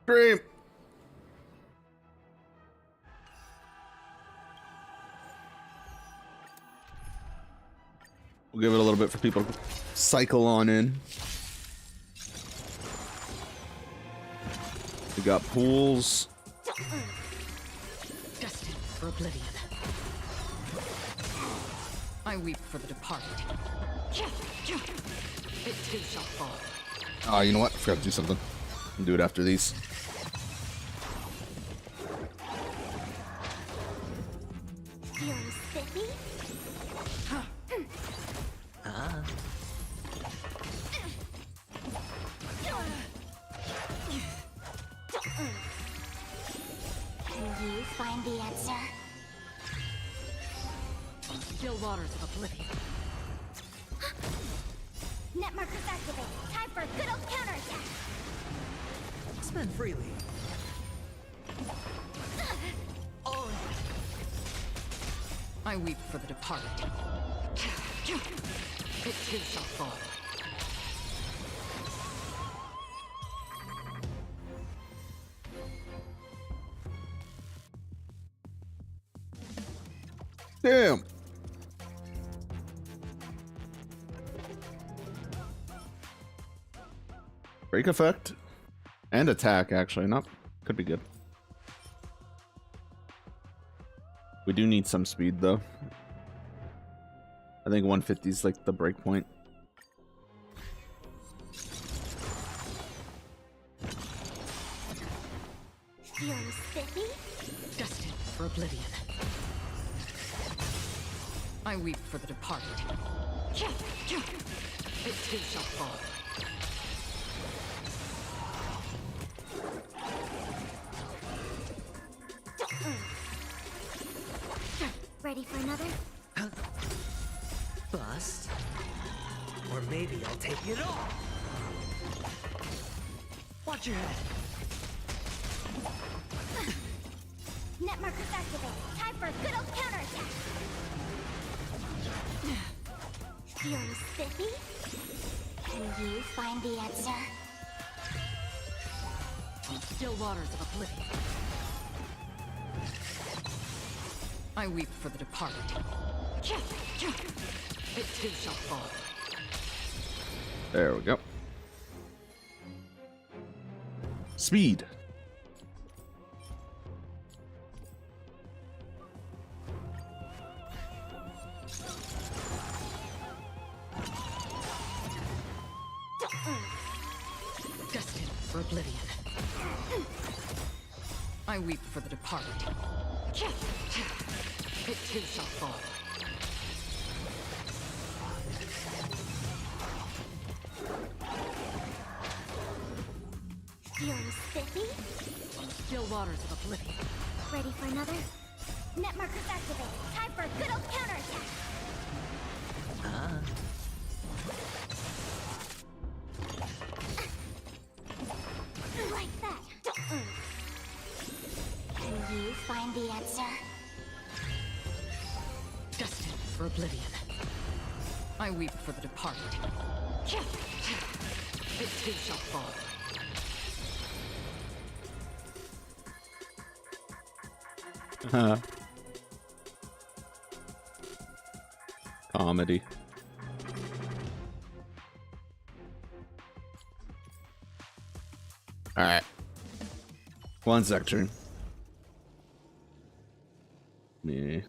Dream. We'll give it a little bit for people to cycle on in. We got pools. Destined for oblivion. I weep for the departed. It too shall fall. Oh, you know what? I forgot to do something. I'll do it after these. Feeling spiffy? Can you find the answer? Still waters of oblivion. Net markers activated. Time for a good old counterattack. Spend freely. I weep for the departed. It too shall fall. Damn. Break effect and attack, actually. Not could be good. We do need some speed, though. I think 150 is like the break point. Feeling spiffy? Destined for oblivion. I weep for the departed. It too shall fall. Ready for another? Bust. Or maybe I'll take it all. Watch your head. Net markers activated. Time for a good old counterattack. Feeling spiffy? Can you find the answer? Still waters of oblivion. I weep for the departed. It too shall fall. There we go. Speed. Destined for oblivion. I weep for the departed. It too shall fall. Feeling spiffy? Still waters of oblivion. Ready for another? Net markers activated. Time for a good old counterattack. Like that. Can you find the answer? Destined for oblivion. I weep for the departed. It too shall fall. Comedy. All right. One section. Me.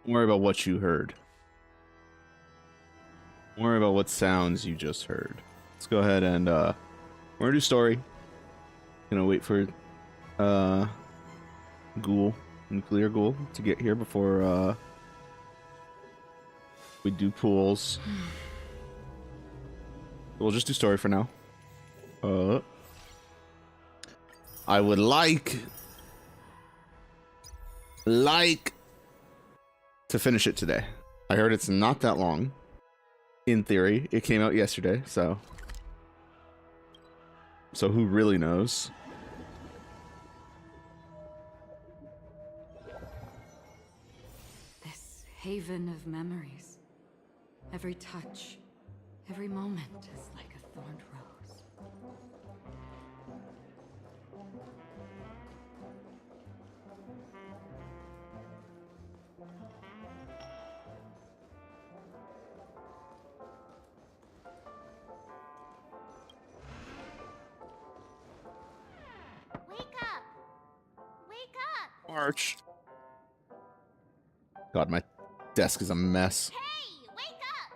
Don't worry about what you heard. Don't worry about what sounds you just heard. Let's go ahead and we're gonna do story. Gonna wait for Ghoul, Nuclear Ghoul, to get here before we do pools. We'll just do story for now. I would like to finish it today. I heard it's not that long. In theory, it came out yesterday, so who really knows? This haven of memories. Every touch, every moment is like a thorned rose. Wake up! Wake up! March. God, my desk is a mess. Hey! Wake up!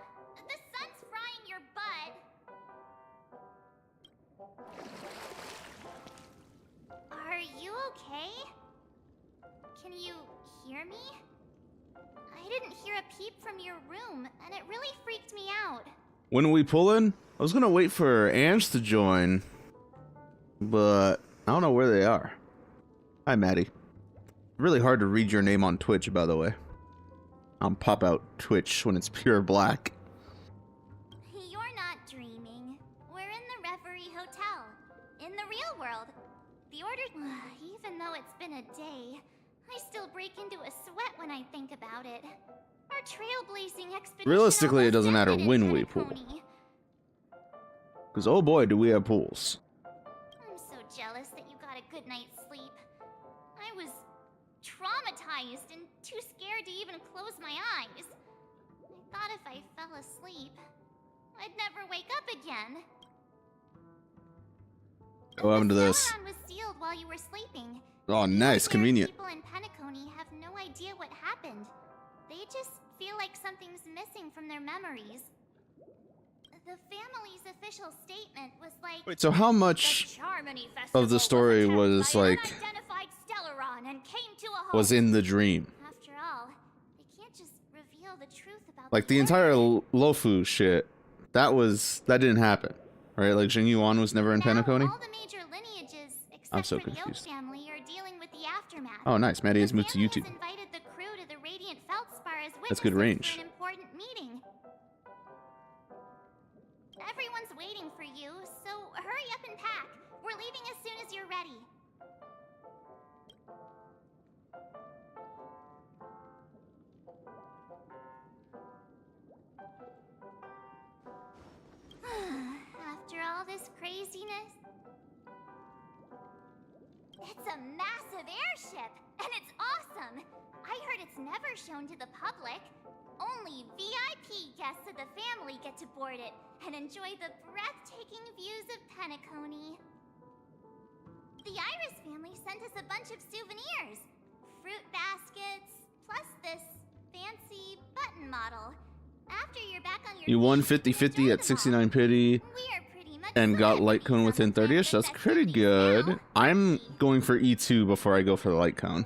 The sun's frying your butt. Are you okay? Can you hear me? I didn't hear a peep from your room, and it really freaked me out. When we pull in, I was gonna wait for Ange to join, but I don't know where they are. Hi, Maddie. Really hard to read your name on Twitch, by the way. I'll pop out Twitch when it's pure black. You're not dreaming. We're in the Reverie Hotel. In the real world. The order... Even though it's been a day, I still break into a sweat when I think about it. Our trailblazing expedition... Realistically, it doesn't matter almost when ended we in pull. Penacony. Because, oh boy, do we have pools. I'm so jealous that you got a good night's sleep. I was traumatized and too scared to even close my eyes. I thought if I fell asleep, I'd never wake up again. What happened to this? The was sealed while you were sleeping. Oh, nice, Ordinary convenient. People in Penacony have no idea what happened. They just feel like something's missing from their memories. The family's official statement was like... Wait, so how much of the story was, like, was in the dream? After all, they can't just reveal the truth about Like, the entire Lofu shit, that didn't happen, right? Like, Jin Yuan was never in Penacony? All the major lineages, except I'm so for the Oak confused. family, are dealing with the aftermath. Oh, nice. Maddie has The moved to family YouTube. has invited the crew to the Radiant Feldspar as That's good witnesses range. for an important meeting. Everyone's waiting for you, so hurry up and pack. We're leaving as soon as you're ready. After all this craziness... It's a massive airship, and it's awesome! I heard it's never shown to the public. Only VIP guests of the family get to board it and enjoy the breathtaking views of Penacony. The Iris family sent us a bunch of souvenirs. Fruit baskets, plus this fancy button model. After you're back on your You won feet, 50-50 at enjoy 69 pity them all. We are pretty much and got light celebrities cone on within the 30ish. That's campus pretty activities good. now. I'm going for E2 before I go for the light cone.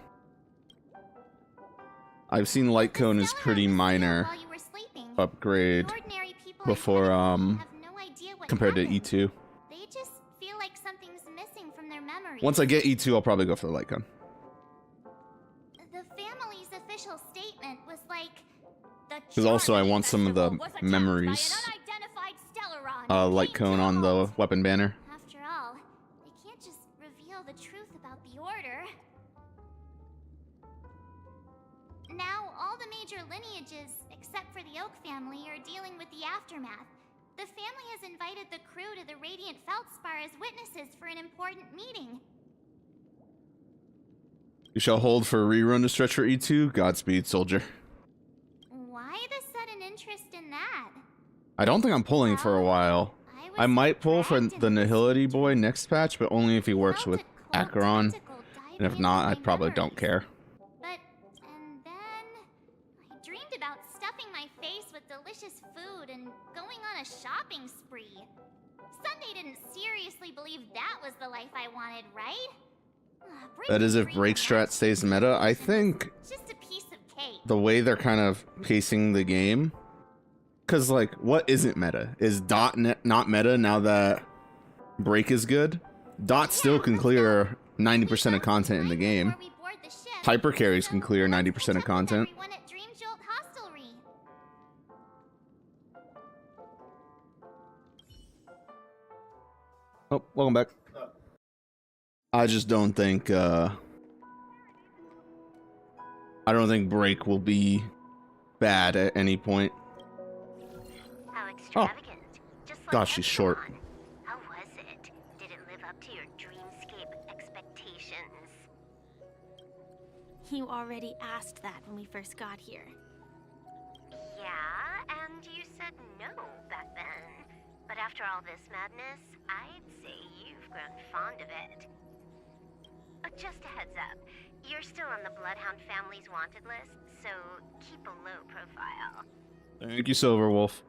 I've seen light cone is pretty minor upgrade before compared to E2. They just feel like something's missing from their memories. Once I get E2, I'll probably go for the light cone. The family's official statement was like Because also I want some of the memories. Light cone on the weapon banner. After all, they can't just reveal the truth about the order. Now, all the major lineages, except for the Oak family, are dealing with the aftermath. The family has invited the crew to the Radiant Feldspar as witnesses for an important meeting. You shall hold for a rerun to stretch for E2. Godspeed, soldier. Why the sudden interest in that? I don't think I'm pulling for a while. I might pull for the Nihility boy next patch, but only if he works with Acheron. And if not, I probably don't care. But, and then, I dreamed about stuffing my face with delicious food and going on a shopping spree. Sunday didn't seriously believe that was the life I wanted, right? That is if break strat stays meta. I think Just a piece of cake. the way they're kind of pacing the game, because like what isn't meta? Is .NET not meta now that Break is good. Dot still can clear 90% of content in the game. Before we board the ship, Hyper carries so can clear let's 90% catch of up with content. everyone at Dream Jolt Hostelry. Oh, welcome back. I just don't think I don't think break will be bad at any point. How extravagant. Just like Gosh, she's short. Epsilon. How was it? Did it live up to your dreamscape expectations? You already asked that when we first got here. Yeah, and you said no back then. But after all this madness, I'd say you've grown fond of it. Just a heads up, you're still on the Bloodhound family's wanted list, so keep a low profile. Thank you, Silverwolf.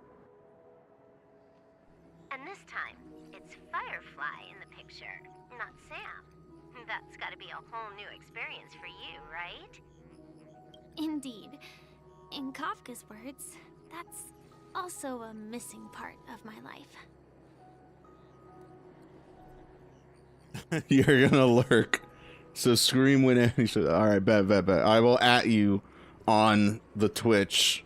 And this time, it's Firefly in the picture, not Sam. That's gotta be a whole new experience for you, right? Indeed. In Kafka's words, that's also a missing part of my life. You're gonna lurk. So Scream went in. Alright, bet. I will at you on the Twitch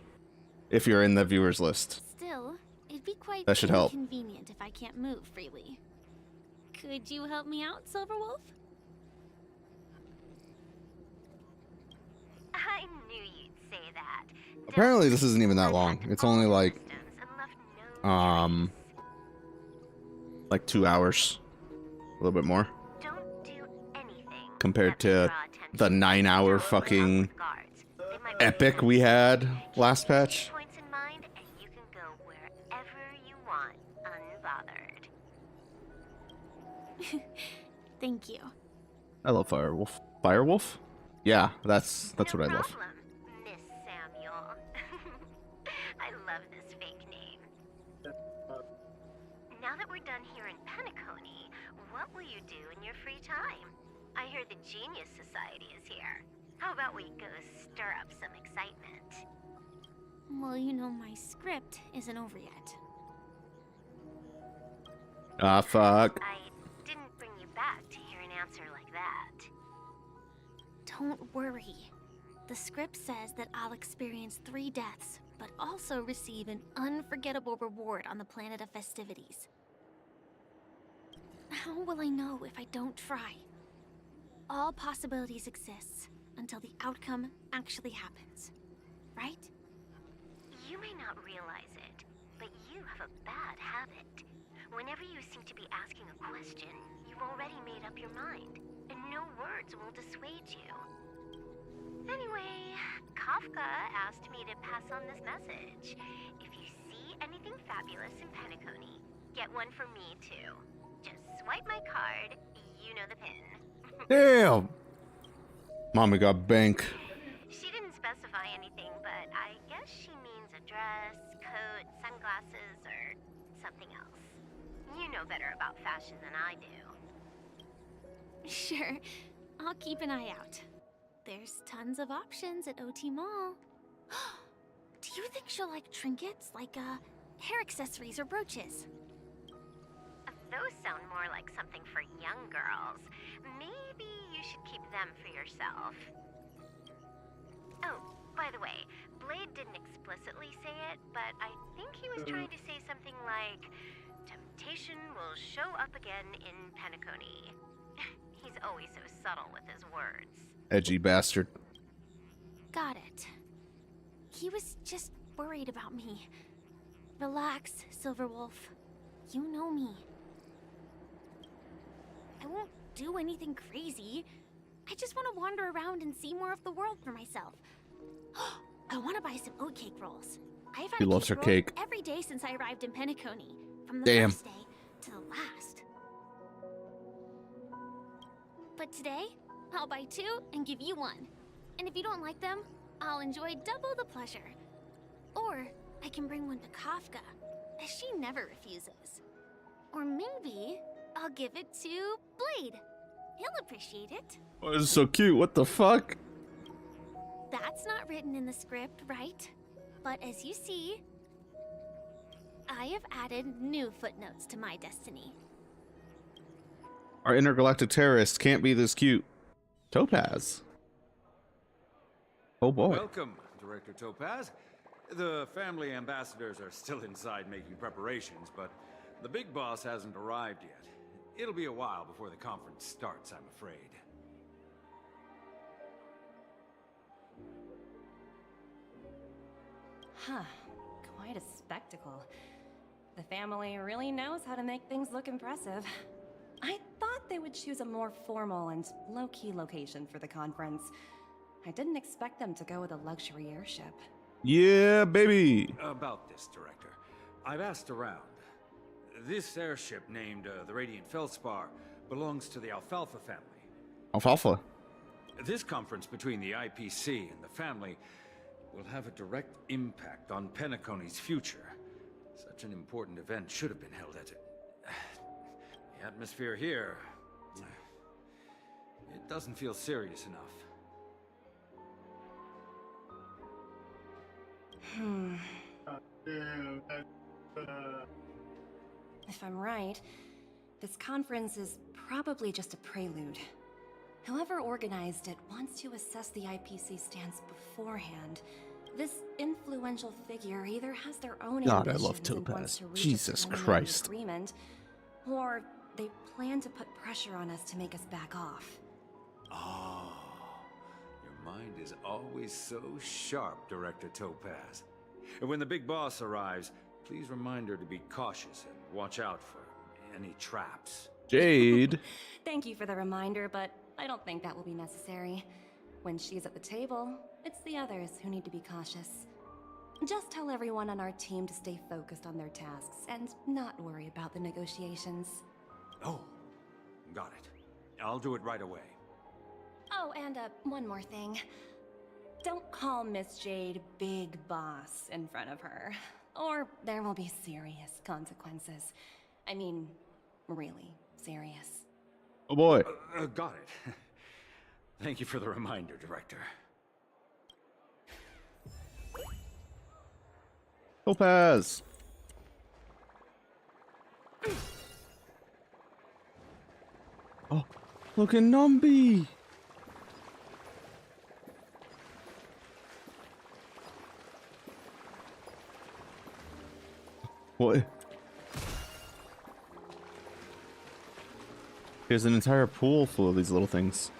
if you're in the viewers list. Still, it'd be quite That should help. inconvenient if I can't move freely. Could you help me out, Silverwolf? I knew you'd say that. Apparently this isn't even that long. It's only like like 2 hours. A little bit more. Don't do anything Compared that to will draw attention. the 9-hour Don't fucking mess with guards. They might epic resent we you. had last Keep patch. points in mind, and you can go wherever you want, unbothered. Thank you. I love Firewolf. Firewolf? Yeah, that's No what I love. problem, Miss Samuel. I love this fake name. Now that we're done here in Penacony, what will you do in your free time? I hear the Genius Society is here. How about we go stir up some excitement? Well, you know my script isn't over yet. Ah, fuck. I didn't bring you back to hear an answer like that. Don't worry. The script says that I'll experience 3 deaths, but also receive an unforgettable reward on the planet of festivities. How will I know if I don't try? All possibilities exist until the outcome actually happens, right? You may not realize it, but you have a bad habit. Whenever you seem to be asking a question, you've already made up your mind, and no words will dissuade you. Anyway, Kafka asked me to pass on this message. If you see anything fabulous in Penacony, get one for me too. Just swipe my card, you know the pin. Damn! Mommy got bank. She didn't specify anything, but I guess she means a dress, coat, sunglasses, or something else. You know better about fashion than I do. Sure, I'll keep an eye out. There's tons of options at OT Mall. Do you think she'll like trinkets, like hair accessories or brooches? Those sound more like something for young girls. Maybe you should keep them for yourself. Oh, by the way, Blade didn't explicitly say it, but I think he was trying to say something like, temptation will show up again in Penacony. He's always so subtle with his words. Edgy bastard. Got it. He was just worried about me. Relax, Silverwolf. You know me. I won't do anything crazy. I just want to wander around and see more of the world for myself. I want to buy some oatcake rolls. I've had She loves her roll cake. every day since I arrived in Penacony, from the Damn. first day to the last. But today, I'll buy 2 and give you 1. And if you don't like them, I'll enjoy double the pleasure. Or I can bring one to Kafka, as she never refuses. Or maybe I'll give it to Blade. He'll appreciate it. Oh, this is so cute. What the fuck? That's not written in the script, right? But as you see, I have added new footnotes to my destiny. Our intergalactic terrorist can't be this cute. Topaz. Oh boy. Welcome, Director Topaz. The family ambassadors are still inside making preparations, but the big boss hasn't arrived yet. It'll be a while before the conference starts, I'm afraid. Huh. Quite a spectacle. The family really knows how to make things look impressive. I thought they would choose a more formal and low-key location for the conference. I didn't expect them to go with a luxury airship. Yeah, baby. About this, Director. I've asked around. This airship, named the Radiant Feldspar, belongs to the Alfalfa family. Alfalfa. This conference between the IPC and the family will have a direct impact on Penacony's future. Such an important event should have been held at it. The atmosphere here... it doesn't feel serious enough. If I'm right, this conference is probably just a prelude. Whoever organized it wants to assess the IPC stance beforehand. This influential figure either has their own God, I ambitions love and wants Topaz. to reach a Jesus preliminary Christ. agreement, or they plan to put pressure on us to make us back off. Oh, your mind is always so sharp, Director Topaz. And when the big boss arrives, please remind her to be cautious and watch out for any traps. Jade. Thank you for the reminder, but I don't think that will be necessary. When she's at the table, it's the others who need to be cautious. Just tell everyone on our team to stay focused on their tasks and not worry about the negotiations. Oh, got it. I'll do it right away. Oh, and one more thing. Don't call Miss Jade Big Boss in front of her, or there will be serious consequences. I mean, really serious. Oh boy. Got it. Thank you for the reminder, Director. Topaz. Oh, look at Numby. What? There's an entire pool full of these little things.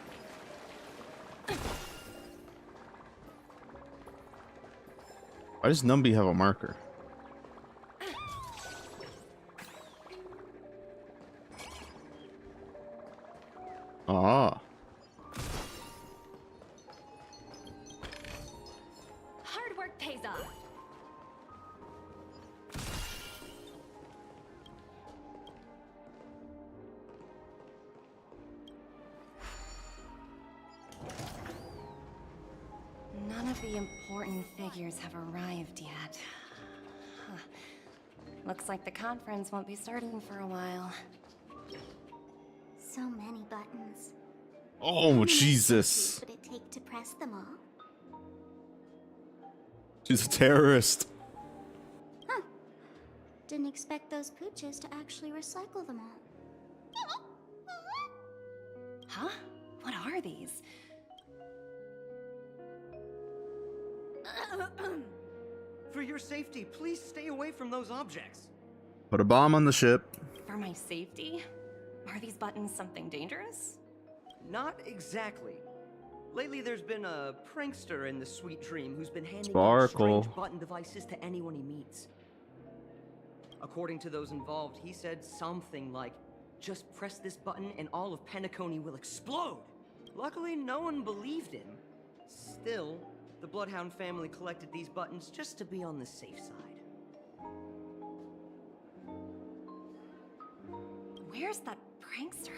Why does Numby have a marker? Ah. Hard work pays off. None of the important figures have arrived yet. Huh. Looks like the conference won't be starting for a while. So many buttons. Oh, How many Jesus. countries would it take to press them all? She's a terrorist. Huh. Didn't expect those pooches to actually recycle them all. Huh? What are these? For your safety, please stay away from those objects. Put a bomb on the ship. For my safety? Are these buttons something dangerous? Not exactly. Lately, there's been a prankster in the Sweet Dream who's been handing out Sparkle. strange button devices to anyone he meets. According to those involved, he said something like, "Just press this button and all of Penacony will explode." Luckily, no one believed him. Still, the Bloodhound family collected these buttons just to be on the safe side. Where's that prankster?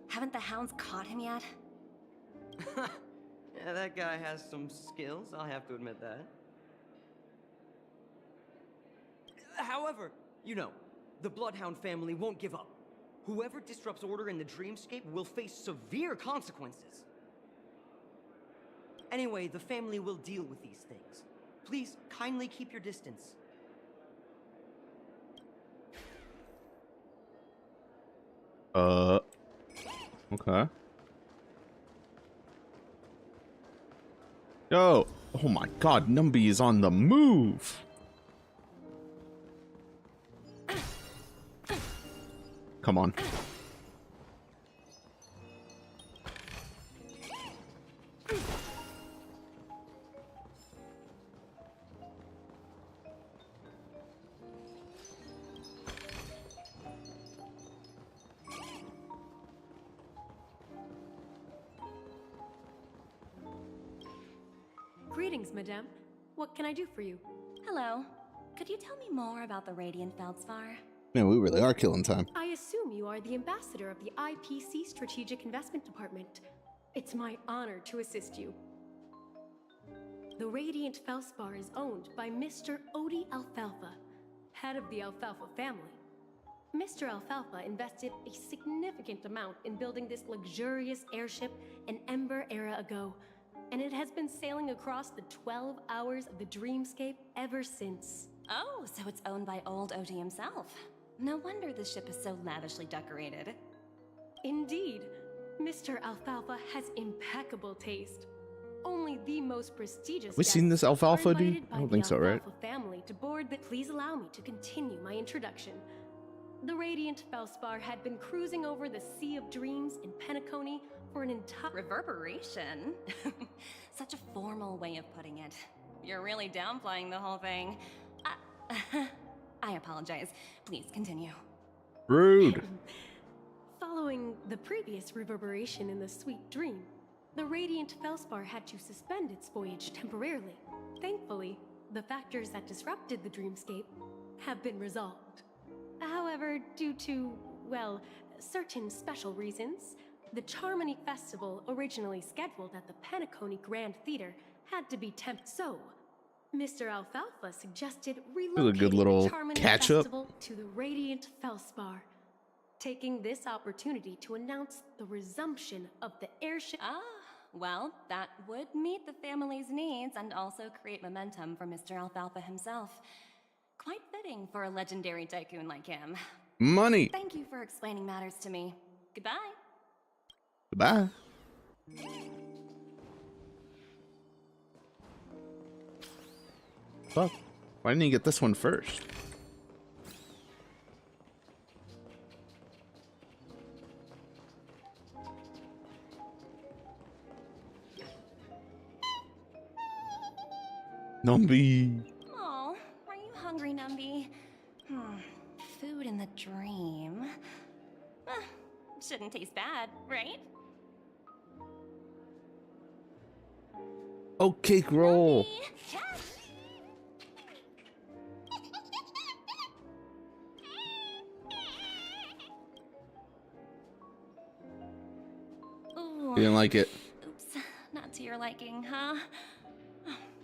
Haven't the hounds caught him yet? Yeah, that guy has some skills, I'll have to admit that. However, you know, the Bloodhound family won't give up. Whoever disrupts order in the dreamscape will face severe consequences. Anyway, the family will deal with these things. Please kindly keep your distance. Okay. Yo! Oh my god, Numby is on the move! Come on. Greetings, madame. What can I do for you? Hello. Could you tell me more about the Radiant Feldspar? Man, we really are killing time. I assume you are the ambassador of the IPC Strategic Investment Department. It's my honor to assist you. The Radiant Feldspar is owned by Mr. Odie Alfalfa, head of the Alfalfa family. Mr. Alfalfa invested a significant amount in building this luxurious airship an Ember era ago, and it has been sailing across the 12 hours of the dreamscape ever since. Oh, so it's owned by old Odie himself. No wonder the ship is so lavishly decorated. Indeed, Mr. Alfalfa has impeccable taste. Only the most prestigious. Have we seen this guests Alfalfa are dude? invited I by don't the think so, right? Alfalfa family to board the. Please allow me to continue my introduction. The Radiant Feldspar had been cruising over the Sea of Dreams in Penacony for an entire. Reverberation? Such a formal way of putting it. You're really downplaying the whole thing. I apologize. Please continue. Rude. Following the previous reverberation in the Sweet Dream, the Radiant Feldspar had to suspend its voyage temporarily. Thankfully, the factors that disrupted the dreamscape have been resolved. However, due to, well, certain special reasons, the Charmony Festival, originally scheduled at the Penacony Grand Theater, had to be so Mr. Alfalfa suggested relocating good little the Charmony catch up. Festival to the Radiant Feldspar, taking this opportunity to announce the resumption of the airship. Ah, well, that would meet the family's needs and also create momentum for Mr. Alfalfa himself. Quite fitting for a legendary tycoon like him. Money. Thank you for explaining matters to me. Goodbye. Goodbye. Fuck. Why didn't you get this one first? Numby. Oh, are you hungry, Numby? Food in the dream. Shouldn't taste bad, right? Oh, cake roll. Yes! Ooh. You didn't like it. Oops, not to your liking, huh?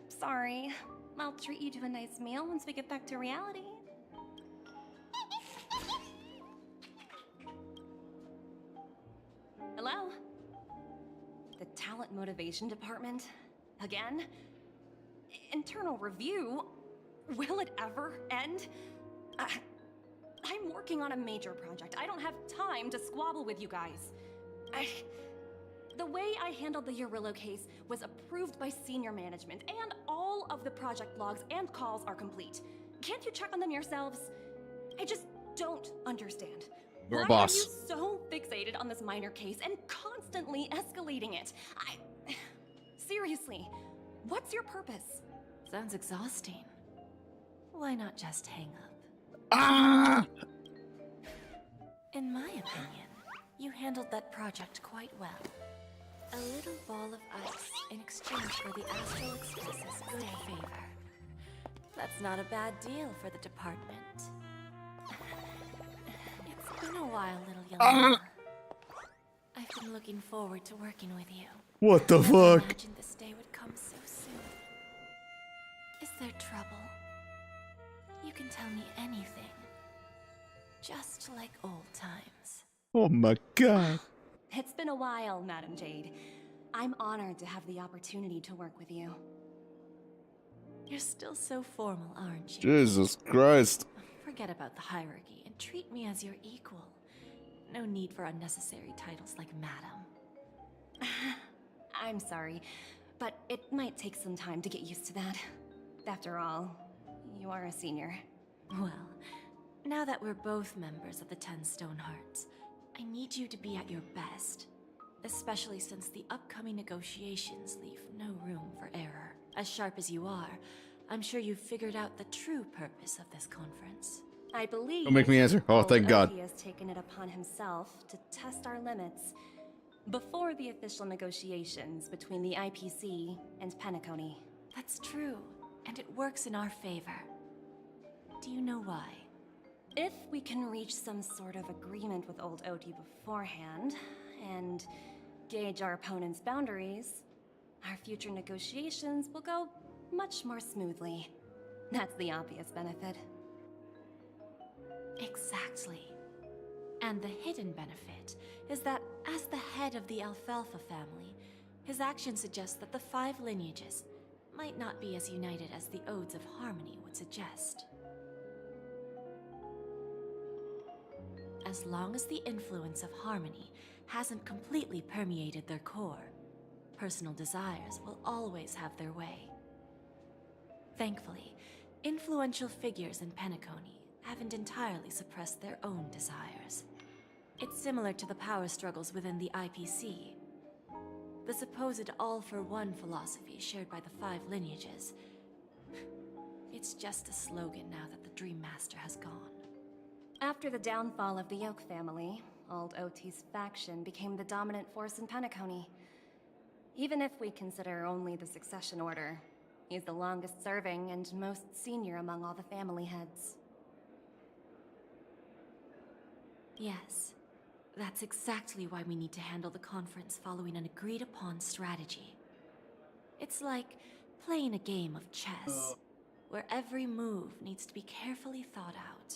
Sorry. I'll treat you to a nice meal once we get back to reality. Hello? The Talent Motivation Department? Again? Internal review? Will it ever end? I'm working on a major project. I don't have time to squabble with you guys. The way I handled the Urillo case was approved by senior management, and all of the project logs and calls are complete. Can't you check on them yourselves? I just don't understand. You're a Why boss. are you so fixated on this minor case and constantly escalating it? Seriously, what's your purpose? Sounds exhausting. Why not just hang up? Ah! In my opinion, you handled that project quite well. A little ball of ice in exchange for the Astral Express's good favor. That's not a bad deal for the department. It's been a while, little Yelena. I've been looking forward to working with you. What the Never fuck? imagined this day would come so soon. Is there trouble? You can tell me anything. Just like old times. Oh my god. It's been a while, Madam Jade. I'm honored to have the opportunity to work with you. You're still so formal, aren't you? Jesus Christ. Forget about the hierarchy and treat me as your equal. No need for unnecessary titles like Madam. I'm sorry, but it might take some time to get used to that. After all, you are a senior. Well, now that we're both members of the 10 Stonehearts, I need you to be at your best. Especially since the upcoming negotiations leave no room for error. As sharp as you are, I'm sure you've figured out the true purpose of this conference. I believe Don't make me answer. Oh, old thank God. Oki has taken it upon himself to test our limits before the official negotiations between the IPC and Penacony. That's true, and it works in our favor. Do you know why? If we can reach some sort of agreement with old Oti beforehand, and gauge our opponent's boundaries, our future negotiations will go much more smoothly. That's the obvious benefit. Exactly. And the hidden benefit is that as the head of the Alfalfa family, his actions suggest that the 5 lineages might not be as united as the Odes of Harmony would suggest. As long as the influence of Harmony hasn't completely permeated their core, personal desires will always have their way. Thankfully, influential figures in Penacony haven't entirely suppressed their own desires. It's similar to the power struggles within the IPC. The supposed all-for-one philosophy shared by the 5 lineages. It's just a slogan now that the Dream Master has gone. After the downfall of the Yoke family, old Oti's faction became the dominant force in Penacony. Even if we consider only the succession order, he's the longest serving and most senior among all the family heads. Yes, that's exactly why we need to handle the conference following an agreed-upon strategy. It's like playing a game of chess, where every move needs to be carefully thought out.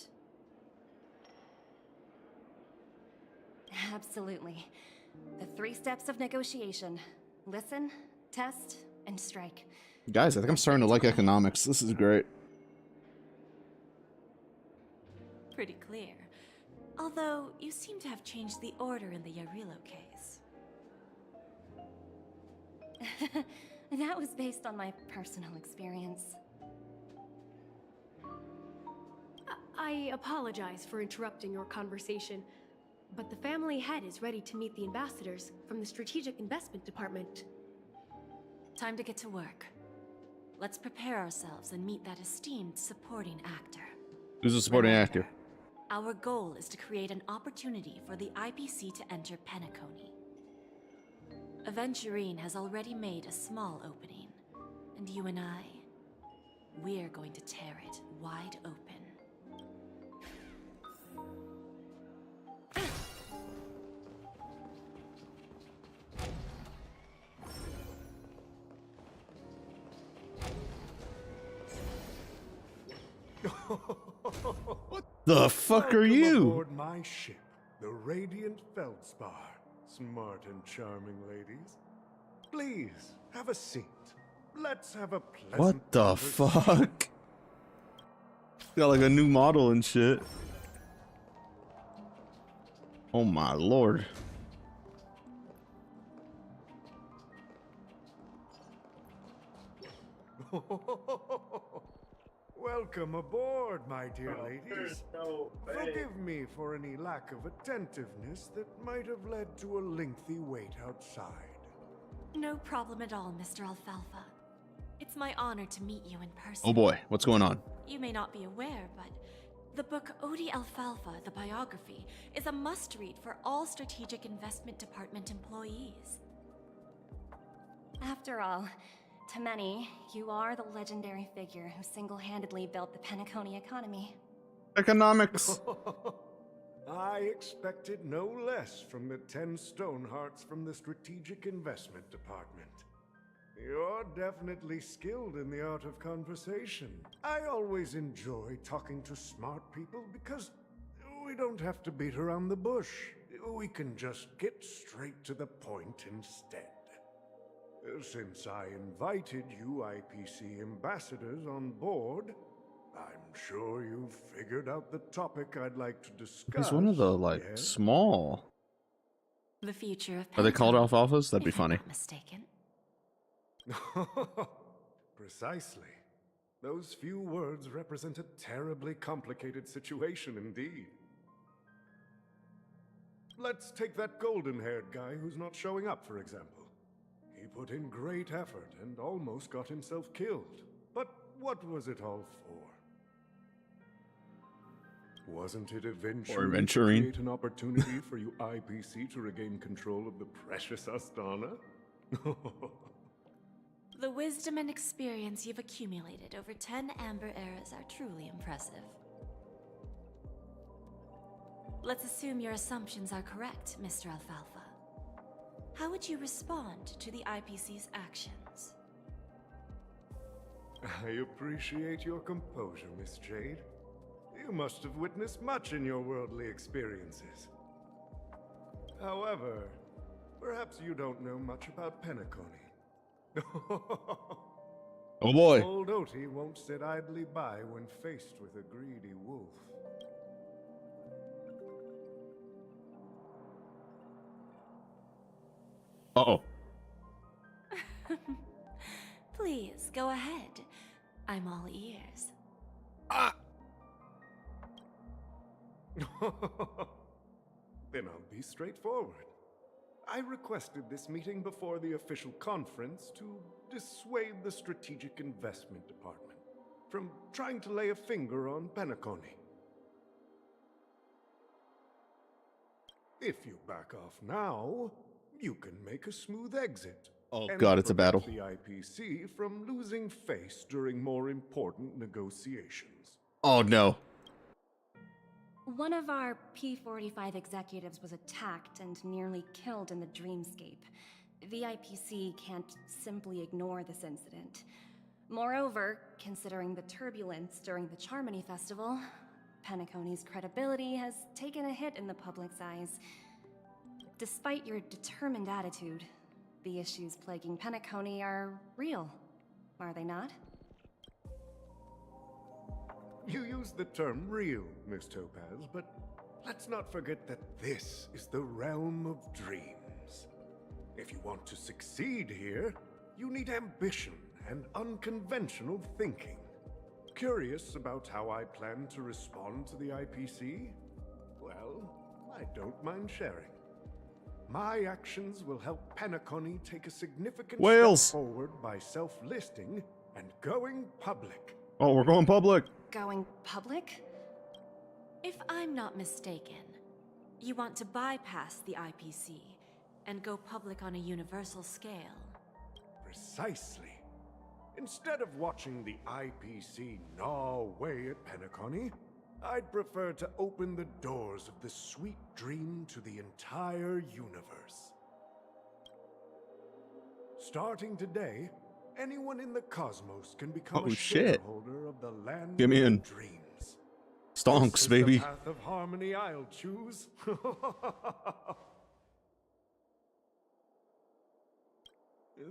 Absolutely. The 3 steps of negotiation. Listen, test, and strike. Guys, I think I'm starting to like economics. This is great. Pretty clear. Although, you seem to have changed the order in the Yarilo case. That was based on my personal experience. I apologize for interrupting your conversation, but the family head is ready to meet the ambassadors from the Strategic Investment Department. Time to get to work. Let's prepare ourselves and meet that esteemed supporting actor. Who's the supporting actor? Our goal is to create an opportunity for the IPC to enter Penacony. Aventurine has already made a small opening, and you and I, we're going to tear it wide open. What the fuck are Welcome you? aboard my ship, the Radiant Feldspar. Smart and charming ladies. Please, have a seat. Let's have a pleasant What the conversation. fuck? Got like a new model and shit. Oh my lord. Welcome aboard, my dear ladies. Forgive me for any lack of attentiveness that might have led to a lengthy wait outside. No problem at all, Mr. Alfalfa. It's my honor to meet you in person. Oh boy, what's going on? You may not be aware, but the book Odi Alfalfa, the biography, is a must-read for all Strategic Investment Department employees. After all, to many, you are the legendary figure who single-handedly built the Penacony economy. Economics. I expected no less from the 10 Stonehearts from the Strategic Investment Department. You're definitely skilled in the art of conversation. I always enjoy talking to smart people because we don't have to beat around the bush. We can just get straight to the point instead. Since I invited you IPC ambassadors on board, I'm sure you've figured out the topic I'd like to discuss. He's one of the, like, yes? small. The future of Are they called Penacony, alfalfas? That'd be if I'm funny. not mistaken. Precisely. Those few words represent a terribly complicated situation indeed. Let's take that golden-haired guy who's not showing up, for example. He put in great effort and almost got himself killed. But what was it all for? Wasn't it eventually to adventuring. create an opportunity for you IPC to regain control of the precious Astana? The wisdom and experience you've accumulated over 10 Amber Eras are truly impressive. Let's assume your assumptions are correct, Mr. Alfalfa. How would you respond to the IPC's actions? I appreciate your composure, Miss Jade. You must have witnessed much in your worldly experiences. However, perhaps you don't know much about Penacony. Oh boy. Old Oti won't sit idly by when faced with a greedy wolf. Uh-oh. Please, go ahead. I'm all ears. Then I'll be straightforward. I requested this meeting before the official conference to dissuade the Strategic Investment Department from trying to lay a finger on Penacony. If you back off now, you can make a smooth exit. Oh and god, it's a battle. prevent the IPC from losing face during more important negotiations. Oh no. One of our P-45 executives was attacked and nearly killed in the dreamscape. The IPC can't simply ignore this incident. Moreover, considering the turbulence during the Charmony Festival, Penacony's credibility has taken a hit in the public's eyes. Despite your determined attitude, the issues plaguing Penacony are real, are they not? You use the term real, Miss Topaz, but let's not forget that this is the realm of dreams. If you want to succeed here, you need ambition and unconventional thinking. Curious about how I plan to respond to the IPC? Well, I don't mind sharing. My actions will help Penacony take a significant Whales. step forward by self-listing and going public. Oh, we're going public. Going public? If I'm not mistaken, you want to bypass the IPC and go public on a universal scale. Precisely. Instead of watching the IPC gnaw away at Penacony, I'd prefer to open the doors of the sweet dream to the entire universe. Starting today, anyone in the cosmos can become a shit. shareholder of the land Get me of in. dreams. Stonks, This is baby. the path of harmony I'll choose.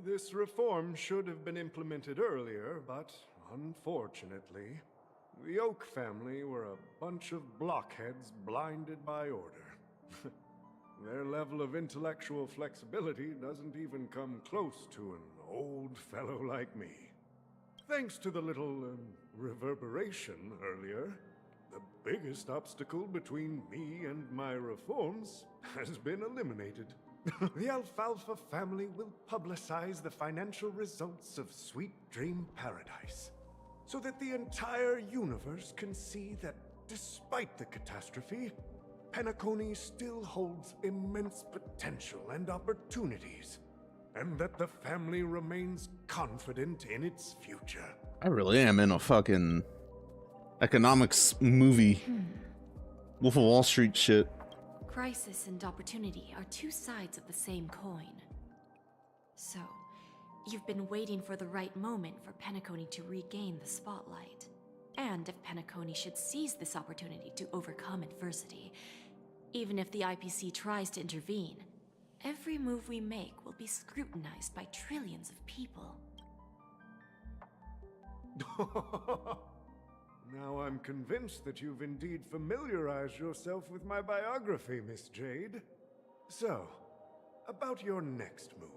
This reform should have been implemented earlier, but unfortunately, the Oak family were a bunch of blockheads blinded by order. Their level of intellectual flexibility doesn't even come close to an old fellow like me. Thanks to the little reverberation earlier, the biggest obstacle between me and my reforms has been eliminated. The Alfalfa family will publicize the financial results of Sweet Dream Paradise, so that the entire universe can see that despite the catastrophe, Penacony still holds immense potential and opportunities, and that the family remains confident in its future. I really am in a fucking economics movie. Wolf of Wall Street shit. Crisis and opportunity are two sides of the same coin. So, you've been waiting for the right moment for Penacony to regain the spotlight. And if Penacony should seize this opportunity to overcome adversity, even if the IPC tries to intervene, every move we make will be scrutinized by trillions of people. Now I'm convinced that you've indeed familiarized yourself with my biography, Miss Jade. So, about your next move.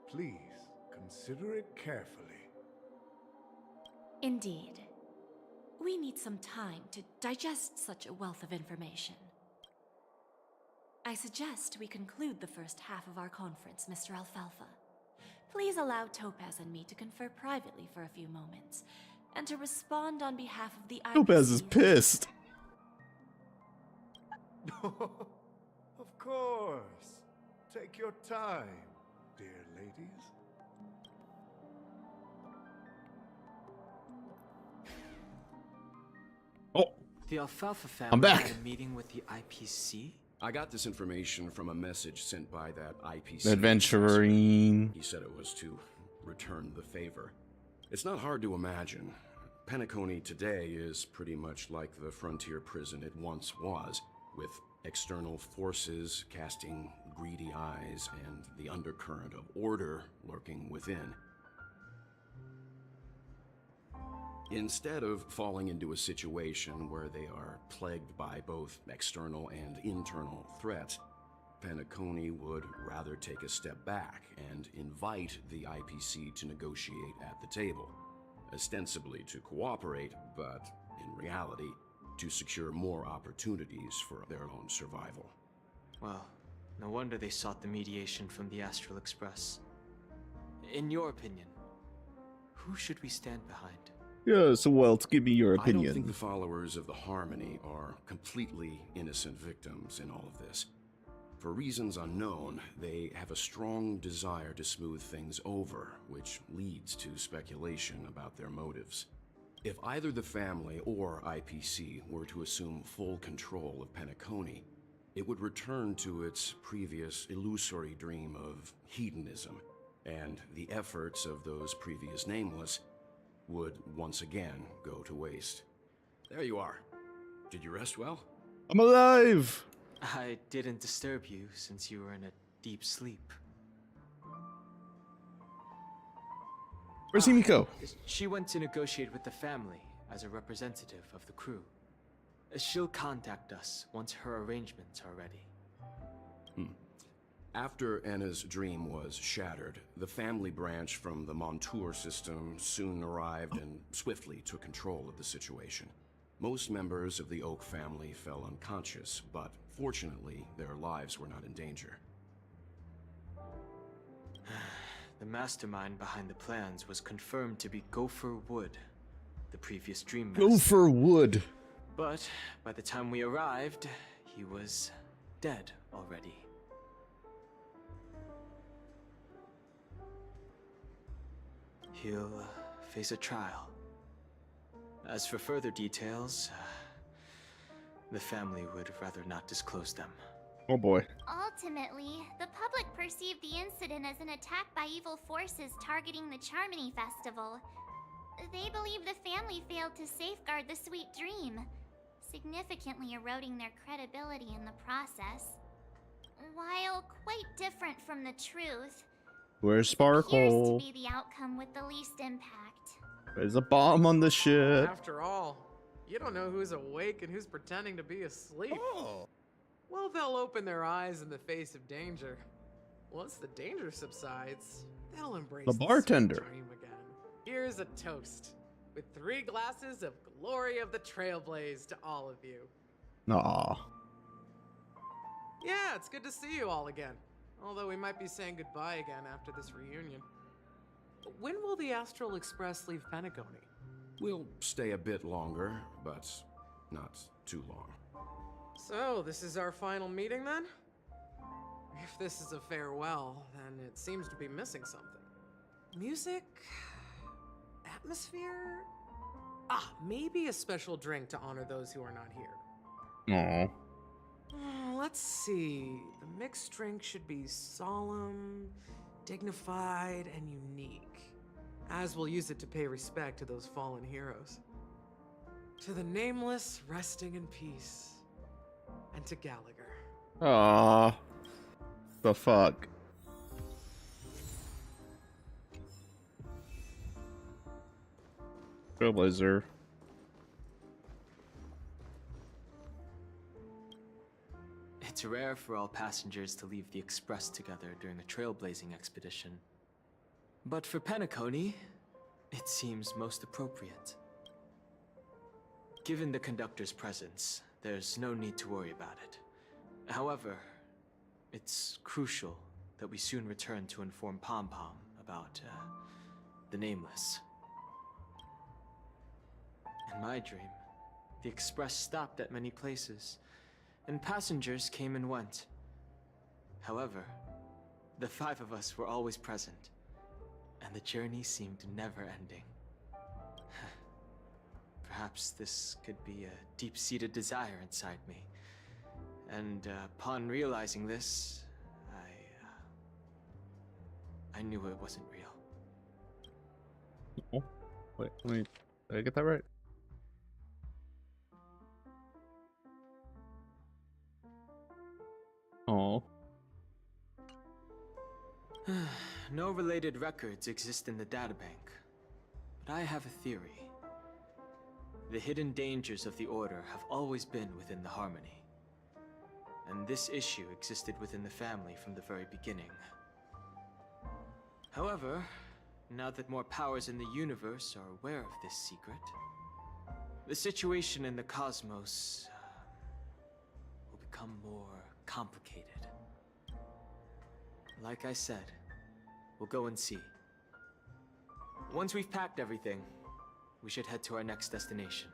Please, consider it carefully. Indeed. We need some time to digest such a wealth of information. I suggest we conclude the first half of our conference, Mr. Alfalfa. Please allow Topaz and me to confer privately for a few moments, and to respond on behalf of the IPC. Topaz is pissed. Of course. Take your time, dear ladies. Oh, The Alfalfa family I'm back. had a meeting with the IPC? I got this information from a message sent by that IPC. adventuring. He said it was to return the favor. It's not hard to imagine. Penacony today is pretty much like the frontier prison it once was, with external forces casting greedy eyes and the undercurrent of order lurking within. Instead of falling into a situation where they are plagued by both external and internal threats, Penacony would rather take a step back and invite the IPC to negotiate at the table, ostensibly to cooperate, but in reality, to secure more opportunities for their own survival. Well, no wonder they sought the mediation from the Astral Express. In your opinion, who should we stand behind? Yes, Walt, give me your I don't think opinion. the followers of the Harmony are completely innocent victims in all of this. For reasons unknown, they have a strong desire to smooth things over, which leads to speculation about their motives. If either the family or IPC were to assume full control of Penacony, it would return to its previous illusory dream of hedonism, and the efforts of those previous nameless would once again go to waste. There you are. Did you rest well? I'm alive! I didn't disturb you since you were in a deep sleep. Where's Himiko? She went to negotiate with the family as a representative of the crew. She'll contact us once her arrangements are ready. After Anna's dream was shattered, the family branch from the Montour system soon arrived and swiftly took control of the situation. Most members of the Oak family fell unconscious, but fortunately, their lives were not in danger. The mastermind behind the plans was confirmed to be Gopher Wood, the previous Dream Master. Gopher Wood. But by the time we arrived, he was dead already. He'll face a trial. As for further details, the family would rather not disclose them. Oh boy. Ultimately, the public perceived the incident as an attack by evil forces targeting the Charmony Festival. They believe the family failed to safeguard the Sweet Dream, significantly eroding their credibility in the process. While quite different from the truth, Where's appears to Sparkle? be the outcome with the least impact. There's a bomb on the ship. After all, you don't know who's awake and who's pretending to be asleep. Oh. Well, they'll open their eyes in the face of danger. Once the danger subsides, they'll embrace The sweet bartender. dream again. Here's a toast, with 3 glasses of glory of the Trailblaze to all of you. Aw. Yeah, it's good to see you all again. Although we might be saying goodbye again after this reunion. When will the Astral Express leave Penacony? We'll stay a bit longer, but not too long. So, this is our final meeting then? If this is a farewell, then it seems to be missing something. Music? Atmosphere? Ah, maybe a special drink to honor those who are not here. Aw. Let's see. The mixed drink should be solemn, dignified, and unique, as we'll use it to pay respect to those fallen heroes. To the nameless, resting in peace. And to Gallagher. Aw. The fuck? Trailblazer. It's rare for all passengers to leave the Express together during a trailblazing expedition. But for Penacony, it seems most appropriate. Given the conductor's presence, there's no need to worry about it. However, it's crucial that we soon return to inform Pom Pom about, the Nameless. In my dream, the Express stopped at many places, and passengers came and went. However, the 5 of us were always present, and the journey seemed never ending. Perhaps this could be a deep-seated desire inside me. And upon realizing this, I knew it wasn't real. Oh, wait, did I get that right? Oh. No related records exist in the databank, but I have a theory. The hidden dangers of the Order have always been within the Harmony, and this issue existed within the family from the very beginning. However, now that more powers in the universe are aware of this secret, the situation in the cosmos will become more complicated. Like I said, we'll go and see. Once we've packed everything, we should head to our next destination.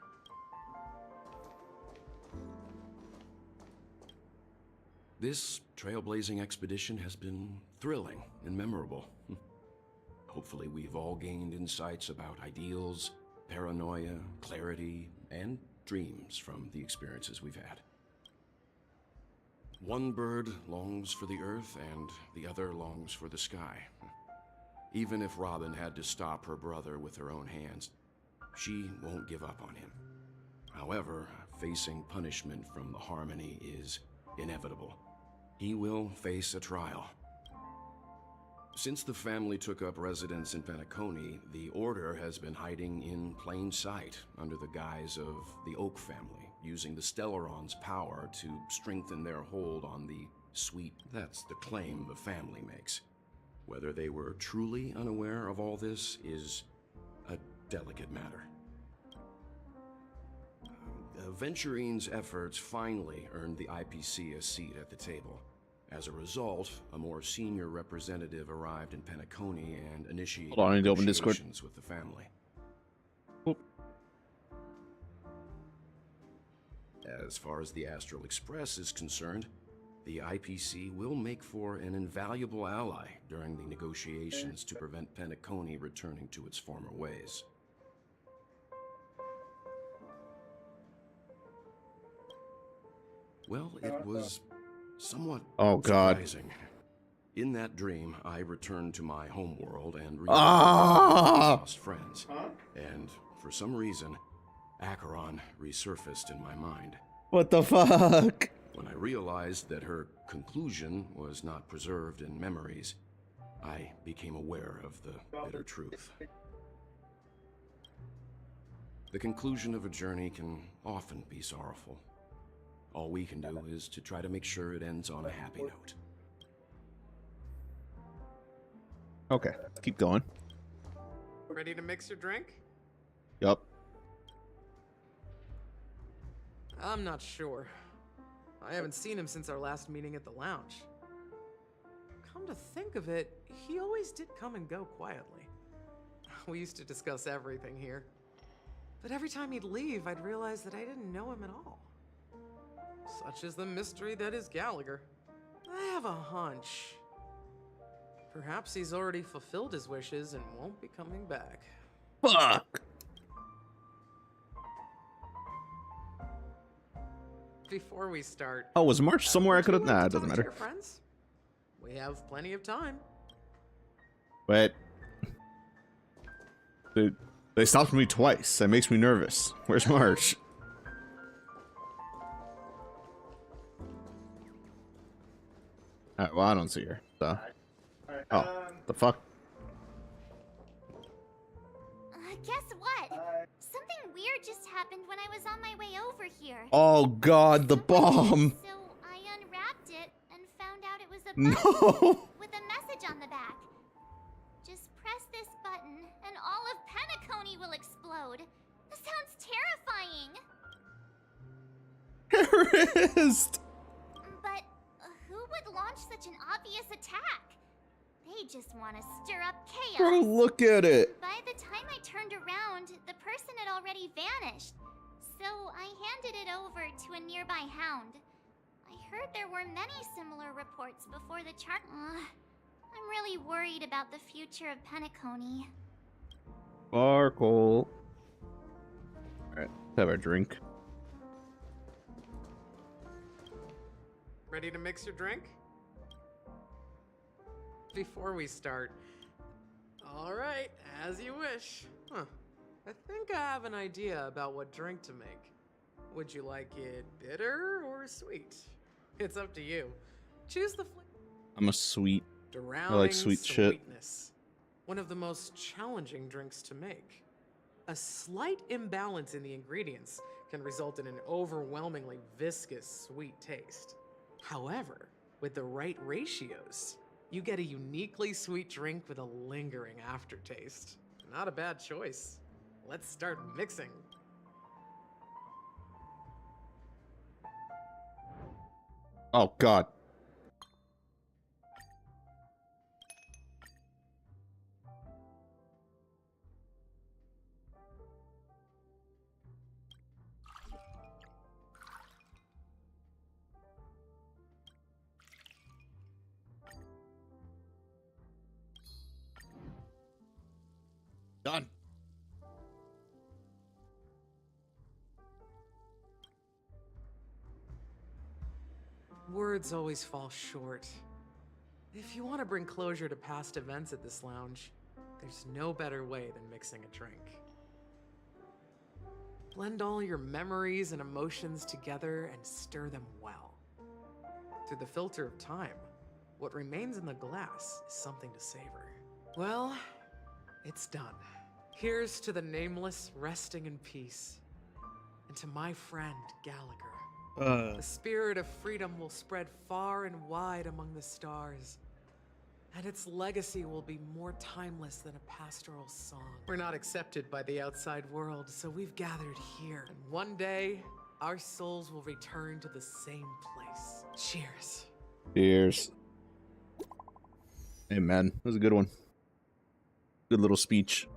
This trailblazing expedition has been thrilling and memorable. Hopefully we've all gained insights about ideals, paranoia, clarity, and dreams from the experiences we've had. One bird longs for the earth and the other longs for the sky. Even if Robin had to stop her brother with her own hands, she won't give up on him. However, facing punishment from the Harmony is inevitable. He will face a trial. Since the family took up residence in Penacony, the Order has been hiding in plain sight under the guise of the Oak family, using the Stellaron's power to strengthen their hold on the sweet. That's the claim the family makes. Whether they were truly unaware of all this is a delicate matter. Venturine's efforts finally earned the IPC a seat at the table. As a result, a more senior representative arrived in Penacony and initiated negotiations with the family. Oop. As far as the Astral Express is concerned, the IPC will make for an invaluable ally during the negotiations to prevent Penacony returning to its former ways. Well, it was somewhat surprising. In that dream, I returned to my homeworld and reunited with lost friends. And for some reason, Acheron resurfaced in my mind. What the fuck? When I realized that her conclusion was not preserved in memories, I became aware of the bitter truth. The conclusion of a journey can often be sorrowful. All we can do is to try to make sure it ends on a happy note. Okay, keep going. Ready to mix your drink? Yup. I'm not sure. I haven't seen him since our last meeting at the lounge. Come to think of it, he always did come and go quietly. We used to discuss everything here. But every time he'd leave, I'd realize that I didn't know him at all. Such is the mystery that is Gallagher. I have a hunch. Perhaps he's already fulfilled his wishes and won't be coming back. Fuck! Before we start... Oh, was March somewhere I could have... Nah, it doesn't matter. Your friends? We have plenty of time. But... Dude, they stopped me twice. That makes me nervous. Where's March? Alright, well, I don't see her, so... Oh, the fuck? Guess what? Something weird just happened when I was on my way over here. Oh god, the bomb! So I unwrapped a button No. with a message on the back. Just press this button and all of Penacony will explode. This sounds terrifying. Terrorist. But who would launch such an obvious attack? They just want to stir up chaos. Bro, look at it. By the time I turned around, the person had already vanished. So I handed it over to a nearby hound. I heard there were many similar reports before the chart. I'm really worried about the future of Penacony. Sparkle. Alright, let's have our drink. Ready to mix your drink? Before we start. Alright, as you wish. I think I have an idea about what drink to make. Would you like it bitter or sweet? It's up to you. Choose the flavor. I'm a sweet. Drowning I like sweet shit. sweetness. One of the most challenging drinks to make. A slight imbalance in the ingredients can result in an overwhelmingly viscous sweet taste. However, with the right ratios, you get a uniquely sweet drink with a lingering aftertaste. Not a bad choice. Let's start mixing. Oh god. Done. Words always fall short. If you want to bring closure to past events at this lounge, there's no better way than mixing a drink. Blend all your memories and emotions together and stir them well. Through the filter of time, what remains in the glass is something to savor. Well, it's done. Here's to the nameless resting in peace, and to my friend Gallagher. The spirit of freedom will spread far and wide among the stars, and its legacy will be more timeless than a pastoral song. We're not accepted by the outside world, so we've gathered here. And one day, our souls will return to the same place. Cheers. Cheers. Hey man, that was a good one. Good little speech.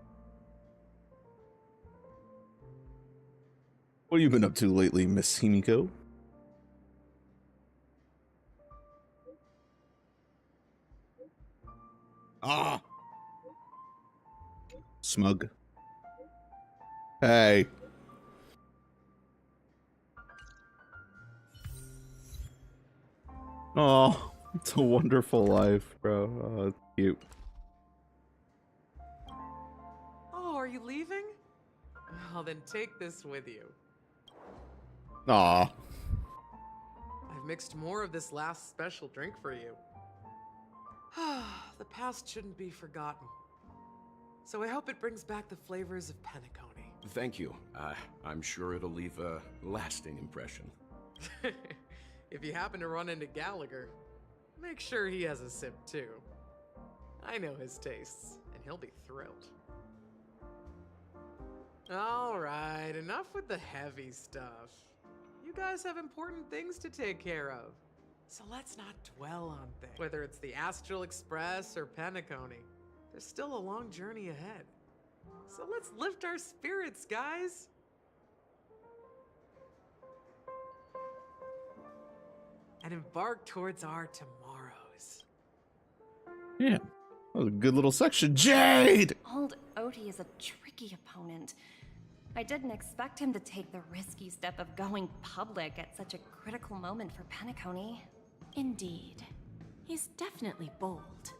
What have you been up to lately, Miss Himiko? Ah! Smug. Hey. Oh, it's a wonderful life, bro. Oh, it's cute. Oh, are you leaving? Well, then take this with you. Aw. I've mixed more of this last special drink for you. The past shouldn't be forgotten. So I hope it brings back the flavors of Penacony. Thank you. I'm sure it'll leave a lasting impression. If you happen to run into Gallagher, make sure he has a sip too. I know his tastes, and he'll be thrilled. Alright, enough with the heavy stuff. You guys have important things to take care of. So let's not dwell on things. Whether it's the Astral Express or Penacony, there's still a long journey ahead. So let's lift our spirits, guys. And embark towards our tomorrows. Yeah, that was a good little section. Jade! Old Odie is a tricky opponent. I didn't expect him to take the risky step of going public at such a critical moment for Penacony. Indeed. He's definitely bold.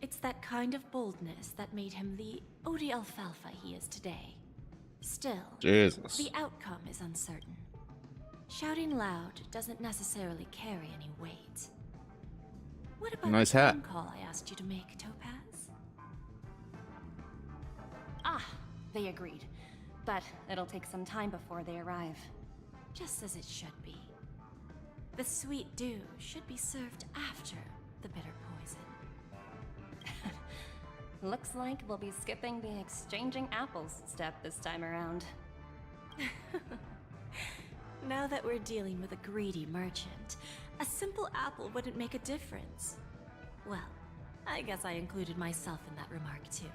It's that kind of boldness that made him the Odie Alfalfa he is today. Still, Jesus. the outcome is uncertain. Shouting loud doesn't necessarily carry any weight. What about Nice the hat. phone call I asked you to make, Topaz? Ah, they agreed. But it'll take some time before they arrive. Just as it should be. The sweet dew should be served after the the bitter poison. Looks like we'll be skipping the exchanging apples step this time around. Now that we're dealing with a greedy merchant, a simple apple wouldn't make a difference. Well, I guess I included myself in that remark too.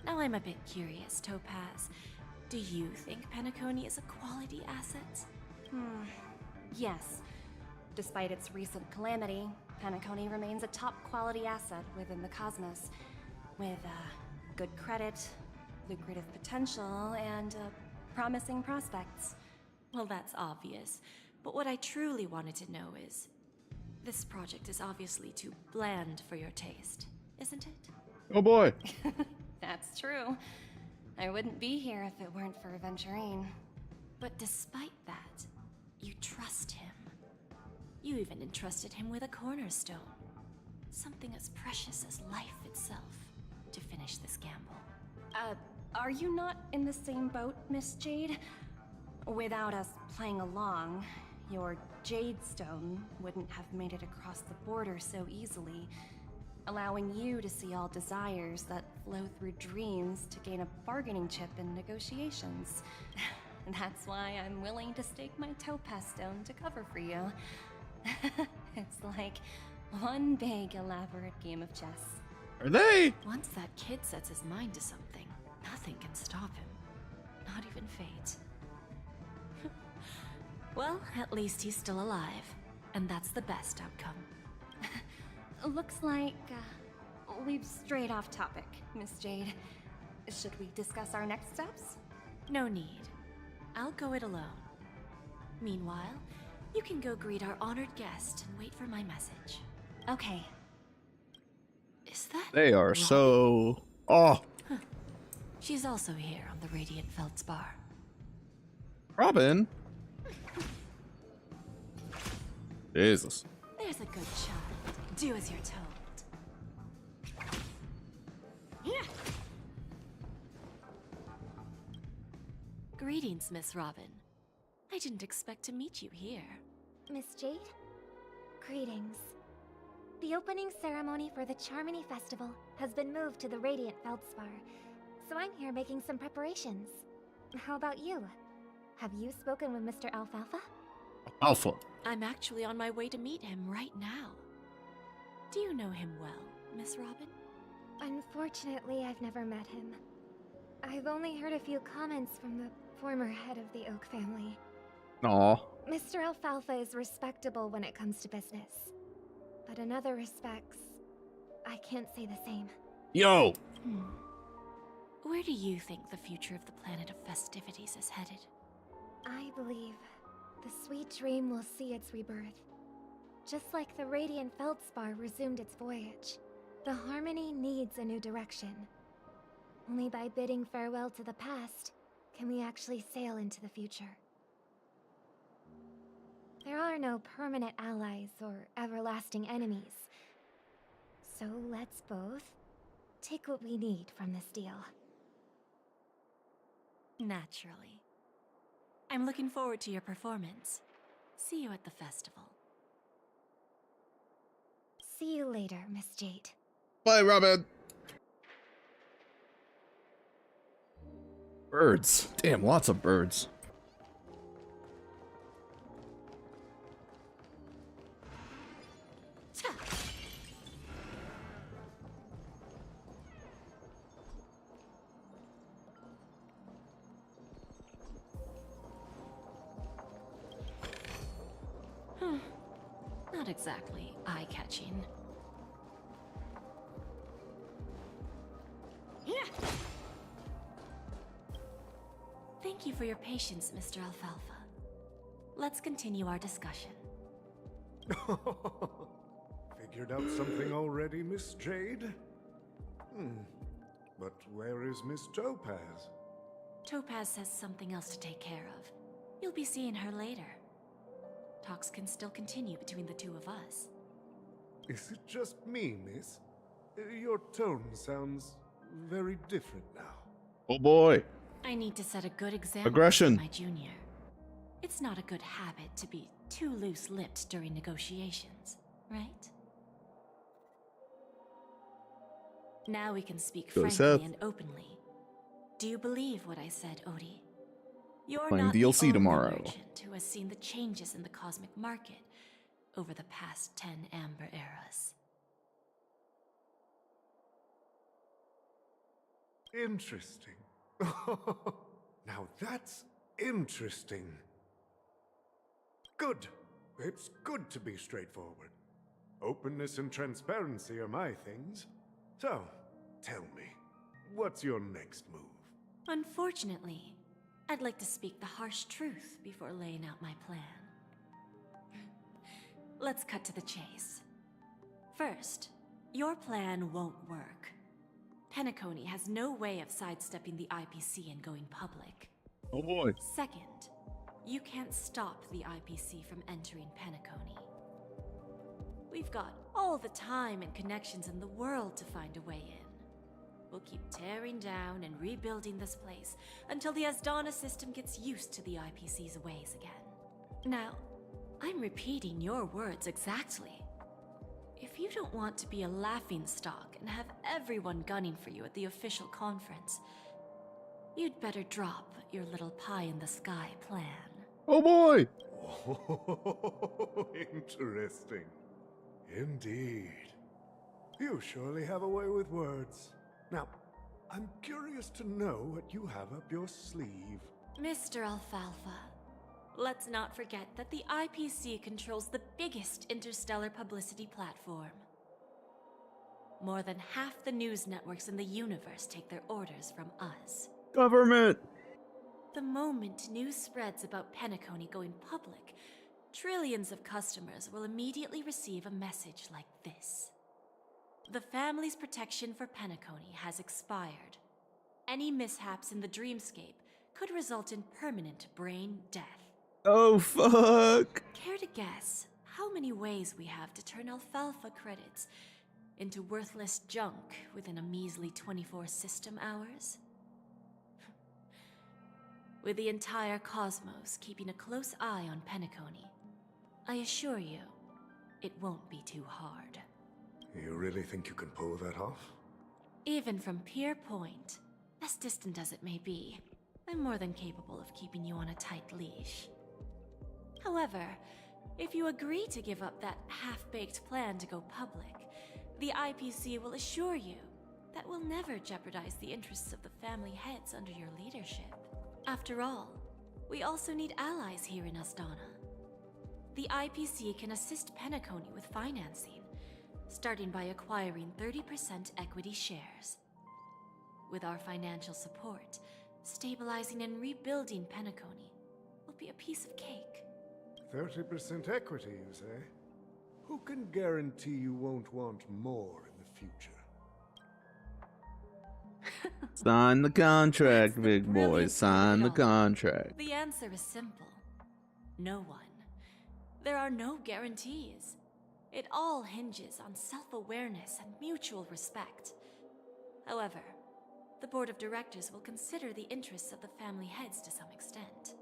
Now I'm a bit curious, Topaz. Do you think Penacony is a quality asset? Yes. Despite its recent calamity, Penacony remains a top quality asset within the cosmos, with good credit, lucrative potential, and promising prospects. Well, that's obvious. But what I truly wanted to know is, this project is obviously too bland for your taste, isn't it? Oh boy. That's true. I wouldn't be here if it weren't for Aventurine. But despite that, you trust him. You even entrusted him with a cornerstone. Something as precious as life itself, to finish this gamble. Are you not in the same boat, Miss Jade? Without us playing along, your Jade Stone wouldn't have made it across the border so easily, allowing you to see all desires that flow through dreams to gain a bargaining chip in negotiations. That's why I'm willing to stake my Topaz Stone to cover for you. It's like one big elaborate game of chess. Are they? Once that kid sets his mind to something, nothing can stop him. Not even fate. Well, at least he's still alive, and that's the best outcome. Looks like we've strayed off topic, Miss Jade. Should we discuss our next steps? No need. I'll go it alone. Meanwhile, you can go greet our honored guest and wait for my message. Okay. Is that They are Robin? so... Oh, Huh. She's also here on the Radiant Feldspar. Robin. Jesus. There's a good child. Do as you're told. Yeah. Greetings, Miss Robin. I didn't expect to meet you here. Miss Jade? Greetings. The opening ceremony for the Charmony Festival has been moved to the Radiant Feldspar, so I'm here making some preparations. How about you? Have you spoken with Mr. Alfalfa? Alpha. I'm actually on my way to meet him right now. Do you know him well, Miss Robin? Unfortunately, I've never met him. I've only heard a few comments from the former head of the Oak family. Aw. Mr. Alfalfa is respectable when it comes to business. But in other respects, I can't say the same. Yo. Where do you think the future of the planet of festivities is headed? I believe the sweet dream will see its rebirth. Just like the Radiant Feldspar resumed its voyage, the Harmony needs a new direction. Only by bidding farewell to the past can we actually sail into the future. There are no permanent allies or everlasting enemies. So let's both take what we need from this deal. Naturally. I'm looking forward to your performance. See you at the festival. See you later, Miss Jade. Bye, Robin. Birds. Damn, lots of birds. Not exactly eye-catching. Yeah. Thank you for your patience, Mr. Alfalfa. Let's continue our discussion. Figured out something already, Miss Jade? But where is Miss Topaz? Topaz has something else to take care of. You'll be seeing her later. Talks can still continue between the two of us. Is it just me, miss? Your tone sounds very different now. Oh boy. I need to set a good example Aggression. for my junior. It's not a good habit to be too loose-lipped during negotiations, right? Now we can speak Go, frankly Seth. and openly. Do you believe what I said, Odie? You're Playing not DLC the only tomorrow. merchant who has seen the changes in the cosmic market over the past 10 Amber Eras. Interesting. Now that's interesting. Good. It's good to be straightforward. Openness and transparency are my things. So, tell me, what's your next move? Unfortunately, I'd like to speak the harsh truth before laying out my plan. Let's cut to the chase. First, your plan won't work. Penacony has no way of sidestepping the IPC and going public. Oh boy. Second, you can't stop the IPC from entering Penacony. We've got all the time and connections in the world to find a way in. We'll keep tearing down and rebuilding this place until the Asdana system gets used to the IPC's ways again. Now, I'm repeating your words exactly. If you don't want to be a laughingstock and have everyone gunning for you at the official conference, you'd better drop your little pie-in-the-sky plan. Oh boy! Oh, interesting. Indeed. You surely have a way with words. Now, I'm curious to know what you have up your sleeve. Mr. Alfalfa, let's not forget that the IPC controls the biggest interstellar publicity platform. More than half the news networks in the universe take their orders from us. Government! The moment news spreads about Penacony going public, trillions of customers will immediately receive a message like this. The family's protection for Penacony has expired. Any mishaps in the dreamscape could result in permanent brain death. Oh, fuck! Care to guess how many ways we have to turn alfalfa credits into worthless junk within a measly 24 system hours? With the entire cosmos keeping a close eye on Penacony, I assure you, it won't be too hard. You really think you can pull that off? Even from Pier Point, as distant as it may be, I'm more than capable of keeping you on a tight leash. However, if you agree to give up that half-baked plan to go public, the IPC will assure you that we'll never jeopardize the interests of the family heads under your leadership. After all, we also need allies here in Asdana. The IPC can assist Penacony with financing, starting by acquiring 30% equity shares. With our financial support, stabilizing and rebuilding Penacony will be a piece of cake. 30% equity, you say? Who can guarantee you won't want more in the future? Sign the contract, big boy. brilliant Sign the part of it all. contract. The answer is simple. No one. There are no guarantees. It all hinges on self-awareness and mutual respect. However, the board of directors will consider the interests of the family heads to some extent.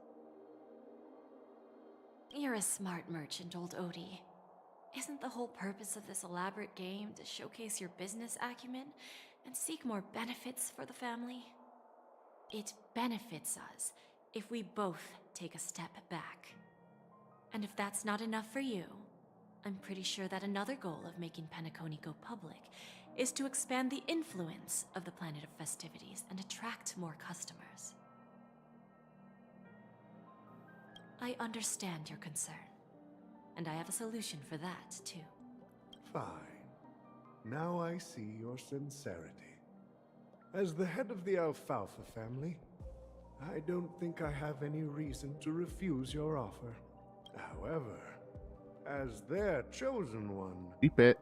You're a smart merchant, old Odie. Isn't the whole purpose of this elaborate game to showcase your business acumen and seek more benefits for the family? It benefits us if we both take a step back. And if that's not enough for you, I'm pretty sure that another goal of making Penacony go public is to expand the influence of the Planet of Festivities and attract more customers. I understand your concern, and I have a solution for that, too. Fine. Now I see your sincerity. As the head of the Alfalfa family, I don't think I have any reason to refuse your offer. However, as their chosen one, Keep it.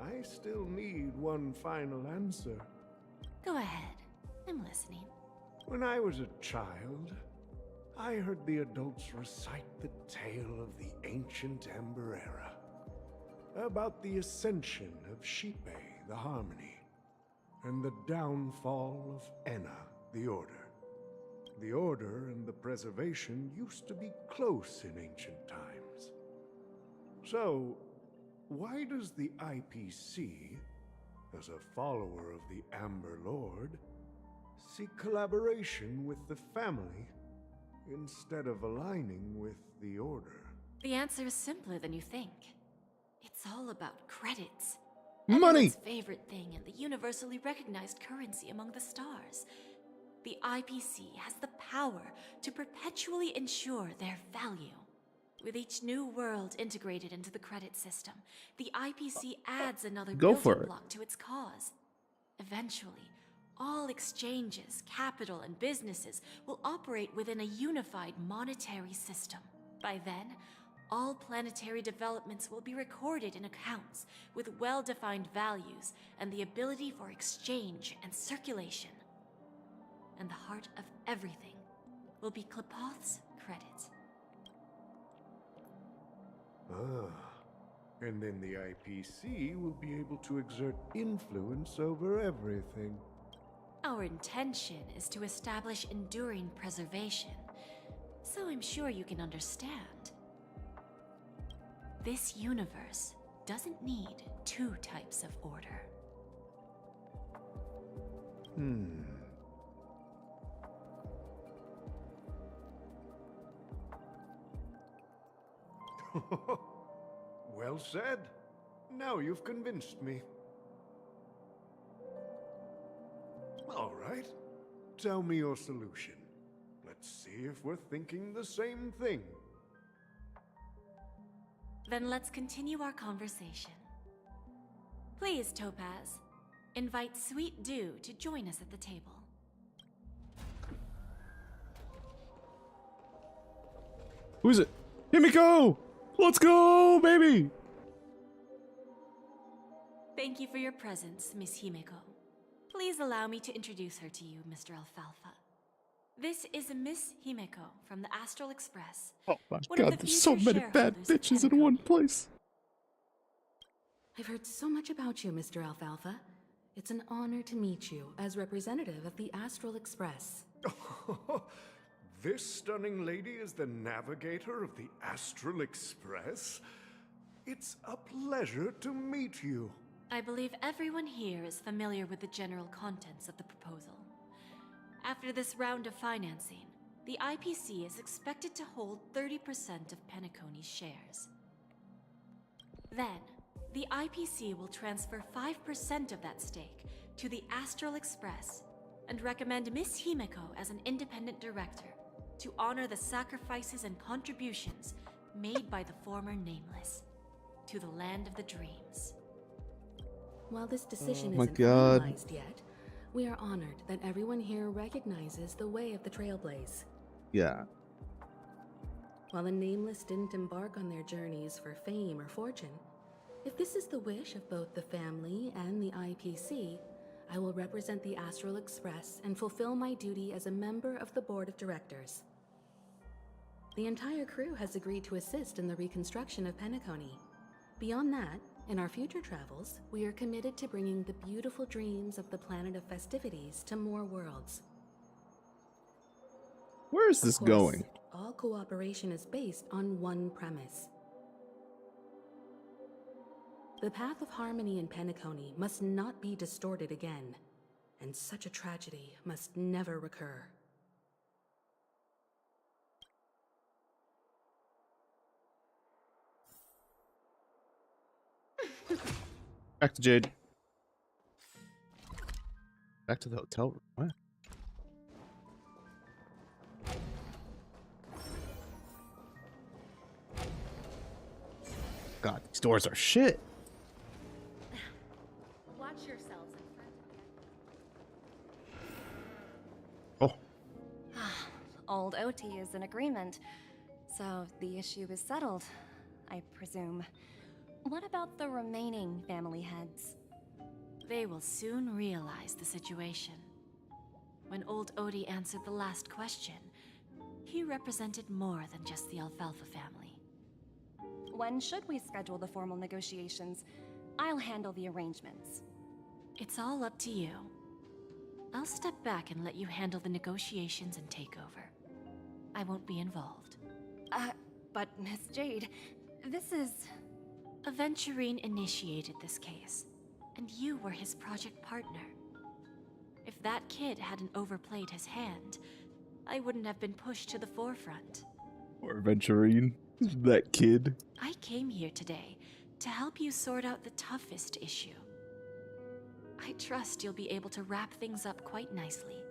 I still need one final answer. Go ahead. I'm listening. When I was a child, I heard the adults recite the tale of the ancient Ember Era, about the ascension of Shipe, the Harmony, and the downfall of Enna, the Order. The Order and the Preservation used to be close in ancient times. So, why does the IPC as a follower of the Amber Lord, seek collaboration with the family instead of aligning with the Order? The answer is simpler than you think. It's all about credits. Money! Everyone's favorite thing and the universally recognized currency among the stars. The IPC has the power to perpetually ensure their value. With each new world integrated into the credit system, the IPC adds another Go for building it. block to its cause. Eventually, all exchanges, capital, and businesses will operate within a unified monetary system. By then, all planetary developments will be recorded in accounts with well-defined values and the ability for exchange and circulation. And the heart of everything will be Klepoth's credit. And then the IPC will be able to exert influence over everything. Our intention is to establish enduring preservation, so I'm sure you can understand. This universe doesn't need two types of order. Well said. Now you've convinced me. All right. Tell me your solution. Let's see if we're thinking the same thing. Then let's continue our conversation. Please, Topaz, invite Sweet Dew to join us at the table. Who is it? Himiko! Let's go, baby! Thank you for your presence, Miss Himeko. Please allow me to introduce her to you, Mr. Alfalfa. This is Miss Himeko from the Astral Express. Oh my one of god, the there's so future many bad shareholders of bitches in Penacony. one place. I've heard so much about you, Mr. Alfalfa. It's an honor to meet you as representative of the Astral Express. This stunning lady is the navigator of the Astral Express? It's a pleasure to meet you. I believe everyone here is familiar with the general contents of the proposal. After this round of financing, the IPC is expected to hold 30% of Penacony's shares. Then, the IPC will transfer 5% of that stake to the Astral Express and recommend Miss Himeko as an independent director to honor the sacrifices and contributions made by the former Nameless to the land of the dreams. While this decision Oh my isn't God. finalized yet, we are honored that everyone here recognizes the way of the Trailblaze. Yeah. While the Nameless didn't embark on their journeys for fame or fortune, if this is the wish of both the family and the IPC, I will represent the Astral Express and fulfill my duty as a member of the board of directors. The entire crew has agreed to assist in the reconstruction of Penacony. Beyond that, in our future travels, we are committed to bringing the beautiful dreams of the planet of festivities to more worlds. Where is this Of course, going? all cooperation is based on one premise. The path of harmony in Penacony must not be distorted again, and such a tragedy must never recur. Back to Jade. Back to the hotel room. What? God, these doors are shit. Watch yourselves in front of Oh, Old OT is in agreement, so the issue is settled, I presume. What about the remaining family heads? They will soon realize the situation. When old Odie answered the last question, he represented more than just the Alfalfa family. When should we schedule the formal negotiations? I'll handle the arrangements. It's all up to you. I'll step back and let you handle the negotiations and takeover. I won't be involved. But Miss Jade, this is... Aventurine initiated this case, and you were his project partner. If that kid hadn't overplayed his hand, I wouldn't have been pushed to the forefront. Or Venturine. That kid. I came here today to help you sort out the toughest issue. I trust you'll be able to wrap things up quite nicely,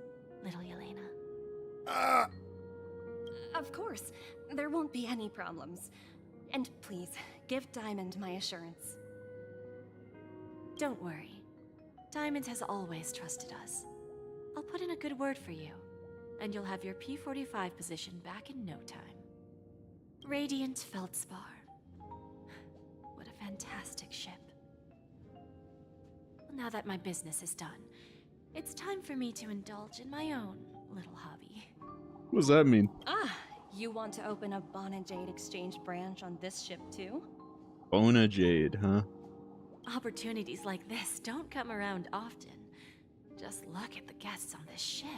little Yelena. Of course, there won't be any problems. And please, give Diamond my assurance. Don't worry. Diamond has always trusted us. I'll put in a good word for you, and you'll have your P-45 position back in no time. Radiant Feldspar. What a fantastic ship. Now that my business is done, it's time for me to indulge in my own little hobby. What does that mean? Ah, you want to open a Bona Jade exchange branch on this ship too? Bona Jade, huh? Opportunities like this don't come around often. Just look at the guests on this ship.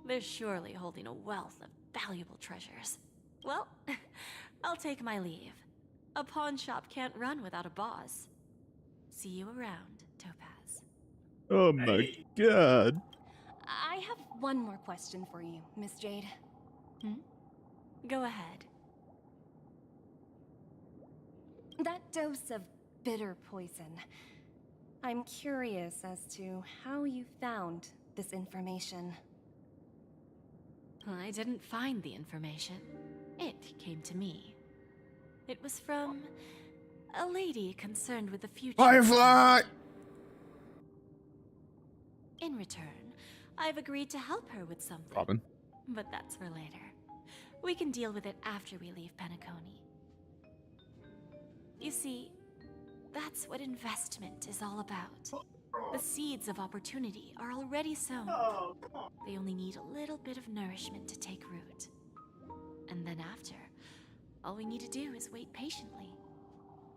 They're surely holding a wealth of valuable treasures. Well, I'll take my leave. A pawn shop can't run without a boss. See you around, Topaz. Oh my god. I have one more question for you, Miss Jade. Go ahead. That dose of bitter poison. I'm curious as to how you found this information. I didn't find the information. It came to me. It was from a lady concerned with the future. Firefly! In return, I've agreed to help her with something. Robin. But that's for later. We can deal with it after we leave Penacony. You see, that's what investment is all about. The seeds of opportunity are already sown. They only need a little bit of nourishment to take root. And then after, all we need to do is wait patiently.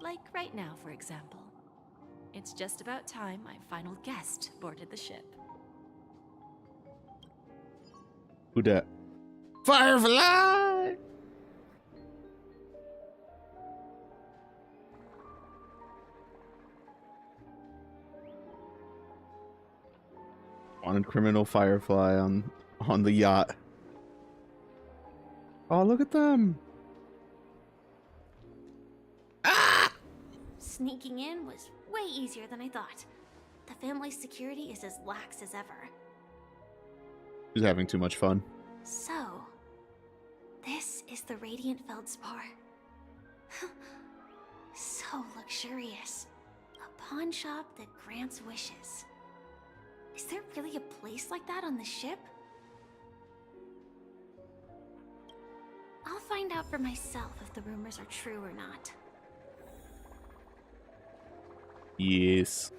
Like right now, for example. It's just about time my final guest boarded the ship. Who dat? Firefly! Wanted criminal Firefly on the yacht. Oh, look at them! Sneaking in was way easier than I thought. The family's security is as lax as ever. She's having too much fun. So, this is the Radiant Feldspar. So luxurious. A pawn shop that grants wishes. Is there really a place like that on the ship? I'll find out for myself if the rumors are true or not. Yes.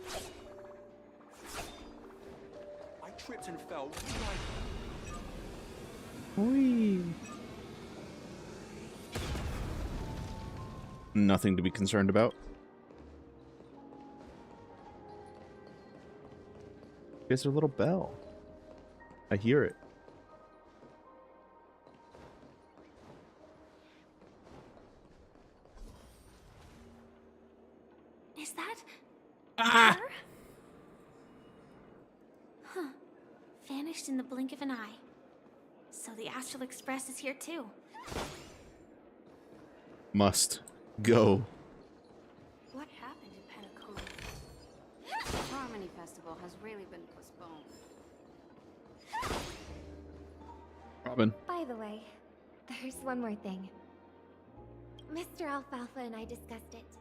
I tripped and fell. Whee. Nothing to be concerned about. There's a little bell. I hear it. Is that her? Huh. Vanished in the blink of an eye. So the Astral Express is here too. Must go. What happened in Penacony? The Harmony Festival has really been postponed. Robin. By the way, there's one more thing. Mr. Alfalfa and I discussed it.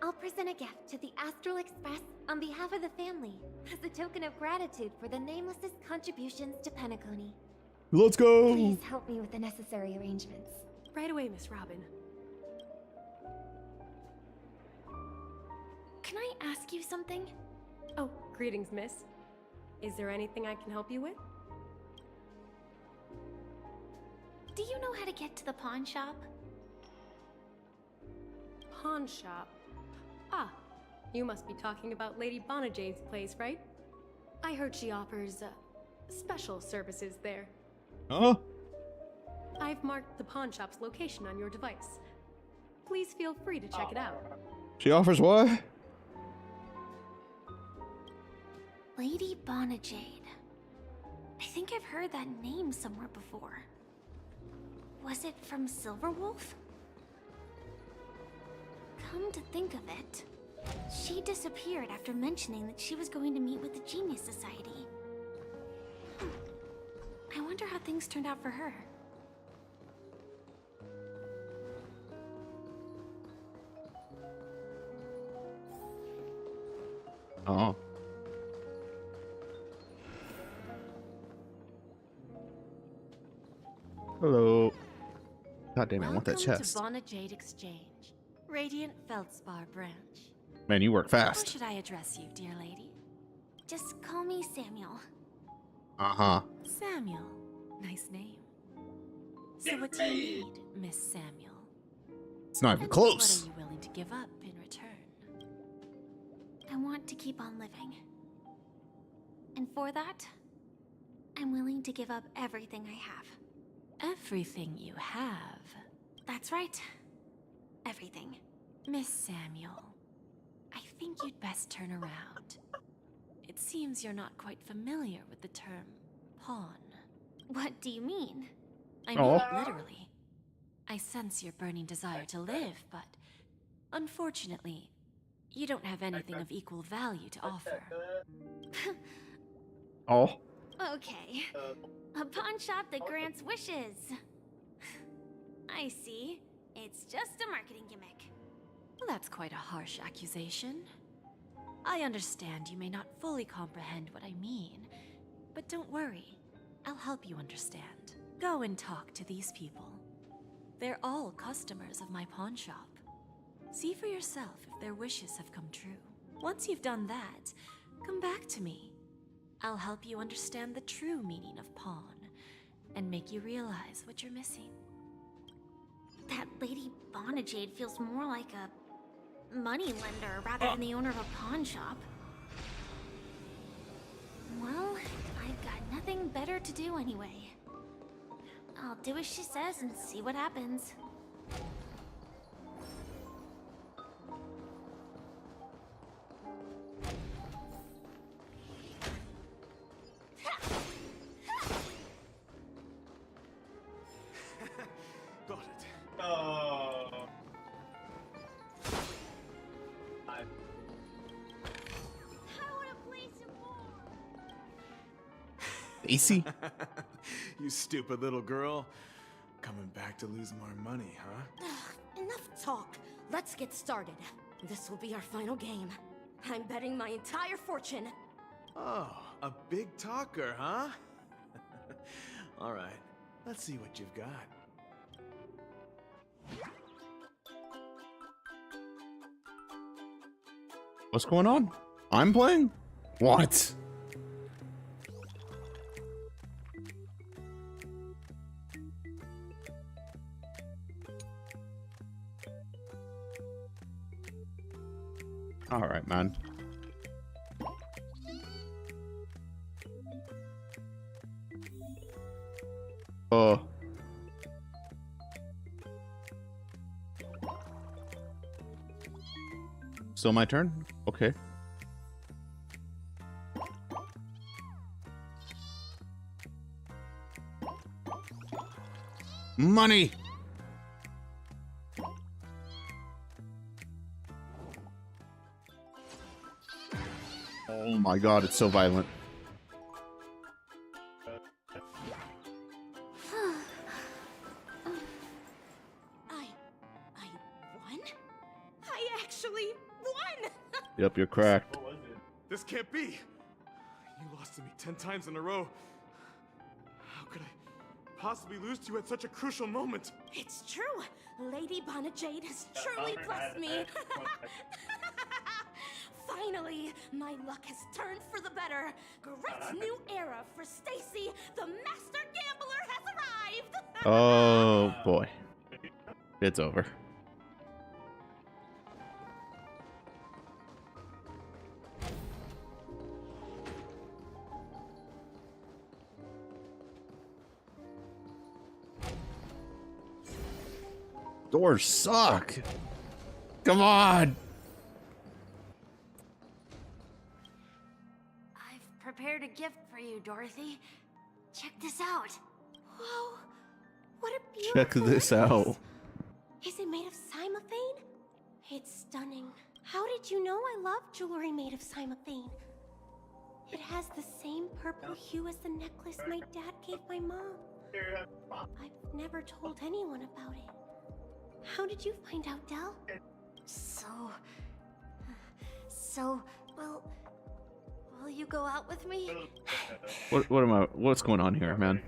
I'll present a gift to the Astral Express on behalf of the family as a token of gratitude for the Nameless's contributions to Penacony. Let's go! Please help me with the necessary arrangements. Right away, Miss Robin. Can I ask you something? Oh, greetings, miss. Is there anything I can help you with? Do you know how to get to the pawn shop? Pawn shop? Ah, you must be talking about Lady Bonajade's place, right? I heard she offers, special services there. Huh? I've marked the pawn shop's location on your device. Please feel free to check it out. She offers what? Lady Bonajade. I think I've heard that name somewhere before. Was it from Silverwolf? Come to think of it, she disappeared after mentioning that she was going to meet with the Genius Society. I wonder how things turned out for her. Oh. Hello. God damn it, I want that chest. Welcome to Bonajade Exchange, Radiant Feldspar branch. Man, you work How fast. should I address you, dear lady? Just call me Samuel. Uh-huh. Samuel. Nice name. So what do you need, Miss Samuel? It's not even And close. What are you willing to give up in return? I want to keep on living. And for that, I'm willing to give up everything I have. Everything you have. That's right. Everything. Miss Samuel, I think you'd best turn around. It seems you're not quite familiar with the term pawn. What do you mean? I mean, literally. I sense your burning desire to live, but unfortunately, you don't have anything of equal value to offer. Oh. Okay. A pawn shop that grants wishes. I see. It's just a marketing gimmick. Well, that's quite a harsh accusation. I understand you may not fully comprehend what I mean, but don't worry. I'll help you understand. Go and talk to these people. They're all customers of my pawn shop. See for yourself if their wishes have come true. Once you've done that, come back to me. I'll help you understand the true meaning of pawn and make you realize what you're missing. That Lady Bonajade feels more like a money lender rather than the owner of a pawn shop. Well, I've got nothing better to do anyway. I'll do as she says and see what happens. Got it. AC? You stupid little girl. Coming back to lose more money, huh? Enough talk. Let's get started. This will be our final game. I'm betting my entire fortune. Oh, a big talker, huh? All right, let's see what you've got. What's going on? I'm playing? What? All right, man. Oh. Still my turn? Okay. Money! Oh my god, it's so violent. I won? I actually won! Yep, you're cracked. This can't be! You lost to me 10 times in a row. How could I possibly lose to you at such a crucial moment? It's true. Lady Bonajade has truly blessed me. Finally, my luck has turned for the better. Great new era for Stacy. The master gambler has arrived. Oh boy. It's over. Doors suck. Come on. I've prepared a gift for you, Dorothy. Check this out. Whoa! What a beautiful Check this out. Is it made of cymophane? It's stunning. How did you know I love jewelry made of cymophane? It has the same purple hue as the necklace my dad gave my mom. I've never told anyone about it. How did you find out, Del? Will you go out with me? What's going on here, man?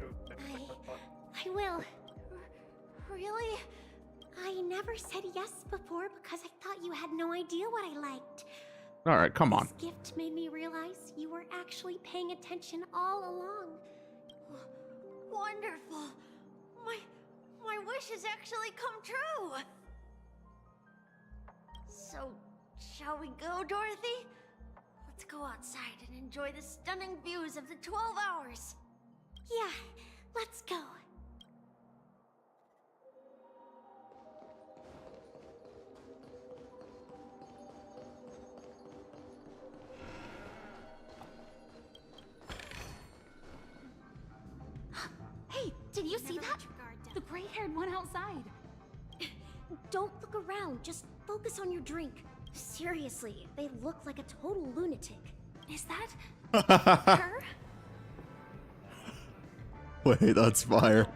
I will. Really? I never said yes before because I thought you had no idea what I liked. All right, come on. This gift made me realize you were actually paying attention all along. Wonderful. My wish has actually come true. So, shall we go, Dorothy? Let's go outside and enjoy the stunning views of the 12 hours. Yeah, let's go. Hey, did you see that? The gray-haired one outside. Don't look around, just focus on your drink. Seriously, they look like a total lunatic. Is that her? Wait, that's fire.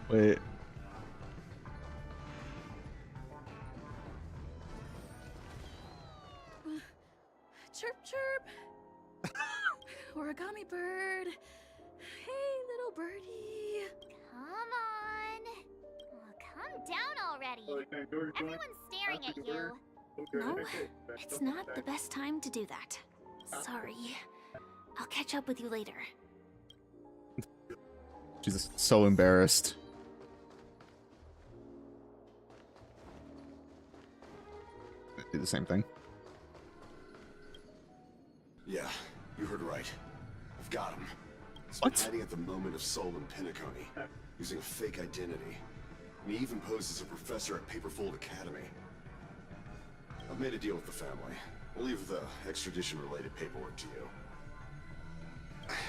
Wait. Chirp, chirp. Origami bird. Hey, little birdie. Come on. Oh, calm down already. Everyone's staring at you. No, it's not the best time to do that. Sorry. I'll catch up with you later. She's so embarrassed. Do the same thing. Yeah, you heard right. I've got him. He's What? hiding at the moment of soul in Penacony, using a fake identity. And he even posed as a professor at Paperfold Academy. I've made a deal with the family. We'll leave the extradition-related paperwork to you.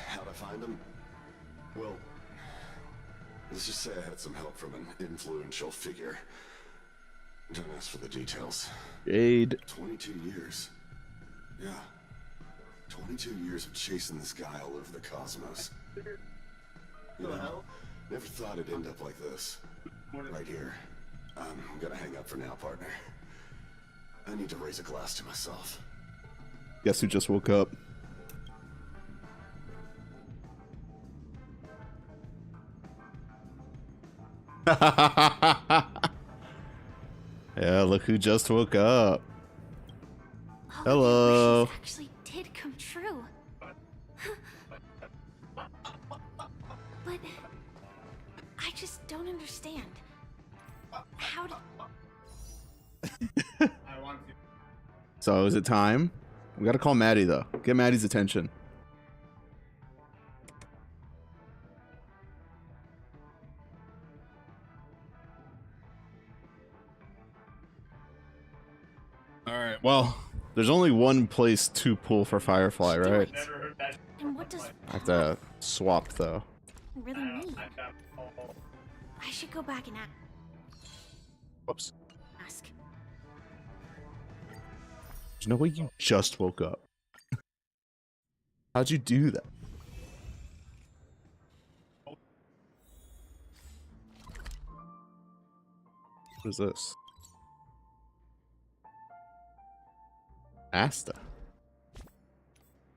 How'd I find him? Well, let's just say I had some help from an influential figure. Don't ask for the details. Jade. 22 years. Yeah. 22 years of chasing this guy all over the cosmos. You know, never thought it'd end up like this. Right here. I'm gonna hang up for now, partner. I need to raise a glass to myself. Guess who just woke up? Yeah, look who just woke up. Hello. Wishes actually did come true. But I just don't understand. How did... So is it time? We gotta call Maddie though. Get Maddie's attention. Alright, well, there's only one place to pull for Firefly, right? And what does I have to swap though. really mean? I should go back and Whoops. ask. There's no way you just woke up. How'd you do that? What is this? Asta.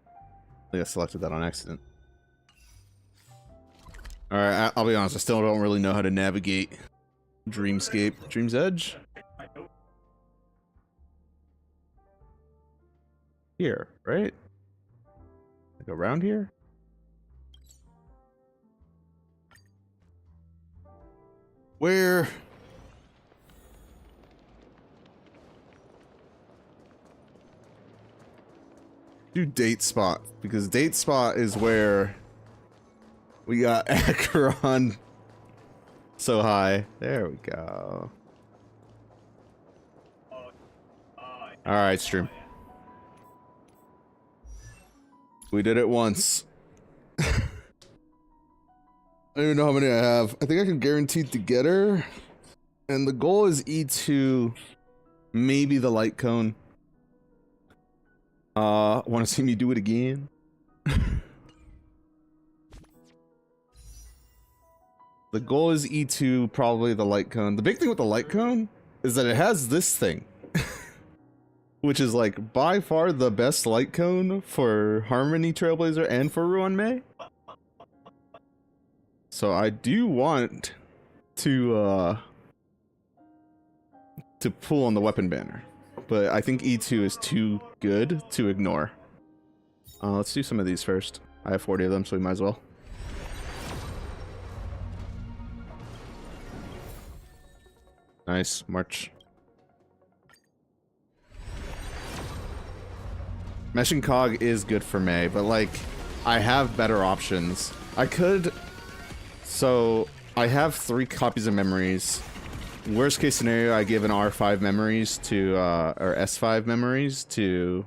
I think I selected that on accident. Alright, I'll be honest, I still don't really know how to navigate Dreamscape. Dream's Edge? Here, right? Like around here? Where? Do date spot, because date spot is where we got Acheron so high. There we go. Alright, stream. We did it once. I don't even know how many I have. I think I can guarantee to get her. And the goal is E2, maybe the light cone. Want to see me do it again? The goal is E2, probably the light cone. The big thing with the light cone is that it has this thing. Which is like by far the best light cone for Harmony Trailblazer and for Ruan Mei. So I do want to pull on the weapon banner. But I think E2 is too good to ignore. Let's do some of these first. I have 40 of them, so we might as well. Nice, march. Meshing Cog is good for Mei, but like, I have better options. I could... So, I have 3 copies of memories. Worst case scenario, I give an R5 memories to, or S5 memories to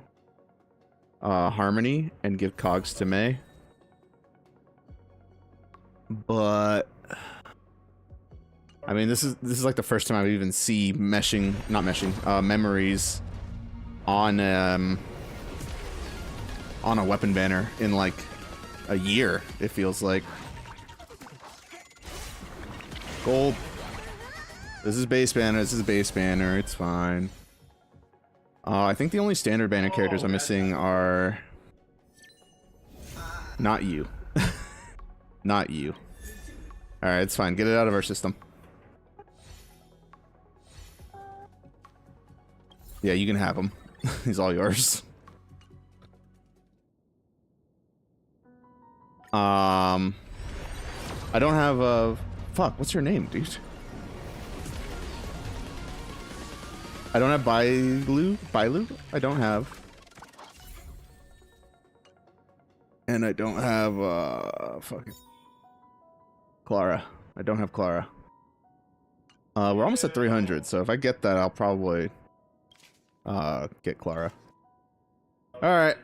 Harmony and give Cogs to Mei. But... I mean, this is like the first time I even see memories on a weapon banner in like a year, it feels like. Gold. This is base banner, it's fine. I think the only standard banner characters I'm missing are... Not you. Not you. Alright, it's fine, get it out of our system. Yeah, you can have him. He's all yours. I don't have a... Fuck, what's your name, dude? I don't have Bailu? I don't have. And I don't have, fucking... Clara. I don't have Clara. We're almost at 300, so if I get that, I'll probably... get Clara. Alright.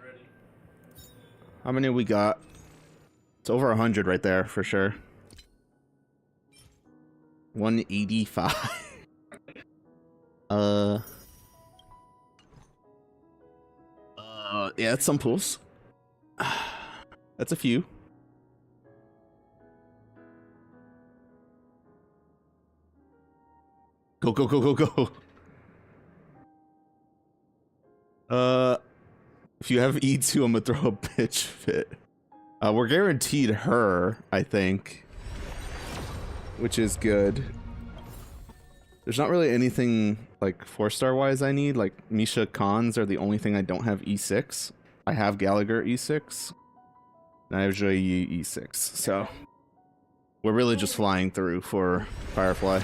How many we got? It's over 100 right there, for sure. 185. Yeah, that's some pools. That's a few. Go, go, go, go, go. If you have E2, I'm gonna throw a bitch fit. We're guaranteed her, I think. Which is good. There's not really anything, like, 4-star wise I need. Like, Misha Khans are the only thing I don't have E6. I have Gallagher E6. And I have Joyi E6. So, we're really just flying through for Firefly.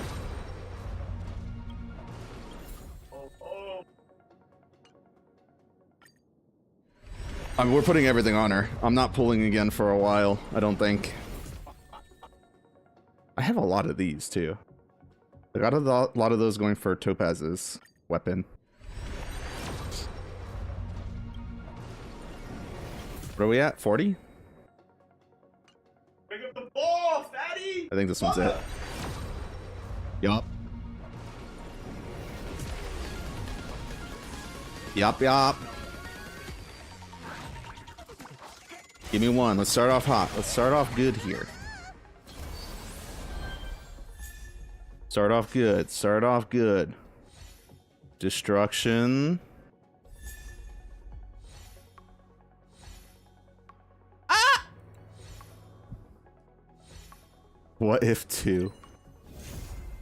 I mean, we're putting everything on her. I'm not pulling again for a while, I don't think. I have a lot of these, too. I got a lot of those going for Topaz's weapon. What are we at? 40? Pick up the ball, fatty! I think this one's it. Yup. Yup, yup. Give me one. Let's start off hot. Let's start off good here. Start off good. Start off good. Destruction. Ah! What if 2?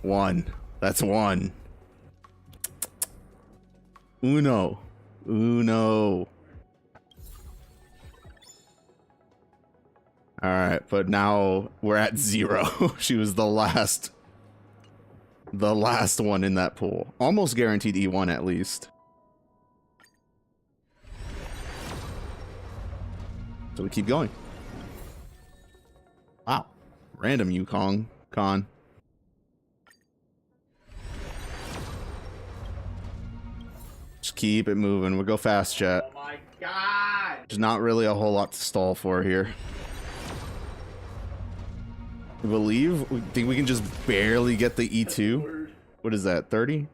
1. That's 1. Uno. Uno. Alright, but now we're at 0. She was the last one in that pool. Almost guaranteed E1 at least. So we keep going. Wow. Random Yukong Con. Just keep it moving. We'll go fast, chat. Oh my god! There's not really a whole lot to stall for here. I believe we think we can just barely get the E2. What is that? 30?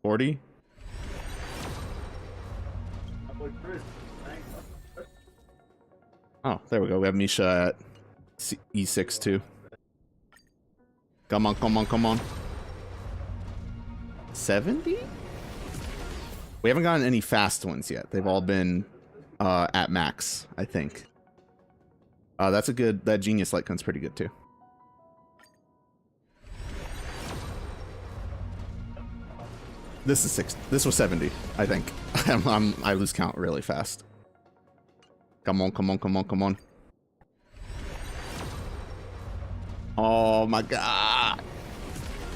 40? Oh, there we go. We have Misha at E6 too. Come on, come on, come on. 70? We haven't gotten any fast ones yet. They've all been at max, I think. That's a good, that Genius Light gun's pretty good too. This is 6. This was 70, I think. I lose count really fast. Come on, come on, come on, come on. Oh my god.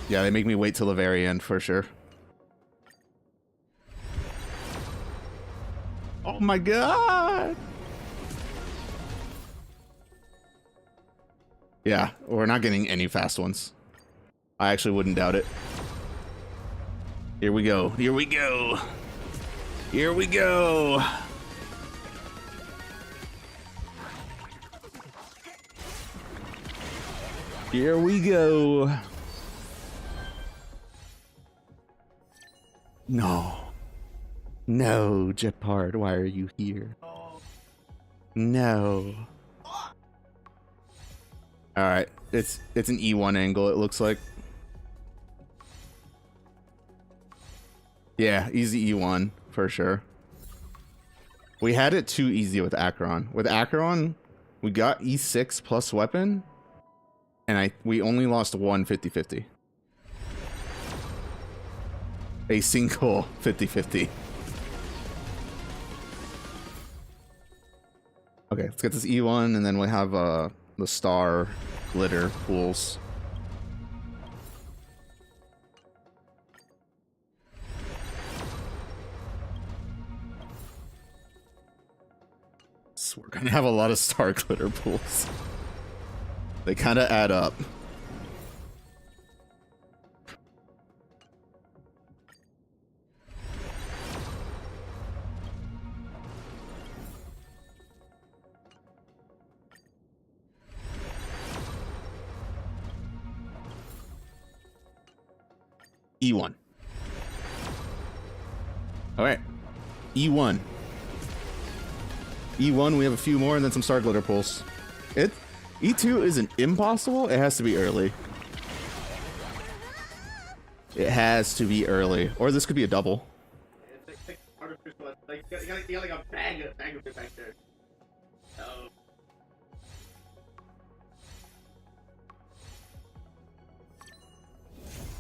Yeah, they make me wait till the very end for sure. Oh my god. Yeah, we're not getting any fast ones. I actually wouldn't doubt it. Here we go. Here we go. Here we go. Here we go. No. No, Jeopard, why are you here? No. Alright, it's an E1 angle, it looks like. Yeah, easy E1 for sure. We had it too easy with Acheron. With Acheron, we got E6 plus weapon, and we only lost one 50-50. A single 50-50. Okay, let's get this E1, and then we have the star glitter pools. So we're gonna have a lot of star glitter pools. They kind of add up. E1. All right. E1. E1, we have a few more and then some star glitter pulls. E2 isn't impossible. It has to be early. It has to be early. Or this could be a double. It's like artificial. Like, you got like a bag of it back there. Oh.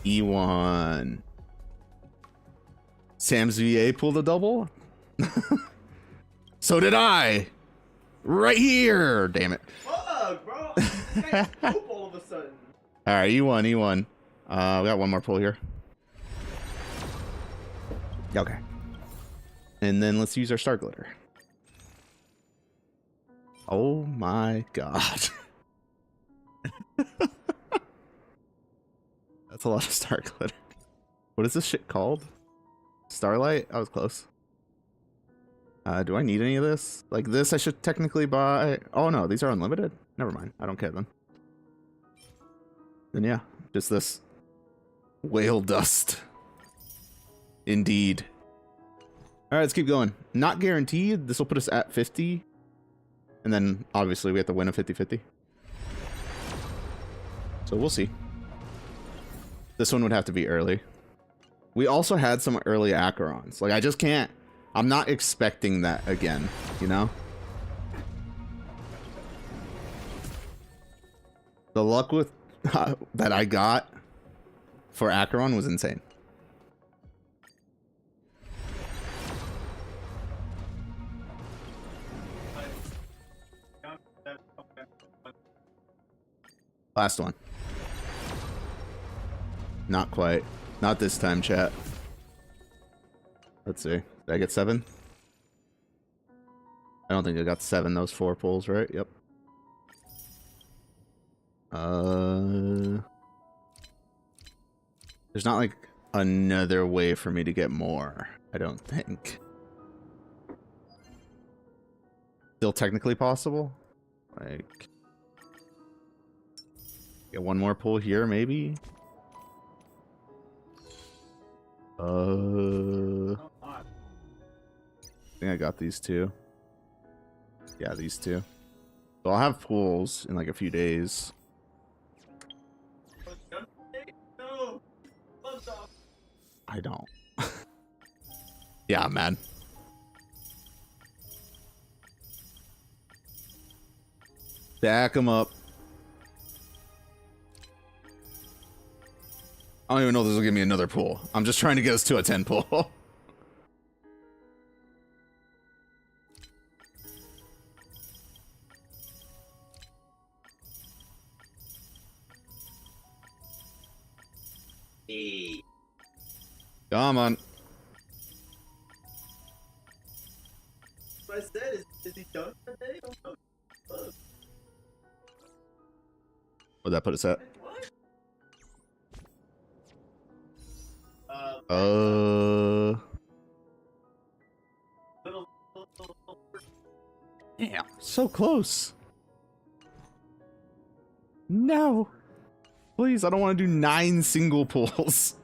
E1. Sam's VA pulled a double? So did I! Right here! Damn it. Fuck, bro! You guys poop all of a sudden. Alright, E1, E1. We got one more pull here. Okay. And then let's use our star glitter. Oh my god. That's a lot of star glitter. What is this shit called? Starlight? I was close. Do I need any of this? Like this I should technically buy. Oh no, these are unlimited? Never mind. I don't care then. Then yeah, just this. Whale dust. Indeed. Alright, let's keep going. Not guaranteed. This will put us at 50. And then obviously we have to win a 50-50. So we'll see. This one would have to be early. We also had some early Acherons. Like I just can't. I'm not expecting that again, you know? The luck with that I got for Acheron was insane. Last one. Not quite. Not this time, chat. Let's see. Did I get 7? I don't think I got 7. Those 4 pulls, right? Yep. There's not like another way for me to get more. I don't think. Still technically possible? Like, get one more pull here, maybe? I think I got these two. Yeah, these two. So I'll have pulls in like a few days. I don't. Yeah, man. Back him up. I don't even know if this will give me another pull. I'm just trying to get us to a 10 pull. Come on. What I said is he done for the day? What'd that put us at? Yeah, so close. No. Please, I don't want to do 9 single pulls.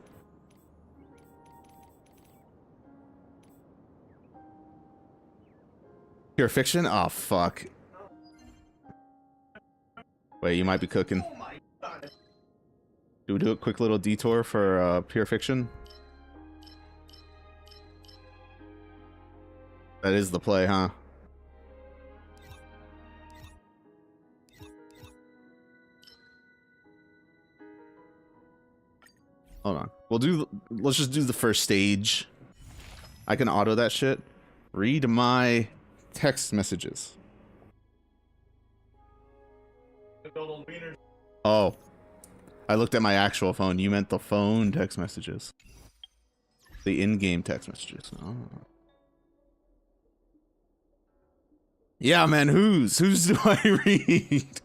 Pure Fiction? Oh, fuck. Wait, you might be cooking. Do we do a quick little detour for Pure Fiction? That is the play, huh? Hold on. Let's just do the first stage. I can auto that shit. Read my text messages. Oh. I looked at my actual phone. You meant the phone text messages. The in-game text messages. Oh. Yeah, man, whose do I read?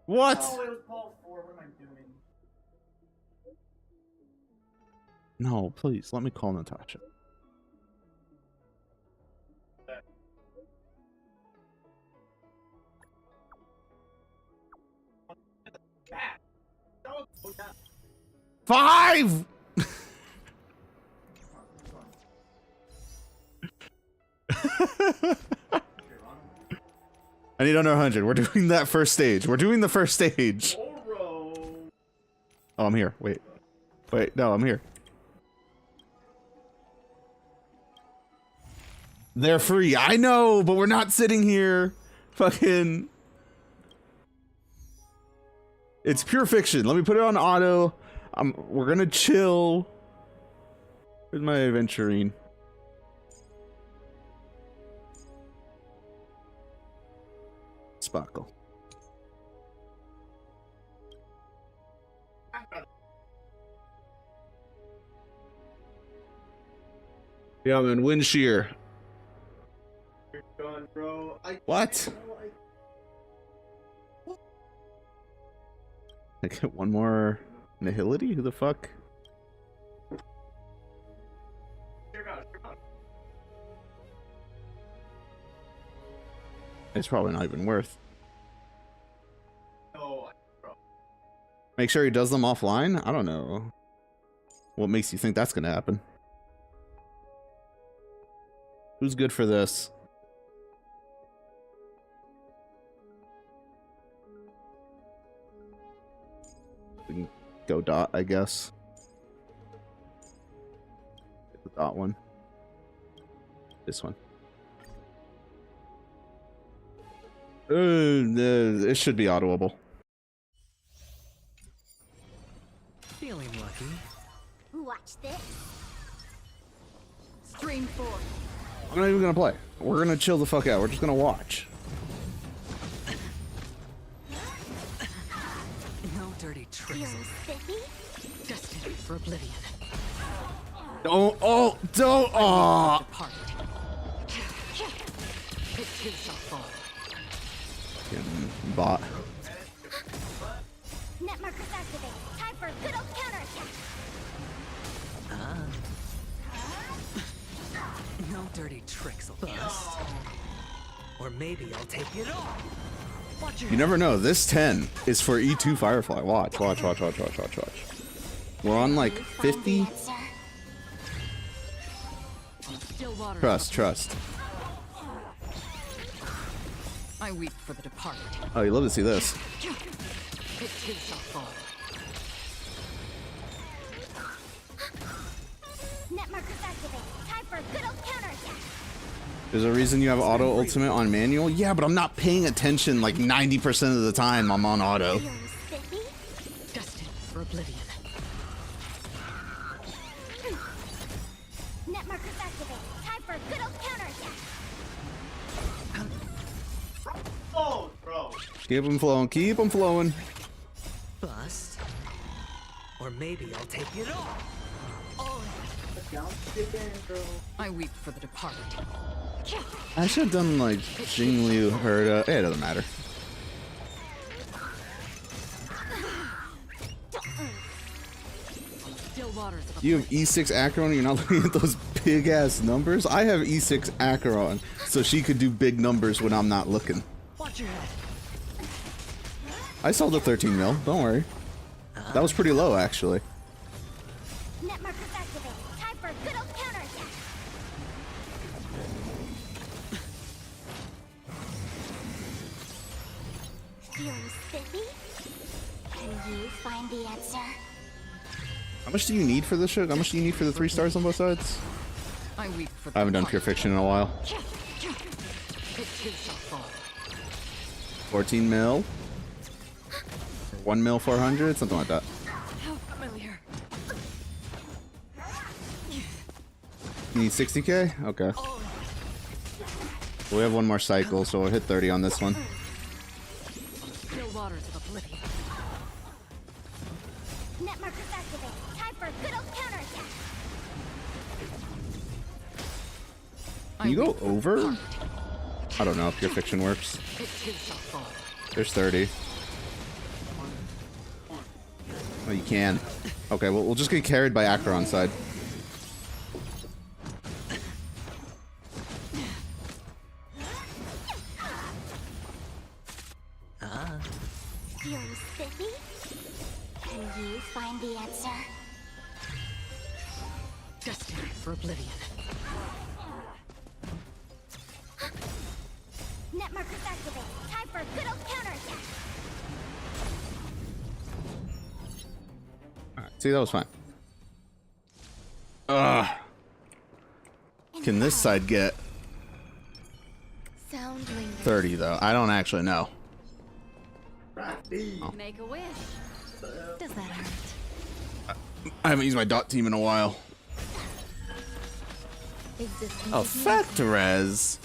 What? Oh, it was Paul 4. What am I doing? No, please, let me call Natasha. Five! I need under 100. We're doing that first stage. We're doing the first stage. Oh, I'm here. Wait. Wait, no, I'm here. They're free. I know, but we're not sitting here. Fucking. It's Pure Fiction. Let me put it on auto. We're gonna chill. Where's my aventurine? Sparkle. Yeah, man, wind shear. You're done, bro. What? I get one more nihility? Who the fuck? It's probably not even worth. No, bro. Make sure he does them offline? I don't know. What makes you think that's gonna happen? Who's good for this? We can go dot, I guess. Get the dot one. This one. It should be auditable. Feeling lucky. Watch this. Stream 4. I'm not even gonna play. We're gonna chill the fuck out. We're just gonna watch. No dirty tricks. Feeling spiffy? Destined for oblivion. Don't. Oh, don't. Oh. Bot. Net markers activated. Time for a good old counterattack. No dirty tricks will bust. Or maybe I'll take it all. You never know. This 10 is for E2 Firefly. Watch. We're on like 50. Trust. I weep for the departed. Oh, you love to see this. It too shall fall. Net markers activated. Time for a good old counterattack. There's a reason you have auto ultimate on manual. Yeah, but I'm not paying attention like 90% of the time. I'm on auto. Destined for oblivion. Net markers activated. Time for a good old counterattack. Oh, bro. Keep them flowing. Bust. Or maybe I'll take it all. I weep for the departed. I should have done like Jingliu Herda. It doesn't matter. Still waters of You have E6 Acheron and you're not looking at those big ass numbers? I have E6 Acheron, so she could do big numbers when I'm not looking. Watch your head. I sold the 13 mil, don't worry. That was pretty low actually. Net markers activated. Time for a good old counterattack. Feeling spiffy? Can you find the answer? How much do you need for this shit? How much do you need for the 3 stars on both sides? I weep for the I haven't done Pure Fiction in a while. It too shall fall. 14 mil? Or 1 mil 400? Something like that. How familiar. You need 60k? Okay. We have one more cycle, so we'll hit 30 on this one. Still waters of oblivion. Net markers activated. Time for a good old counterattack. Can you go over? I don't know if Pure Fiction works. It too shall fall. There's 30. Oh, you can. Okay, well, we'll just get carried by Acheron side. Feeling spiffy? Can you find the answer? Destined for oblivion. Net markers activated. Time for a good old counterattack. Alright, see, that was fine. Ugh. Can this side get Sound 30 though? I don't actually know. Oh. Make a wish. Does that hurt? I haven't used my dot team in a while. Effect res.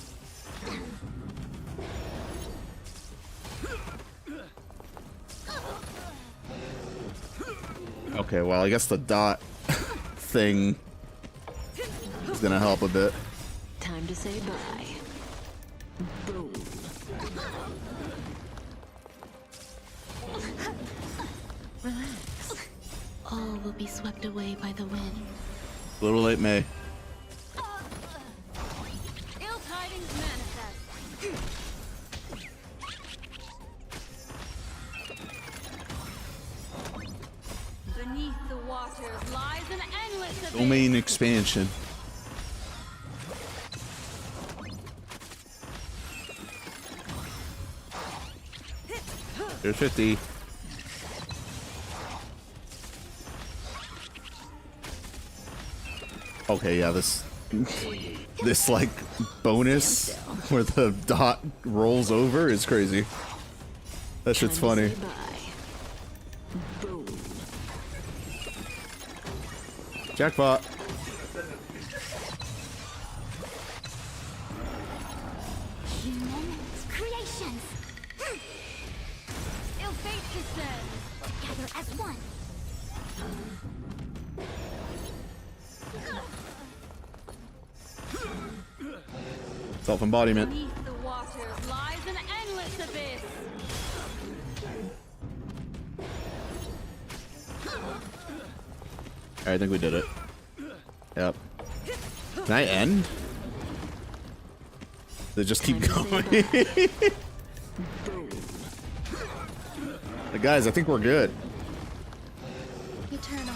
Okay, well, I guess the dot thing is gonna help a bit. Time to say bye. Boom. Relax. All will be swept away by the wind. A little late, May. Ill tidings manifest. Beneath the waters lies an endless abyss. Domain expansion. There's 50. Okay, yeah, this like bonus where the dot rolls over is crazy. That shit's funny. Boom. Jackpot. Human creations. Ill fate descends. Gather as one. Self-embodiment. Beneath the waters lies an endless abyss. I think we did it. Yep. Can I end? They just keep going. Guys, I think we're good. Eternal.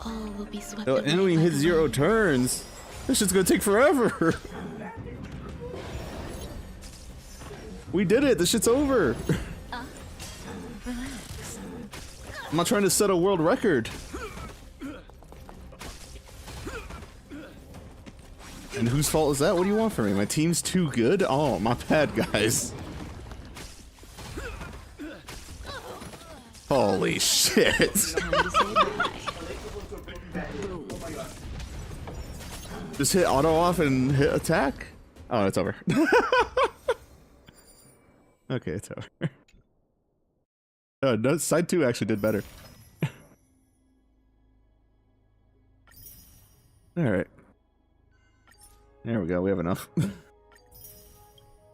All will be swept Oh, away and when you by hit the 0 wind. turns, this shit's gonna take forever. We did it. This shit's over. Relax. I'm not trying to set a world record. And whose fault is that? What do you want from me? My team's too good? Oh, my bad, guys. Holy shit. Just hit auto off and hit attack? Oh, it's over. Okay, it's over. Oh, no, side 2 actually did better. Alright. There we go, we have enough.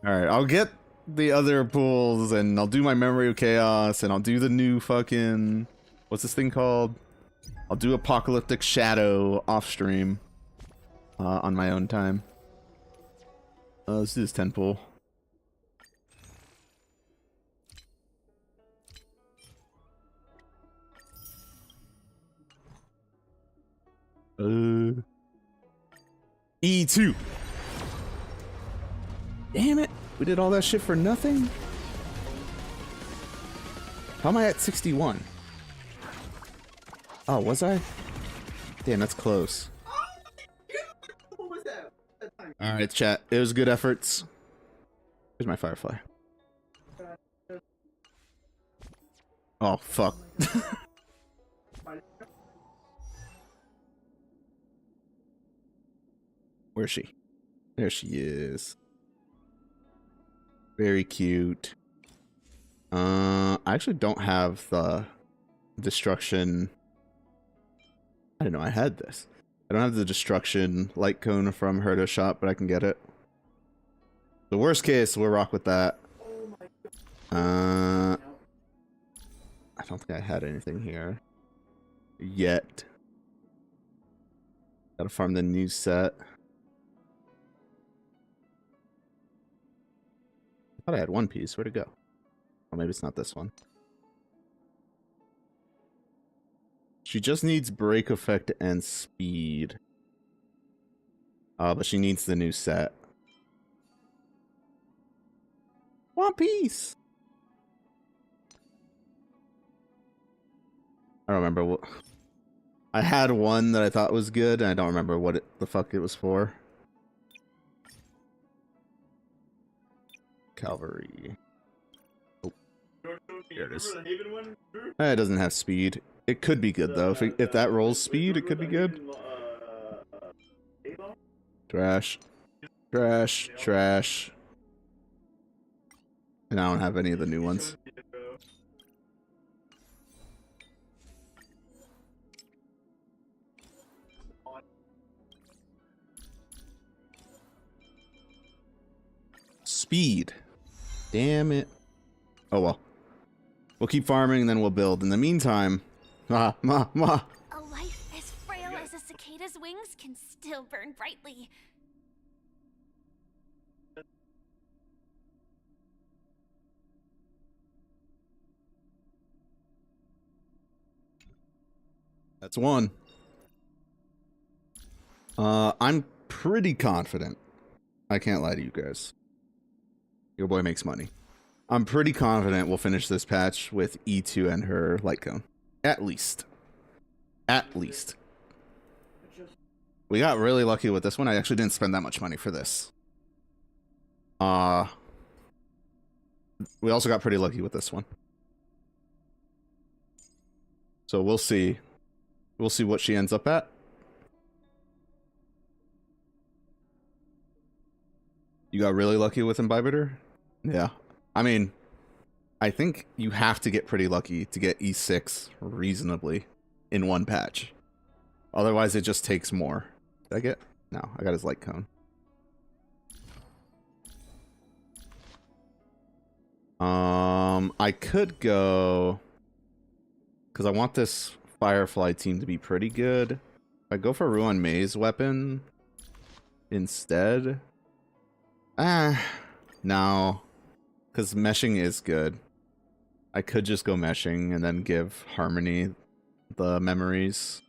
Alright, I'll get the other pools and I'll do my Memory of Chaos and I'll do the new fucking... What's this thing called? I'll do Apocalyptic Shadow off stream. On my own time. Let's do this 10 pool. E2. Damn it. We did all that shit for nothing? How am I at 61? Oh, was I? Damn, that's close. Alright, chat. It was good efforts. Here's my Firefly. Oh, fuck. Where's she? There she is. Very cute. I actually don't have the destruction. I didn't know I had this. I don't have the destruction light cone from Herdo Shop, but I can get it. The worst case, we'll rock with that. I don't think I had anything here yet. Gotta farm the new set. I thought I had one piece. Where'd it go? Oh, maybe it's not this one. She just needs break effect and speed. But she needs the new set. One piece! I don't remember what... I had one that I thought was good, and I don't remember what the fuck it was for. Cavalry. Oh. There it is. It doesn't have speed. It could be good, though. If that rolls speed, it could be good. Trash. Trash. Trash. And I don't have any of the new ones. Speed. Damn it. Oh well. We'll keep farming and then we'll build. In the meantime... Ma. A life as frail as a cicada's wings can still burn brightly. That's one. I'm pretty confident. I can't lie to you guys. Your boy makes money. I'm pretty confident we'll finish this patch with E2 and her light cone. At least. At least. We got really lucky with this one. I actually didn't spend that much money for this. We also got pretty lucky with this one. So we'll see. We'll see what she ends up at. You got really lucky with Imbibitor? Yeah. I mean, I think you have to get pretty lucky to get E6 reasonably in one patch. Otherwise, it just takes more. Did I get? No, I got his light cone. I could go because I want this Firefly team to be pretty good. If I go for Ruan May's weapon instead, no, because meshing is good. I could just go meshing and then give Harmony the memories.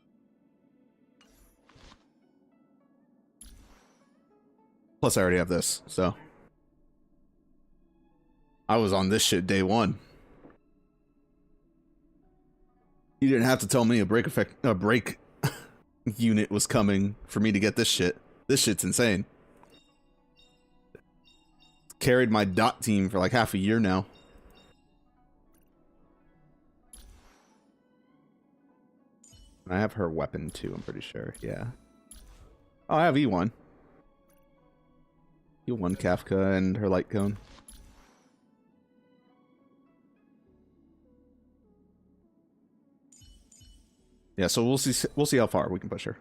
Plus, I already have this, so I was on this shit day one. You didn't have to tell me a break unit was coming for me to get this shit. This shit's insane. Carried my dot team for like half a year now. I have her weapon too, I'm pretty sure. Yeah. Oh, I have E1. E1 Kafka and her light cone. Yeah, so we'll see how far we can push her.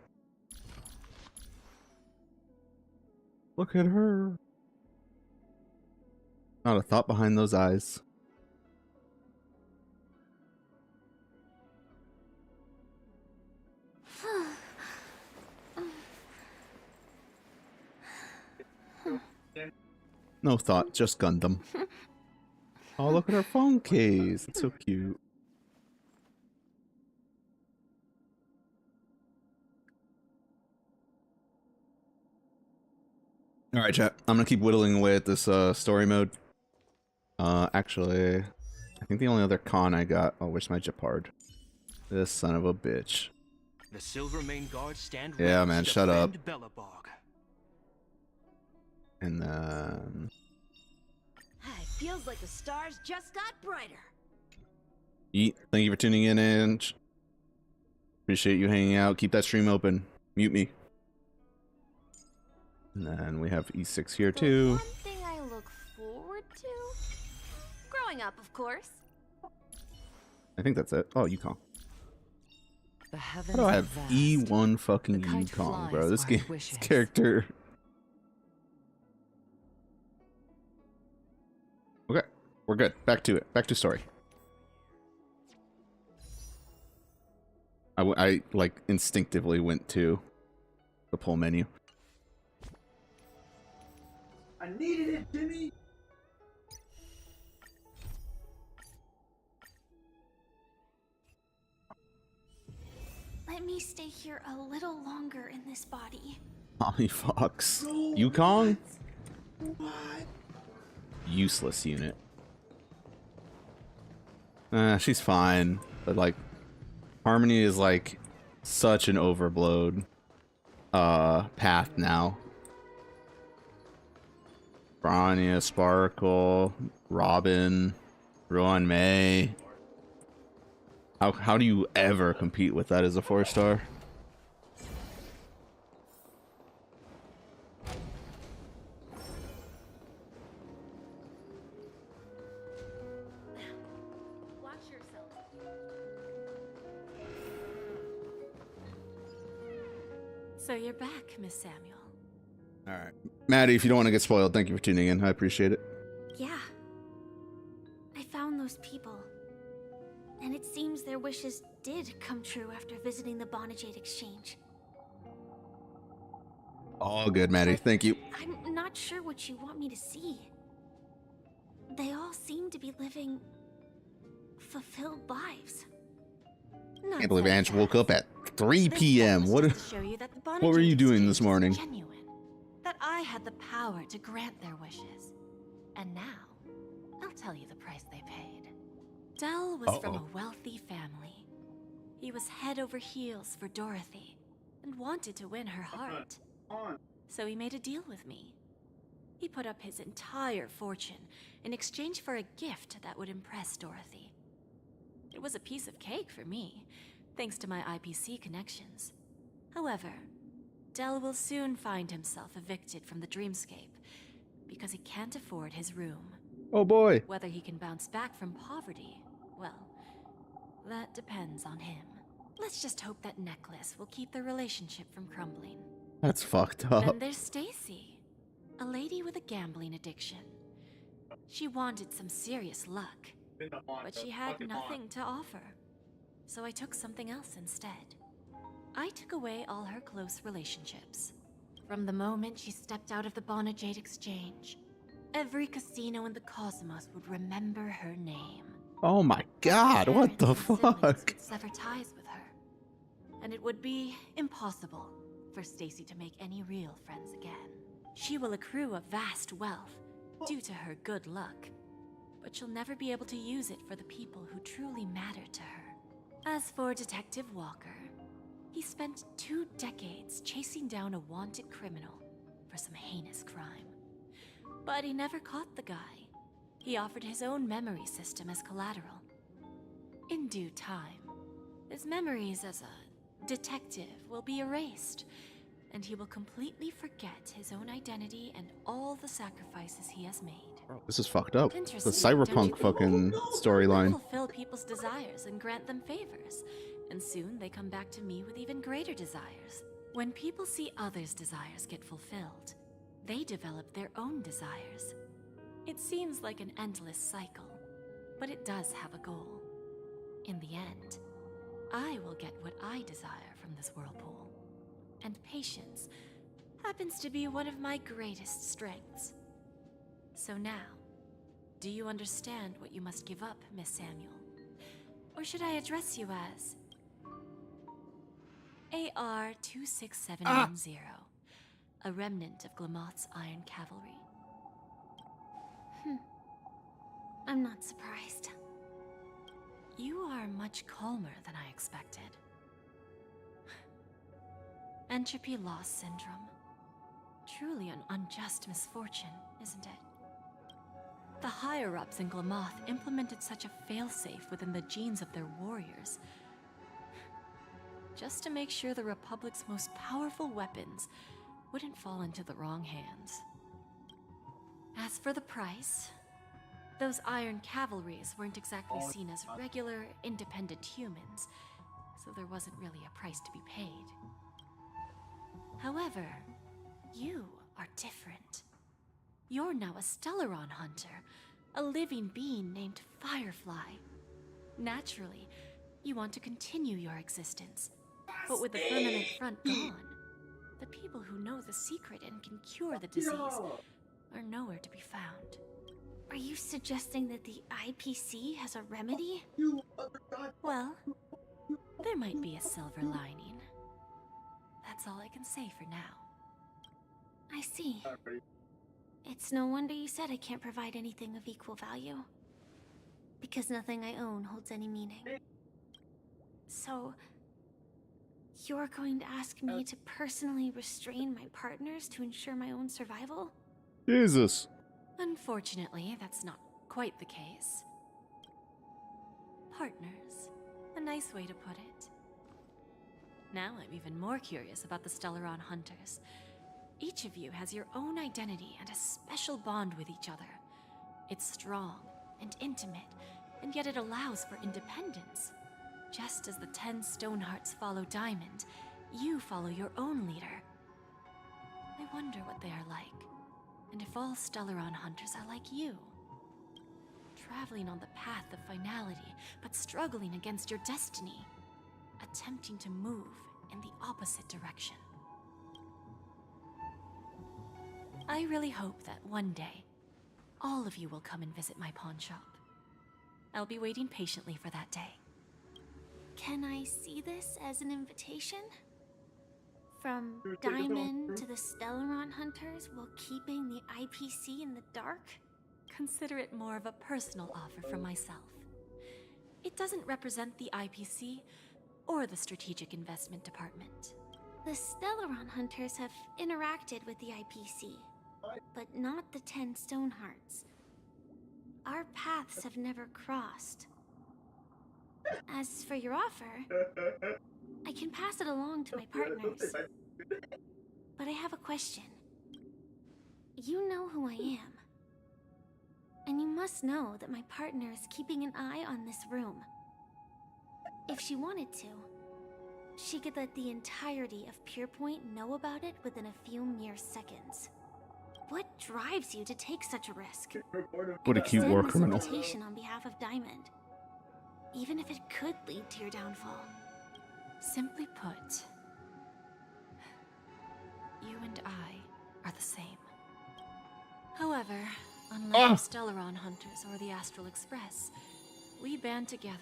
Look at her. Not a thought behind those eyes. No thought, just Gundam. Oh, look at her phone case. It's so cute. Alright, chat. I'm gonna keep whittling away at this story mode. Actually, I think the only other con I got... Oh, where's my Japard? This son of a bitch. The Silver Main Guard stand Yeah, ready man, to shut up. defend Belobog. And then... It feels like the stars just got brighter. Yeet, thank you for tuning in, and appreciate you hanging out. Keep that stream open. Mute me. And then we have E6 here too. One thing I look forward to? Growing up, of course. I think that's it. Oh, Yukong. The How heavens do I are have vast. E1 fucking The kite Yukong, flies bro? This our game, this wishes. character. Okay, we're good. Back to it. Back to story. I like instinctively went to the pull menu. I needed it, Jimmy. Let me stay here a little longer in this body. Tommy Fox. Yukong? Useless unit. She's fine. But like, Harmony is like such an overblowed path now. Bronya, Sparkle, Robin, Ruan May. How do you ever compete with that as a 4-star? Watch yourself. So you're back, Miss Samuel. Alright. Maddie, if you don't want to get spoiled, thank you for tuning in. I appreciate it. Yeah. I found those people. And it seems their wishes did come true after visiting the Bonajade Exchange. All good, Maddie. Thank you. I'm not sure what you want me to see. They all seem to be living fulfilled lives. I can't believe Ange woke up at 3 p.m. What were you doing this morning? Genuine. That I had the power to grant their wishes. And now, I'll tell you the price they paid. Dell was from a wealthy family. He was head over heels for Dorothy and wanted to win her heart. So he made a deal with me. He put up his entire fortune in exchange for a gift that would impress Dorothy. It was a piece of cake for me, thanks to my IPC connections. However, Dell will soon find himself evicted from the dreamscape because he can't afford his room. Oh boy. Whether he can bounce back from poverty, well, that depends on him. Let's just hope that necklace will keep the relationship from crumbling. That's fucked up. Then there's Stacy, a lady with a gambling addiction. She wanted some serious luck, but she had nothing to offer. So I took something else instead. I took away all her close relationships. From the moment she stepped out of the Bonajade Exchange, every casino in the cosmos would remember her name. Oh my god, what the fuck? Would sever ties with her, and it would be impossible for Stacy to make any real friends again. She will accrue a vast wealth due to her good luck, but she'll never be able to use it for the people who truly matter to her. As for Detective Walker, he spent 2 decades chasing down a wanted criminal for some heinous crime. But he never caught the guy. He offered his own memory system as collateral. In due time, his memories as a detective will be erased, and he will completely forget his own identity and all the sacrifices he has made. This is fucked up. The Interesting, cyberpunk don't you fucking think? storyline. I fulfill people's desires and grant them favors, and soon they come back to me with even greater desires. When people see others' desires get fulfilled, they develop their own desires. It seems like an endless cycle, but it does have a goal. In the end, I will get what I desire from this whirlpool. And patience happens to be one of my greatest strengths. So now, do you understand what you must give up, Miss Samuel? Or should I address you as AR-26710, a remnant of Glamoth's Iron Cavalry? I'm not surprised. You are much calmer than I expected. Entropy loss syndrome. Truly an unjust misfortune, isn't it? The higher-ups in Glamoth implemented such a failsafe within the genes of their warriors, just to make sure the Republic's most powerful weapons wouldn't fall into the wrong hands. As for the price, those Iron Cavalries weren't exactly seen as regular, independent humans, so there wasn't really a price to be paid. However, you are different. You're now a Stellaron hunter, a living being named Firefly. Naturally, you want to continue your existence, but with the firmament front gone, the people who know the secret and can cure the disease are nowhere to be found. Are you suggesting that the IPC has a remedy? Well, there might be a silver lining. That's all I can say for now. I see. It's no wonder you said I can't provide anything of equal value. Because nothing I own holds any meaning. So, you're going to ask me to personally restrain my partners to ensure my own survival? Jesus. Unfortunately, that's not quite the case. Partners. A nice way to put it. Now I'm even more curious about the Stellaron Hunters. Each of you has your own identity and a special bond with each other. It's strong and intimate, and yet it allows for independence. Just as the 10 Stonehearts follow Diamond, you follow your own leader. I wonder what they are like, and if all Stellaron Hunters are like you. Traveling on the path of finality, but struggling against your destiny. Attempting to move in the opposite direction. I really hope that one day, all of you will come and visit my pawn shop. I'll be waiting patiently for that day. Can I see this as an invitation? From Diamond to the Stellaron Hunters while keeping the IPC in the dark? Consider it more of a personal offer from myself. It doesn't represent the IPC or the Strategic Investment Department. The Stellaron Hunters have interacted with the IPC, but not the 10 Stonehearts. Our paths have never crossed. As for your offer, I can pass it along to my partners. But I have a question. You know who I am. And you must know that my partner is keeping an eye on this room. If she wanted to, she could let the entirety of Pure Point know about it within a few mere seconds. What drives you to take such a risk? What a cute war Extend this criminal. invitation on behalf of Diamond, even if it could lead to your downfall. Simply put, you and I are the same. However, unlike the Stellaron Hunters or the Astral Express, we band together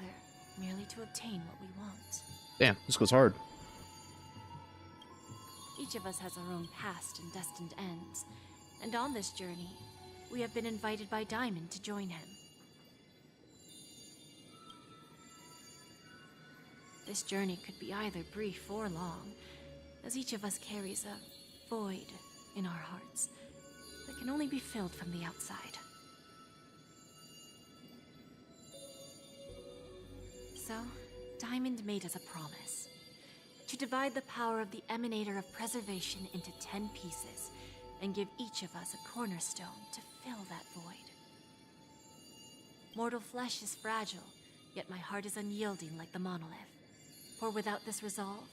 merely to obtain what we want. Damn, this goes hard. Each of us has our own past and destined ends, and on this journey, we have been invited by Diamond to join him. This journey could be either brief or long, as each of us carries a void in our hearts that can only be filled from the outside. So, Diamond made us a promise to divide the power of the Emanator of Preservation into 10 pieces and give each of us a cornerstone to fill that void. Mortal flesh is fragile, yet my heart is unyielding like the monolith. For without this resolve,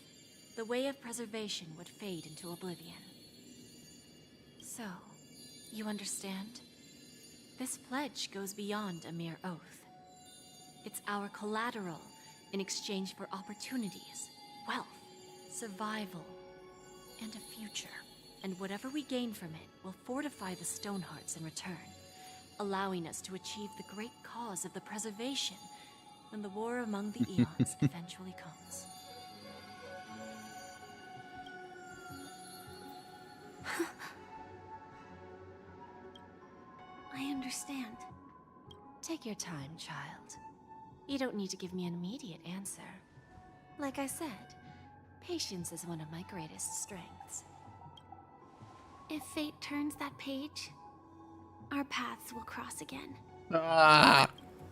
the way of preservation would fade into oblivion. So, you understand? This pledge goes beyond a mere oath. It's our collateral in exchange for opportunities, wealth, survival, and a future. And whatever we gain from it will fortify the Stonehearts in return, allowing us to achieve the great cause of the preservation when the war among the eons eventually comes. I understand. Take your time, child. You don't need to give me an immediate answer. Like I said, patience is one of my greatest strengths. If fate turns that page, our paths will cross again.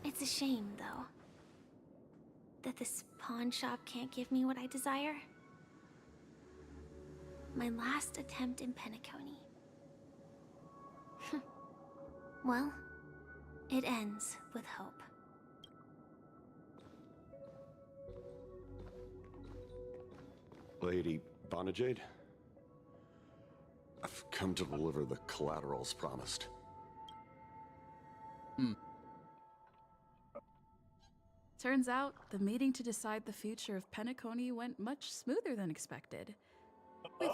It's a shame, though, that this pawn shop can't give me what I desire. My last attempt in Penacony. Well, it ends with hope. Lady Bonajade? I've come to deliver the collaterals promised. Turns out, the meeting to decide the future of Penacony went much smoother than expected. With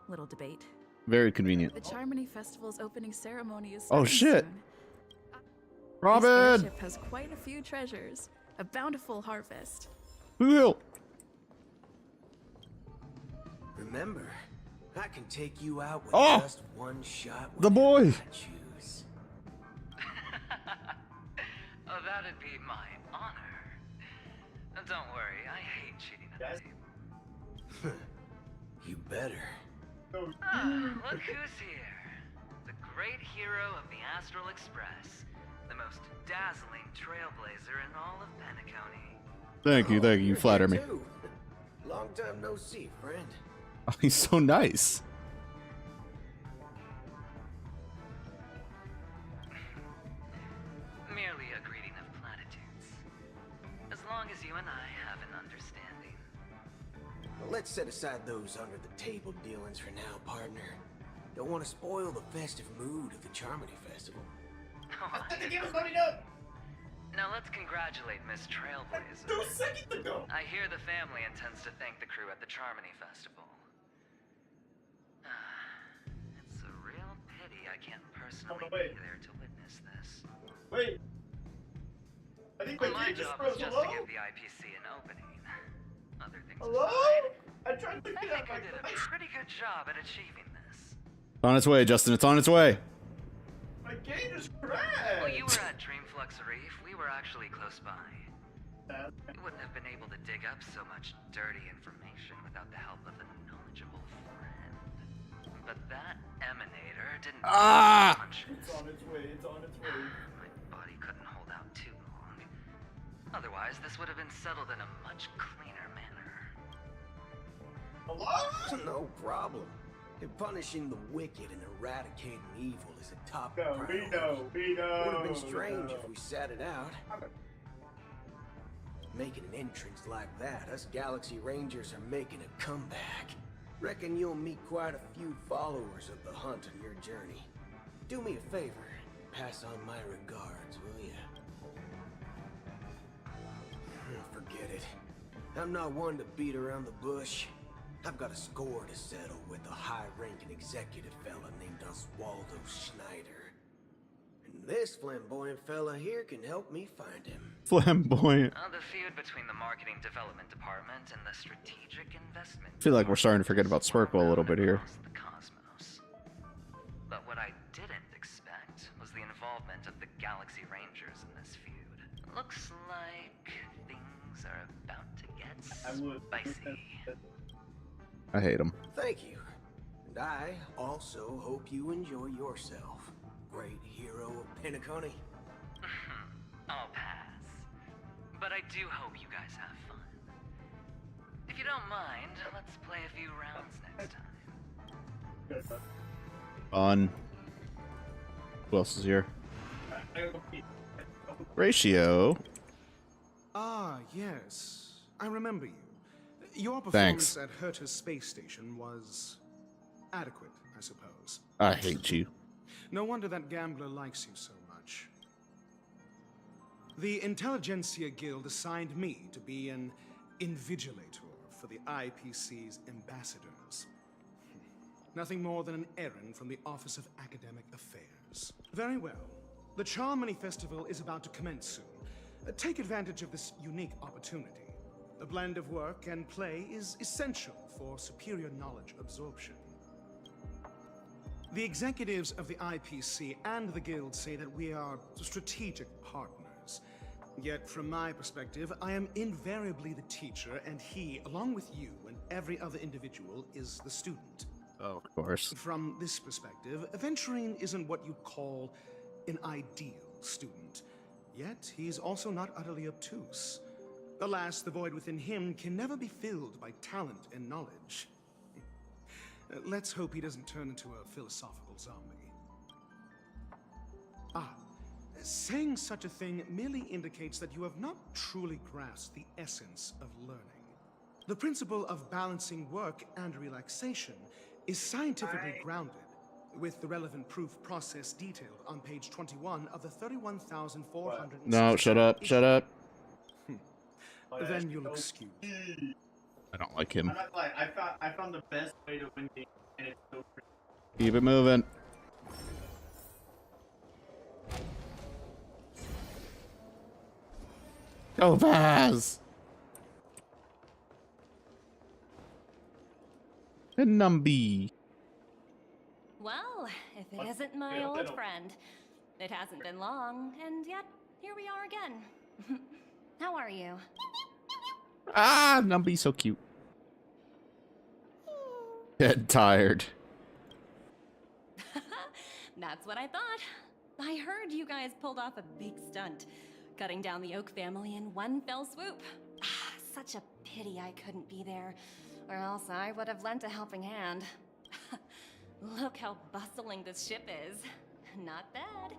little debate. Very convenient. The Charmony Festival's opening ceremony is Oh starting shit! soon. Robin! This airship has quite a few treasures. A bountiful harvest. Wheel. Remember, I can take you out with Oh! just one shot. The boy! I choose. Oh, that'd be my honor. Don't worry, I hate cheating at the game. You better. Look who's here. The great hero of the Astral Express. The most dazzling trailblazer in all of Penacony. Thank you, you flatter me. Too. Long time no see, friend. Oh, he's so nice. Merely a greeting of platitudes. As long as you and I have an understanding. Well, let's set aside those under-the-table dealings for now, partner. Don't want to spoil the festive mood of the Charmony Festival. Now let's congratulate Miss Trailblazer. I hear the family intends to thank the crew at the Charmony Festival. It's a real pity I can't personally be there to witness this. Wait. I think My just job froze. was just Hello? to give the IPC an opening. Other things Hello? aside, I tried to I get think out I did a pretty good job at achieving this. It's on its way, Justin. It's on its way. my game just crashed. Well, you were at Dreamflux Reef. We were actually close by. We wouldn't have been able to dig up so much dirty information without the help of a knowledgeable friend. But that emanator didn't Ah! punches. It's on its way. It's on its way. My body couldn't hold out too long. Otherwise, this would have been settled in a much cleaner manner. Hello? No problem. And punishing the wicked and eradicating evil is a top priority. We know. Would have been strange if we sat it out. Making an entrance like that, us Galaxy Rangers are making a comeback. Reckon you'll meet quite a few followers of the hunt on your journey. Do me a favor. Pass on my regards, will you? Forget it. I'm not one to beat around the bush. I've got a score to settle with a high-ranking executive fella named Oswaldo Schneider. And this flamboyant fella here can help me find him. Flamboyant. The feud between the marketing development department and the strategic investment. I feel like we're starting to forget about Sparkle a little bit here. The cosmos. But what I didn't expect was the involvement of the Galaxy Rangers in this feud. Looks like things are about to get spicy. I hate him. Thank you. And I also hope you enjoy yourself. Great hero of Penacony. I'll pass. But I do hope you guys have fun. If you don't mind, let's play a few rounds next time. Fun. Who else is here? Ratio. Ah, yes. I remember you. Your Thanks. performance at Herta's space station was adequate, I suppose. I hate you. No wonder that gambler likes you so much. The Intelligentsia Guild assigned me to be an invigilator for the IPC's ambassadors. Nothing more than an errand from the Office of Academic Affairs. Very well. The Charmony Festival is about to commence soon. Take advantage of this unique opportunity. A blend of work and play is essential for superior knowledge absorption. The executives of the IPC and the Guild say that we are strategic partners. Yet, from my perspective, I am invariably the teacher, and he, along with you and every other individual, is the student. Oh, of course. From this perspective, Aventurine isn't what you'd call an ideal student. Yet, he's also not utterly obtuse. Alas, the void within him can never be filled by talent and knowledge. Let's hope he doesn't turn into a philosophical zombie. Saying such a thing merely indicates that you have not truly grasped the essence of learning. The principle of balancing work and relaxation is scientifically grounded, with the relevant proof process detailed on page 21 of the 31,400. No, shut up, shut up. Then you'll excuse. I don't like him. I'm not lying. I found the best way to win games, and it's so free. Keep it moving. Go Vaz! And Numby. Well, if it isn't my old friend. It hasn't been long, and yet, here we are again. How are you? Ah, Numby's so cute. Get tired. That's what I thought. I heard you guys pulled off a big stunt, cutting down the Oak family in one fell swoop. Such a pity I couldn't be there, or else I would have lent a helping hand. Look how bustling this ship is. Not bad.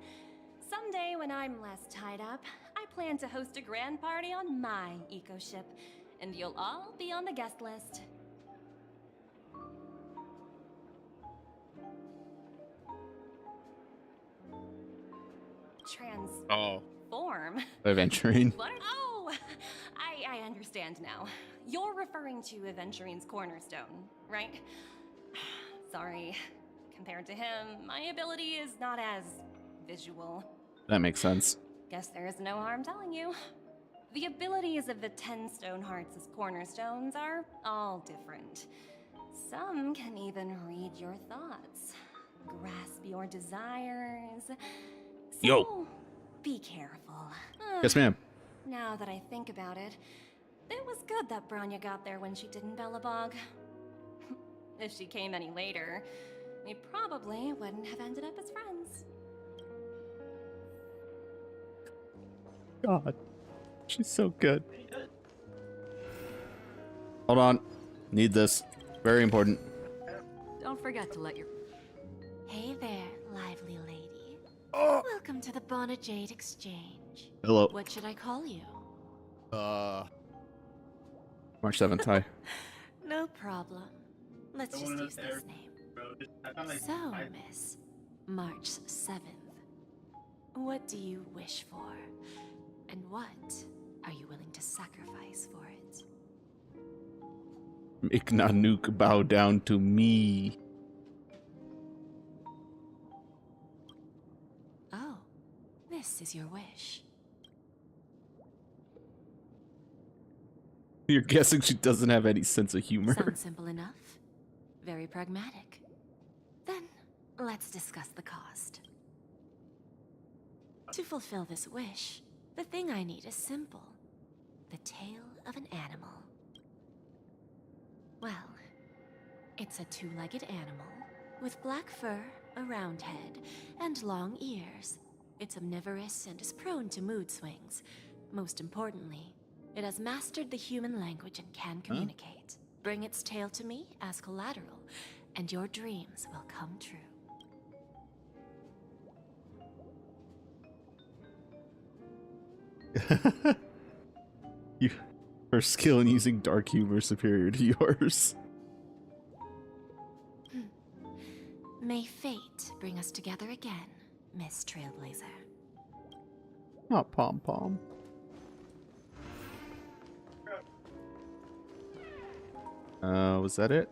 Someday when I'm less tied up, I plan to host a grand party on my eco-ship, and you'll all be on the guest list. Transform? Aventurine. What? Oh, I understand now. You're referring to Aventurine's cornerstone, right? Sorry. Compared to him, my ability is not as visual. That makes sense. Guess there is no harm telling you. The abilities of the 10 stone hearts as cornerstones are all different. Some can even read your thoughts, grasp your desires. So, Yo. Be careful. Yes, ma'am. Now that I think about it, it was good that Branya got there when she did in Belobog. If she came any later, we probably wouldn't have ended up as friends. God. She's so good. Hold on. Need this. Very important. Don't forget to let your... Hey there, lively lady. Oh. Welcome to the Bonajade Exchange. Hello. What should I call you? March 7th, hi. No problem. Let's just use this name. So, miss, March 7th. What do you wish for? And what are you willing to sacrifice for it? Make Nanook bow down to me. Oh, this is your wish. You're guessing she doesn't have any sense of humor. Sounds simple enough. Very pragmatic. Then, let's discuss the cost. To fulfill this wish, the thing I need is simple. The tail of an animal. Well, it's a two-legged animal with black fur, a round head, and long ears. It's omnivorous and is prone to mood swings. Most importantly, it has mastered the human language and can communicate. Bring its tail to me as collateral, and your dreams will come true. Her skill in using dark humor is superior to yours. May fate bring us together again, Miss Trailblazer. Not Pom Pom. Was that it?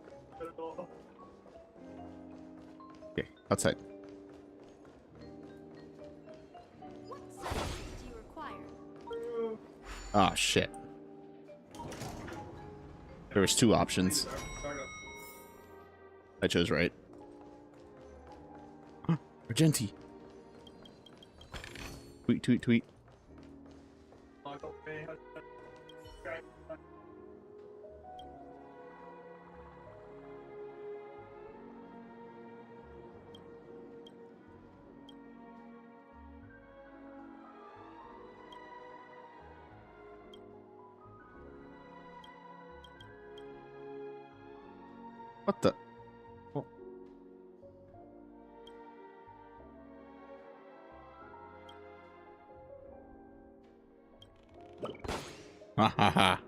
Okay, outside. What substances do you require? Ah, shit. There was two options. I chose right. Huh, Argenti. Tweet, tweet, tweet. What the? Oh. Ha ha ha.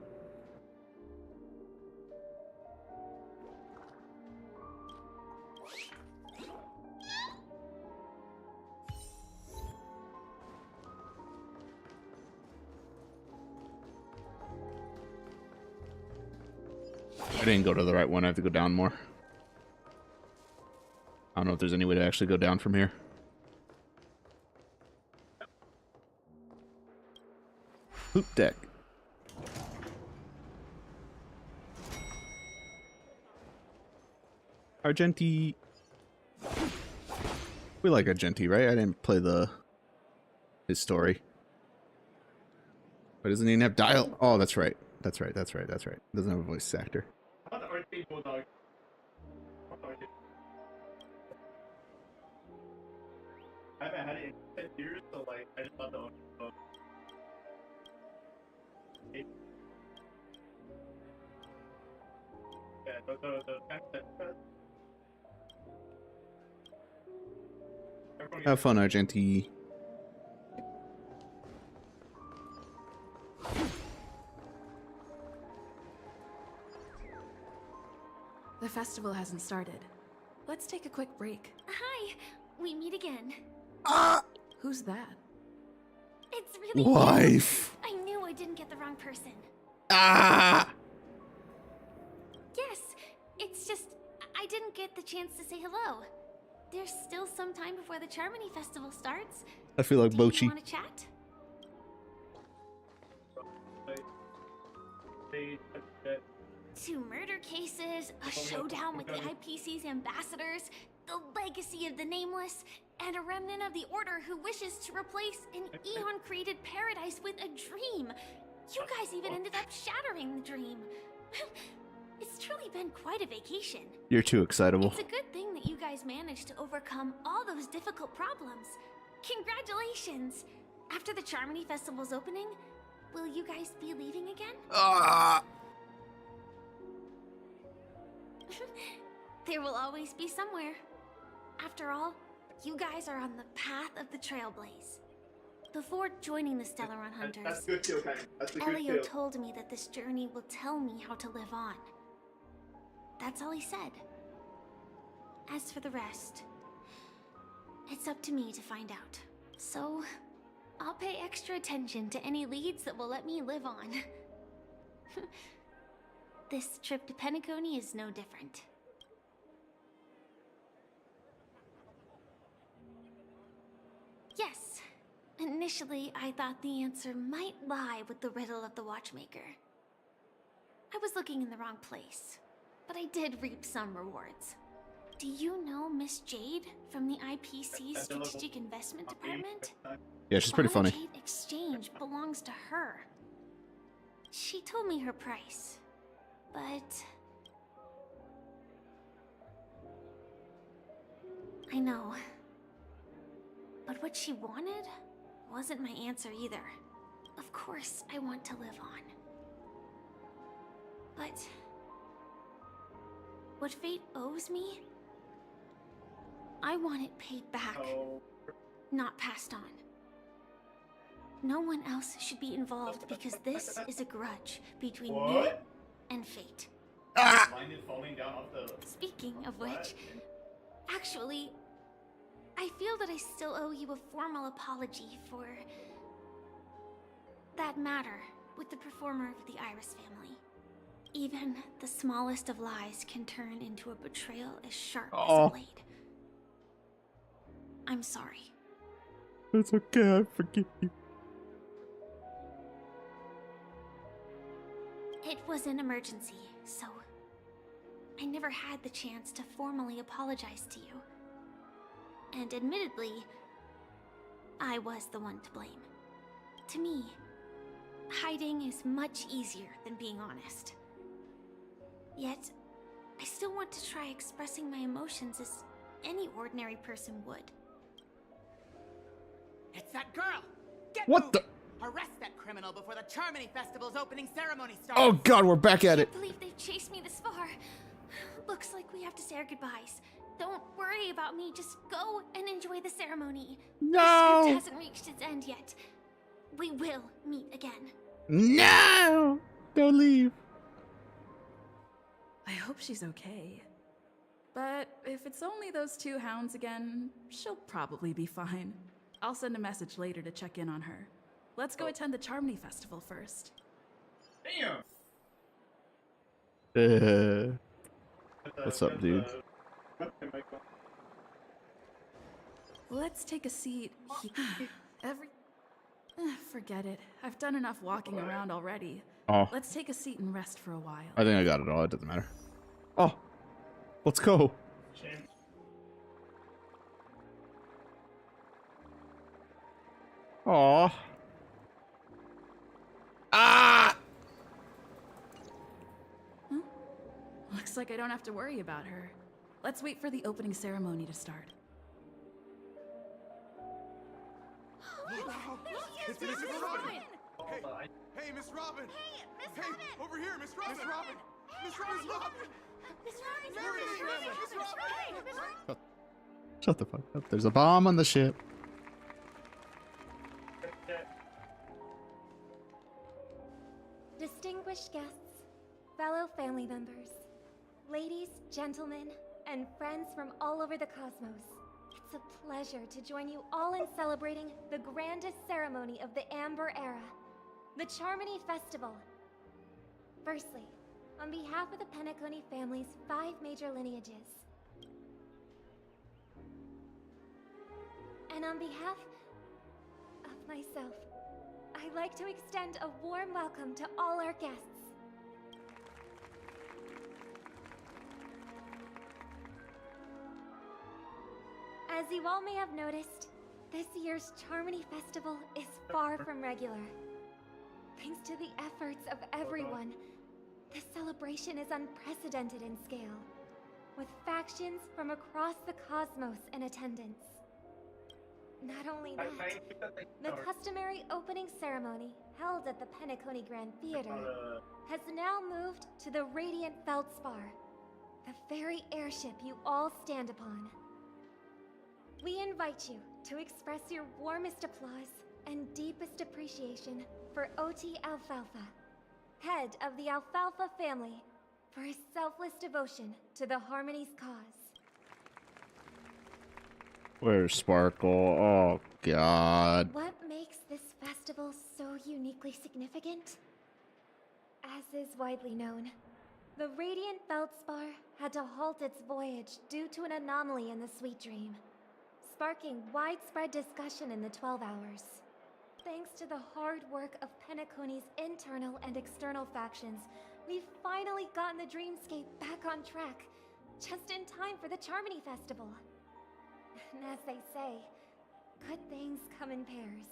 I didn't go to the right one. I have to go down more. I don't know if there's any way to actually go down from here. Hoop deck. Argenti. We like Argenti, right? I didn't play his story. But doesn't he even have dial? Oh, that's right. That's right. That's right. That's right. Doesn't have a voice actor. I haven't had it in 10 years, so like I just thought the Have fun, Argenti. The festival hasn't started. Let's take a quick break. Hi, we meet again. Who's that? It's really Wife. you. I knew I didn't get the wrong person. Ah! Yes, it's just I didn't get the chance to say hello. There's still some time before the Charmony Festival starts. I feel like Do you Bochi. want to chat? Two murder cases, a showdown with the IPC's ambassadors, the legacy of the Nameless, and a remnant of the Order who wishes to replace an Eon-created paradise with a dream. You guys even ended up shattering the dream. It's truly been quite a vacation. You're too excitable. It's a good thing that you guys managed to overcome all those difficult problems. Congratulations! After the Charmony Festival's opening, will you guys be leaving again? There will always be somewhere. After all, you guys are on the path of the Trailblaze. Before joining the Stellaron Hunters, that's good too, okay. That's a good Elio too. told me that this journey will tell me how to live on. That's all he said. As for the rest, it's up to me to find out. So, I'll pay extra attention to any leads that will let me live on. This trip to Penacony is no different. Yes, initially I thought the answer might lie with the riddle of the watchmaker. I was looking in the wrong place, but I did reap some rewards. Do you know Miss Jade from the IPC's Strategic Investment Department? Yeah, she's pretty funny. Jade Exchange belongs to her. She told me her price, but... I know. But what she wanted wasn't my answer either. Of course, I want to live on. But... what fate owes me? I want it paid back, not passed on. No one else should be involved because this is a grudge between me and fate. Mine is falling down off the... Speaking of which, actually, I feel that I still owe you a formal apology for that matter with the performer of the Iris family. Even the smallest of lies can turn into a betrayal as sharp as a blade. I'm sorry. It's okay, I forgive you. It was an emergency, so I never had the chance to formally apologize to you. And admittedly, I was the one to blame. To me, hiding is much easier than being honest. Yet, I still want to try expressing my emotions as any ordinary person would. It's that girl! Get What moving! the? Arrest that criminal before the Charmony Festival's opening ceremony starts! Oh god, we're back at it. I can't believe they've chased me this far. Looks like we have to say our goodbyes. Don't worry about me, just go and enjoy the ceremony. No! The script hasn't reached its end yet. We will meet again. No! Don't leave. I hope she's okay. But if it's only those two hounds again, she'll probably be fine. I'll send a message later to check in on her. Let's go attend the Charmony Festival first. Damn! What's up, dude? Let's take a seat. Forget it. I've done enough walking around already. Oh. Let's take a seat and rest for a while. I think I got it all. It doesn't matter. Oh, let's go. Aw. Ah! Huh? Looks like I don't have to worry about her. Let's wait for the opening ceremony to start. It's Miss Robin! Hey, Miss Robin! Hey, over here, Miss Robin! Miss Robin! Miss Robin! Miss Robin! Shut the fuck up. There's a bomb on the ship. Distinguished guests, fellow family members, ladies, gentlemen, and friends from all over the cosmos. It's a pleasure to join you all in celebrating the grandest ceremony of the Amber Era, the Charmony Festival. Firstly, on behalf of the Penacony family's 5 major lineages, and on behalf of myself, I'd like to extend a warm welcome to all our guests. As you all may have noticed, this year's Charmony Festival is far from regular. Thanks to the efforts of everyone, the celebration is unprecedented in scale, with factions from across the cosmos in attendance. Not only that, the customary opening ceremony held at the Penacony Grand Theater has now moved to the Radiant Feldspar, the very airship you all stand upon. We invite you to express your warmest applause and deepest appreciation for OT Alfalfa, head of the Alfalfa family, for his selfless devotion to the Harmony's cause. Where's Sparkle? Oh, God. What makes this festival so uniquely significant? As is widely known, the Radiant Feldspar had to halt its voyage due to an anomaly in the Sweet Dream, sparking widespread discussion in the 12 Hours. Thanks to the hard work of Penacony's internal and external factions, we've finally gotten the dreamscape back on track, just in time for the Charmony Festival. And as they say, good things come in pairs.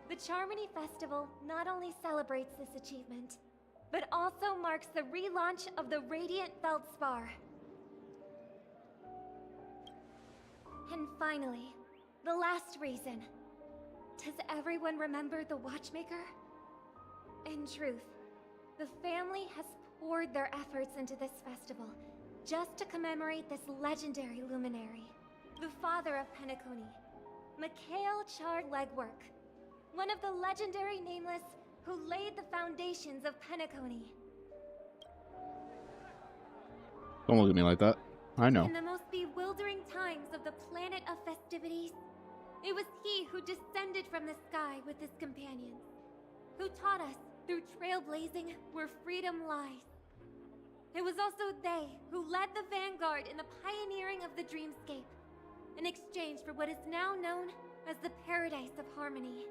The Charmony Festival not only celebrates this achievement, but also marks the relaunch of the Radiant Feldspar. And finally, the last reason. Does everyone remember the Watchmaker? In truth, the family has poured their efforts into this festival just to commemorate this legendary luminary, the father of Penacony, Mikhail Char Legwork, one of the legendary Nameless who laid the foundations of Penacony. Don't look at me like that. I know. In the most bewildering times of the planet of festivities, it was he who descended from the sky with his companions, who taught us through trailblazing where freedom lies. It was also they who led the vanguard in the pioneering of the dreamscape, in exchange for what is now known as the Paradise of Harmony.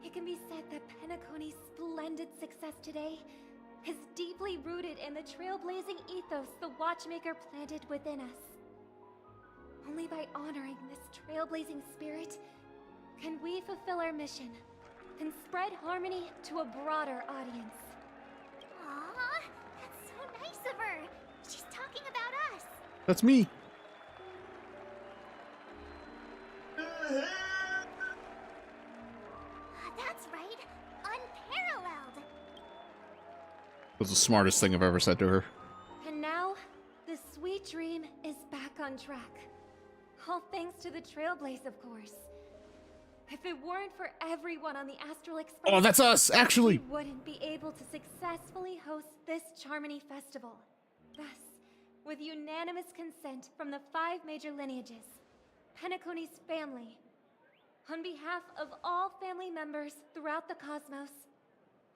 It can be said that Penacony's splendid success today is deeply rooted in the trailblazing ethos the Watchmaker planted within us. Only by honoring this trailblazing spirit can we fulfill our mission and spread harmony to a broader audience. Aww, that's so nice of her. She's talking about us. That's me. That's right. Unparalleled. That's the smartest thing I've ever said to her. And now, the sweet dream is back on track. All thanks to the Trailblaze, of course. If it weren't for everyone on the Astral Express... Oh, that's us, actually! We wouldn't be able to successfully host this Charmony Festival. Thus, with unanimous consent from the 5 major lineages, Penacony's family, on behalf of all family members throughout the cosmos,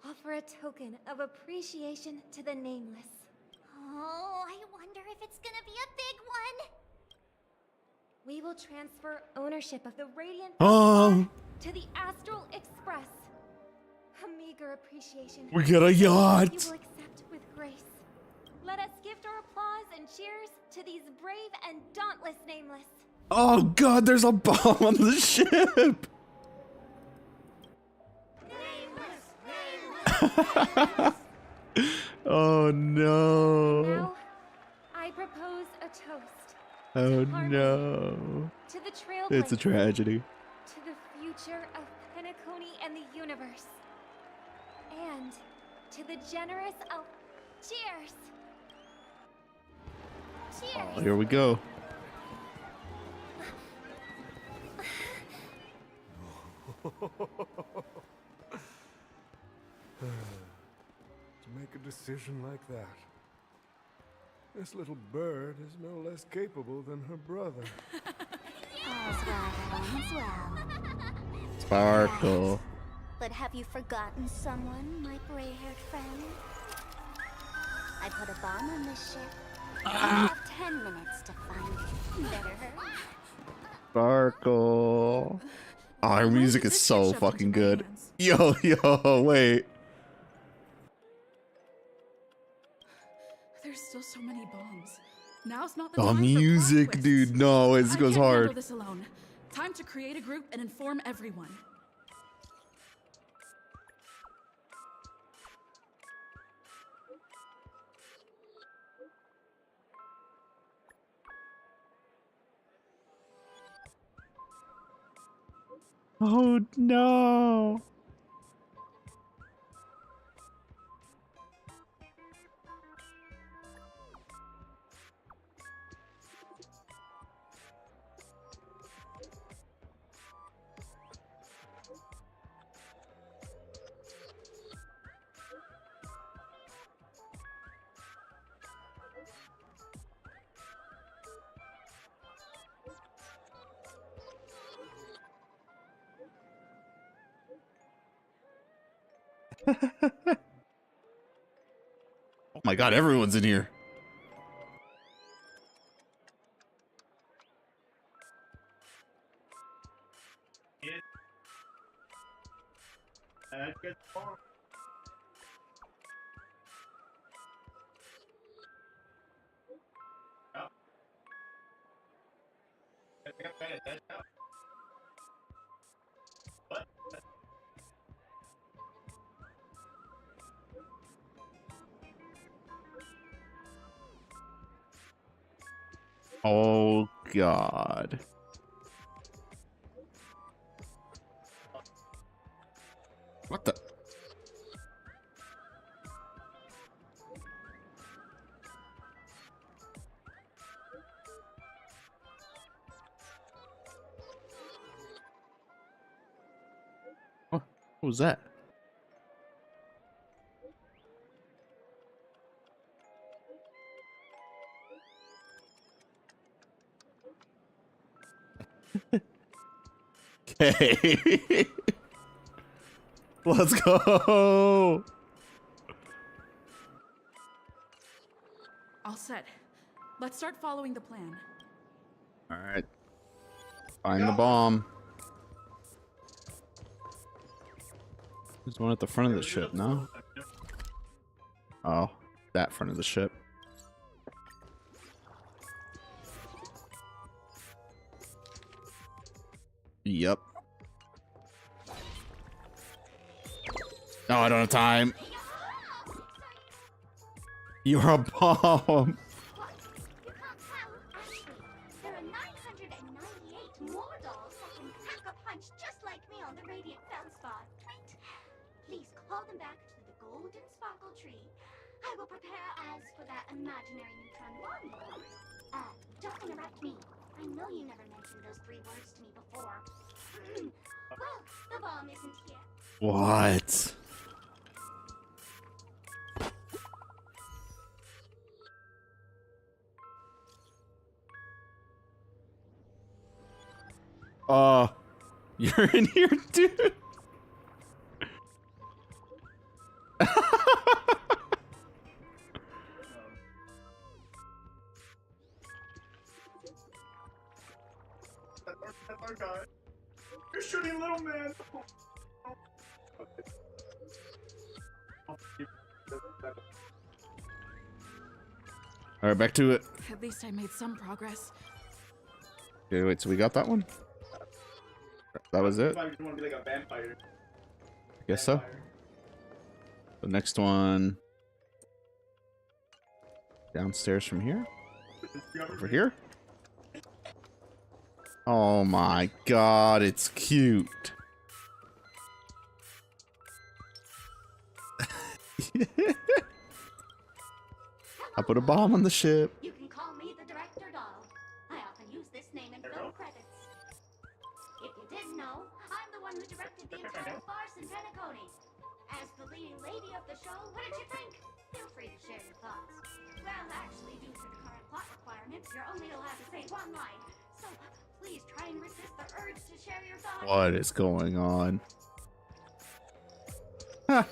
offer a token of appreciation to the Nameless. Oh, I wonder if it's gonna be a big one. We will transfer ownership of the Radiant to the Astral Express. A meager appreciation. We get a yacht. You will accept with grace. Let us gift our applause and cheers to these brave and dauntless Nameless. Oh God, there's a bomb on the ship. Oh no. Now, I propose a toast. Oh no. To the Trailblaze. It's a tragedy. To the future of Penacony and the universe. And to the generous cheers! Cheers! Oh, here we go. To make a decision like that. This little bird is no less capable than her brother. All's well that ends well. Sparkle. But have you forgotten someone, my gray-haired friend? I put a bomb on this ship. You have 10 minutes to find it. Better hurry. Sparkle. Oh, her music is so fucking good. Yo, wait. There's still so many bombs. Now's not the Oh, time music, dude. No, it goes I can't hard. handle this alone. Time to create a group and inform everyone. Oh no. Oh my god, everyone's in here. Oh god. What the? What was that? Okay. Let's go. All set. Let's start following the plan. All right. Find the bomb. There's one at the front of the ship, no? Oh, that front of the ship. Yep. Oh, I don't have time. You're a bomb. There are 998 more dolls that can pack a punch just like me on the Radiant Feldspar. Please call them back to the golden sparkle tree. I will prepare as for that imaginary neutron bomb. Don't interrupt me. I know you never mentioned those 3 words to me before. Well, the bomb isn't here. What? You're in here, dude. You're shooting little man. All right, back to it. At least I made some progress. Okay, wait, so we got that one? That was it? I just want to be like a vampire. I guess so. The next one. Downstairs from here? Over here? Oh my god, it's cute. I put a bomb on the ship. You can call me the Director Doll. I often use this name in film credits. If you didn't know, I'm the one who directed the entire farce in Penacony. As the leading lady of the show, what did you think? Feel free to share your thoughts. Well, actually, due to the current plot requirements, you're only allowed to say 1 line. So please try and resist the urge to share your thoughts. What is going on? Huh.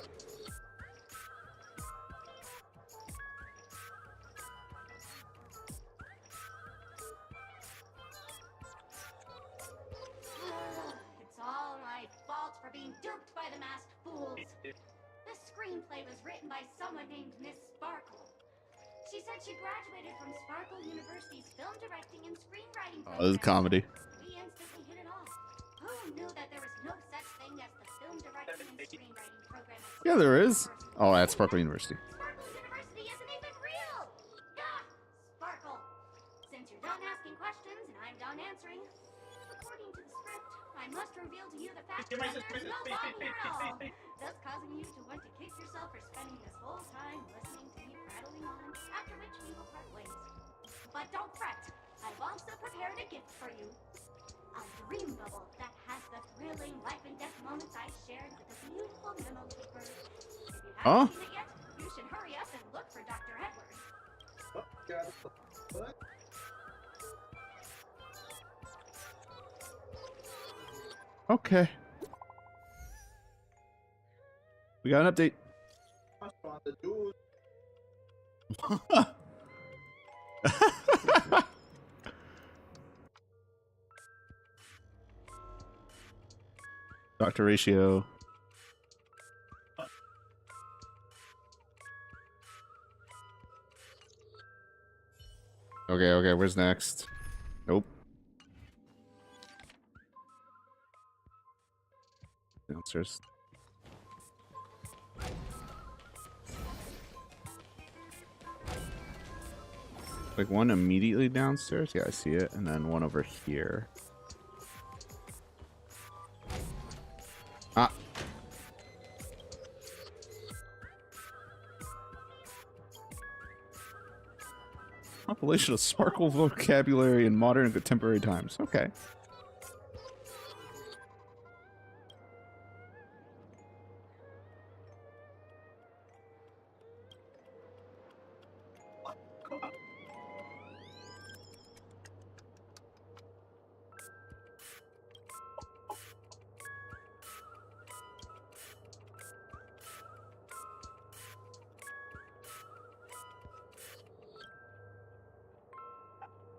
It's all my fault for being duped by the masked fools. The screenplay was written by someone named Miss Sparkle. She said she graduated from Sparkle University's film directing and screenwriting program. Oh, this is comedy. We instantly hit it off. Who knew that there was no such thing as the film directing and screenwriting program at Yeah, there is. Oh, at Sparkle University. Sparkle University isn't even real! Ah, Sparkle! Since you're done asking questions and I'm done answering, according to the script, I must reveal to you the fact that there's no bomb here at all, thus causing you to want to kick yourself for spending this whole time listening to me prattling on, after which we will part ways. But don't fret, I've also prepared a gift for you. A dream bubble that has the thrilling life and death moments I shared with the beautiful memo keeper. If you haven't seen it yet, you should hurry up and look for Dr. Edward. What? Okay. We got an update. Dr. Ratio. Okay, where's next? Nope. Downstairs. Like one immediately downstairs? Yeah, I see it. And then one over here. Ah. Compilation of sparkle vocabulary in modern and contemporary times. Okay.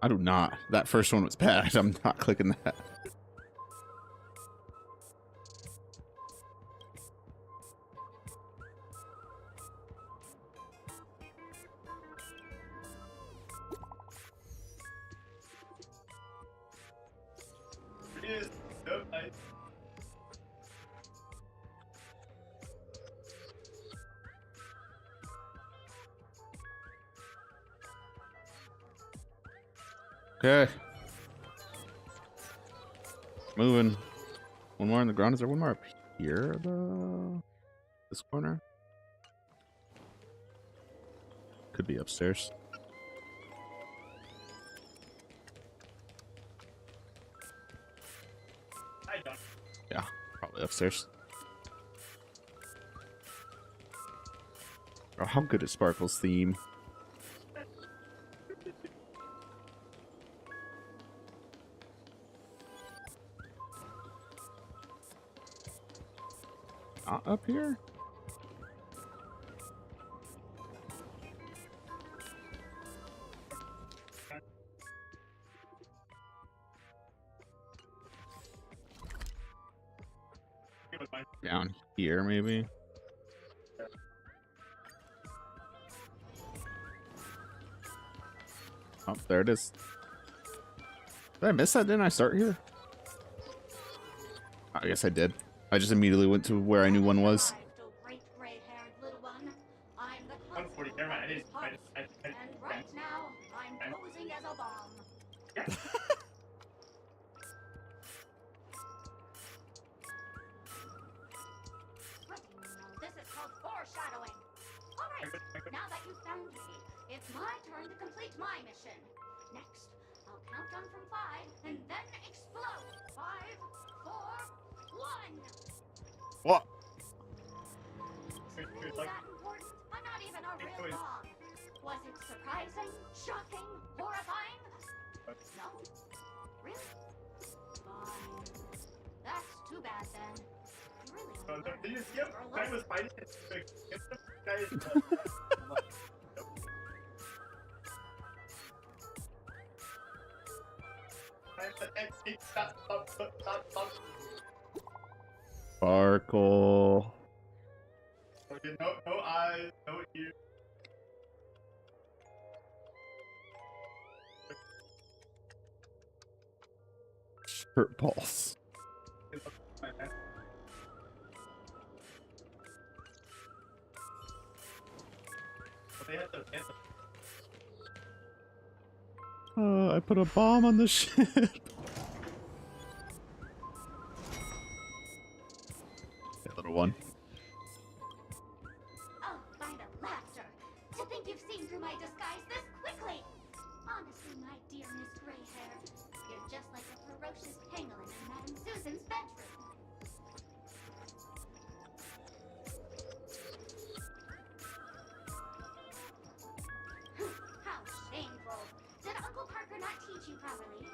I do not. That first one was bad. I'm not clicking that. Okay. Moving. One more on the ground. Is there one more up here? This corner? Could be upstairs. Yeah, probably upstairs. Oh, how good is Sparkle's theme? Not up here? Down here, maybe? Oh, there it is. Did I miss that? Didn't I start here? I guess I did. I just immediately went to where I knew one was. And right now, I'm posing as a bomb. This is called foreshadowing. Alright, now that you've found me, it's my turn to complete my mission. Next, I'll count down from 5 and then explode. 5, 4, 1. What? Really that important? I'm not even a real bomb. Was it surprising, shocking, horrifying? No? Really? Fine. That's too bad then. You really Did you see him? Guy was fighting Sparkle. Okay, no eyes, no ears. Shirt balls. I put a bomb on the ship. That little one. Oh, by the laughter! To think you've seen through my disguise this quickly! Honestly, my dear Miss Greyhair, you're just like a ferocious pangolin in Madame Susan's bedroom. How shameful! Did Uncle Parker not teach you properly?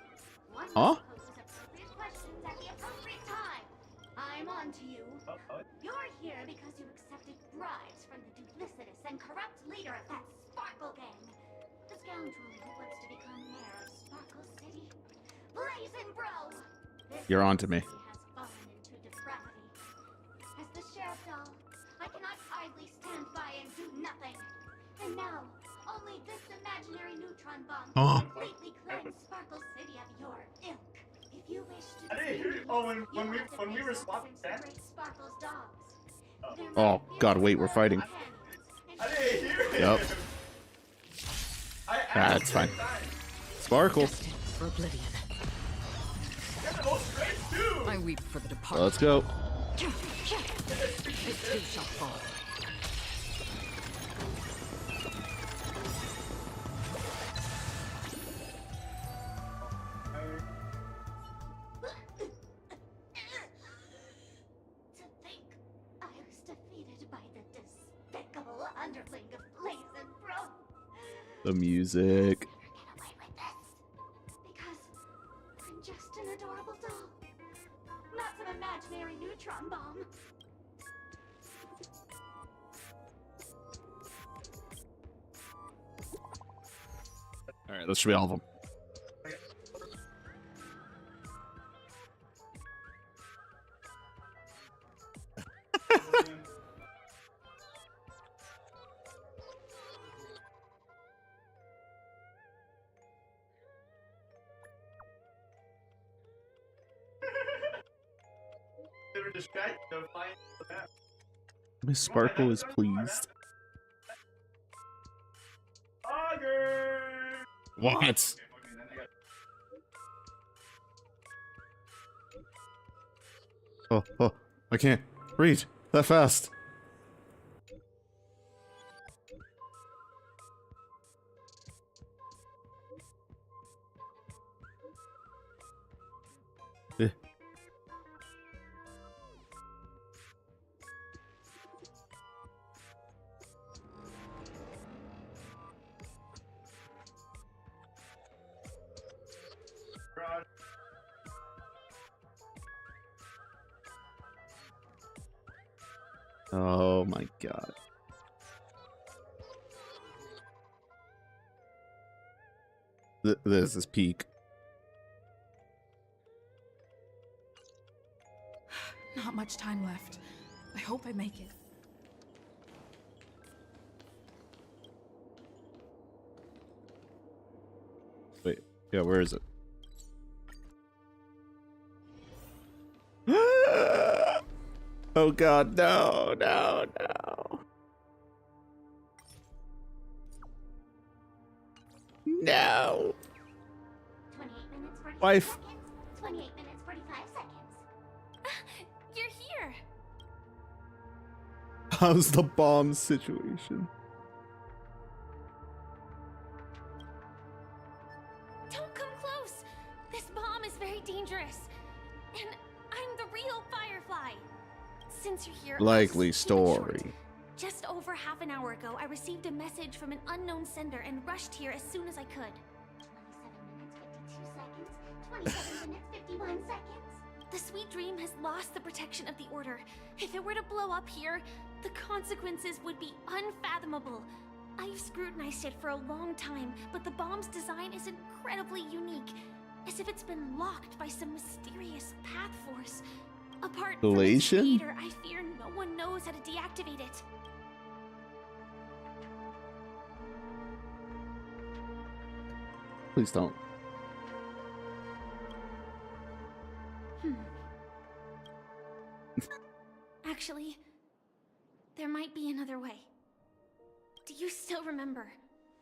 One Huh? poses appropriate questions at the appropriate time. I'm I'm on to you. You're here because you accepted bribes from the duplicitous and corrupt leader of that Sparkle gang. The scoundrel who wants to become mayor of Sparkle City. Blazing Bro! This You're on to me. city has fallen into depravity. As the sheriff doll, I cannot idly stand by and do nothing. And now, only this imaginary neutron bomb Oh. can completely cleanse Sparkle City of your ilk. If you wish to I didn't hear you. Oh, when we were swapping that. Sparkle's dogs. Oh God, wait, we're fighting. I didn't hear it. Yep. That's fine. Sparkle. For oblivion. I weep for the departed. Let's go. This too shall fall. To think I was defeated by the despicable underling of Blazing Bro. The music. Because I'm just an adorable doll. Not some imaginary neutron bomb. All right, that should be all of them. They were distracted to find the map. Miss Sparkle is pleased. Auger! What? Oh, I can't read that fast. Eh. Oh my God. This is peak. Not much time left. I hope I make it. Wait, yeah, where is it? Oh God, no, no, no. No. 28 minutes, 45 Wife. seconds. 28 minutes, 45 seconds. You're here. How's the bomb situation? Don't come close. This bomb is very dangerous. And I'm the real Firefly. Since you're here, I'll Likely just keep it short. story. Just over half an hour ago, I received a message from an unknown sender and rushed here as soon as I could. 27 minutes, 52 seconds. 27 minutes, 51 seconds. The Sweet Dream has lost the protection of the Order. If it were to blow up here, the consequences would be unfathomable. I've scrutinized it for a long time, but the bomb's design is incredibly unique, as if it's been locked by some mysterious path force. Apart from its Elation? creator, I fear no one knows how to deactivate it. Please don't. Actually, there might be another way. Do you still remember?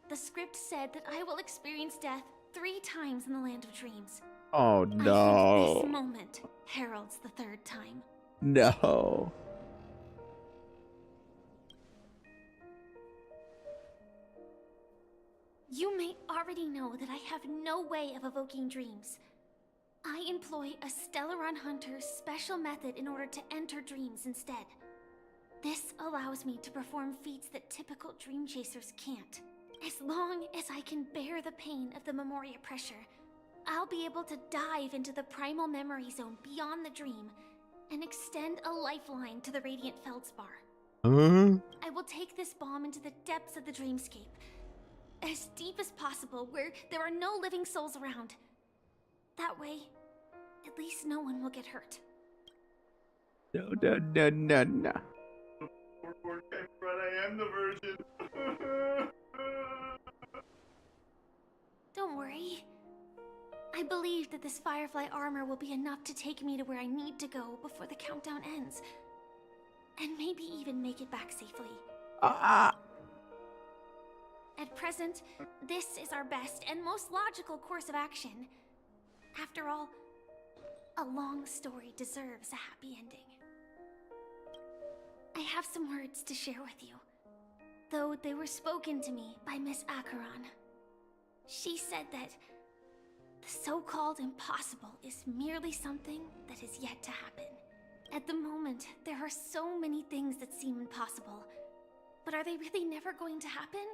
The script said that I will experience death 3 times in the Land of Dreams. Oh I think no. this moment heralds the 3rd time. No. You may already know that I have no way of evoking dreams. I employ a Stellaron Hunter's special method in order to enter dreams instead. This allows me to perform feats that typical dream chasers can't. As long as I can bear the pain of the Memoria pressure, I'll be able to dive into the primal memory zone beyond the dream and extend a lifeline to the Radiant Feldspar. I will take this bomb into the depths of the dreamscape, as deep as possible, where there are no living souls around. That way, at least no one will get hurt. No. I am the virgin. Don't worry. I believe that this Firefly armor will be enough to take me to where I need to go before the countdown ends. And maybe even make it back safely. At present, this is our best and most logical course of action. After all, a long story deserves a happy ending. I have some words to share with you, though they were spoken to me by Miss Acheron. She said that the so-called impossible is merely something that is yet to happen. At the moment, there are so many things that seem impossible, but are they really never going to happen?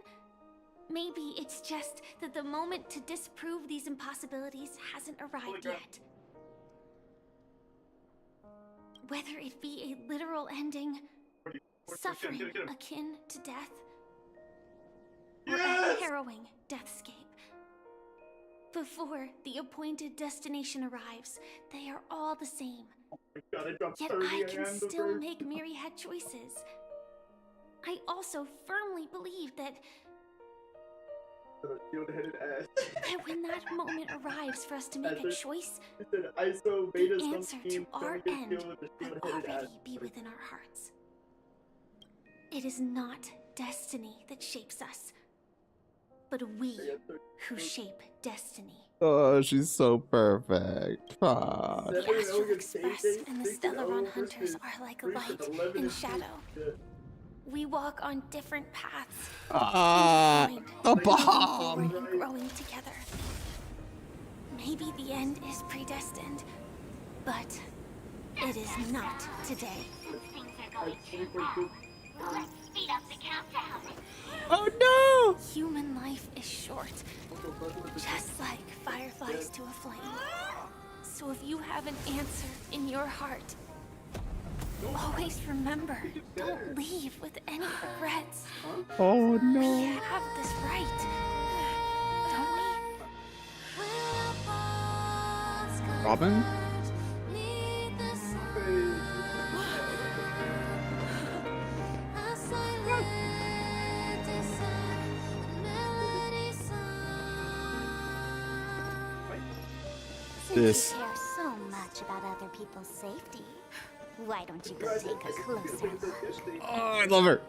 Maybe it's just that the moment to disprove these impossibilities hasn't arrived yet. Whether it be a literal ending, suffering akin to death, or a harrowing deathscape. Before the appointed destination arrives, they are all the same. Yet I can still make myriad choices. I also firmly believe that when that moment arrives for us to make a choice, the answer to our end will already be within our hearts. It is not destiny that shapes us, but we who shape destiny. Oh, she's so perfect. Ah. The Astral Express and the Stellaron Hunters are like light and shadow. We walk on different paths. The bomb! And growing together. Maybe the end is predestined, but it is not today. Things are going too well. Let's speed up the countdown. Oh no! Human life is short, just like fireflies to a flame. So if you have an answer in your heart, always remember, don't leave with any regrets. Oh no. We have this right, don't we? Robin? Since you care so much about other people's safety, why don't you go take a closer look? Oh, I love her.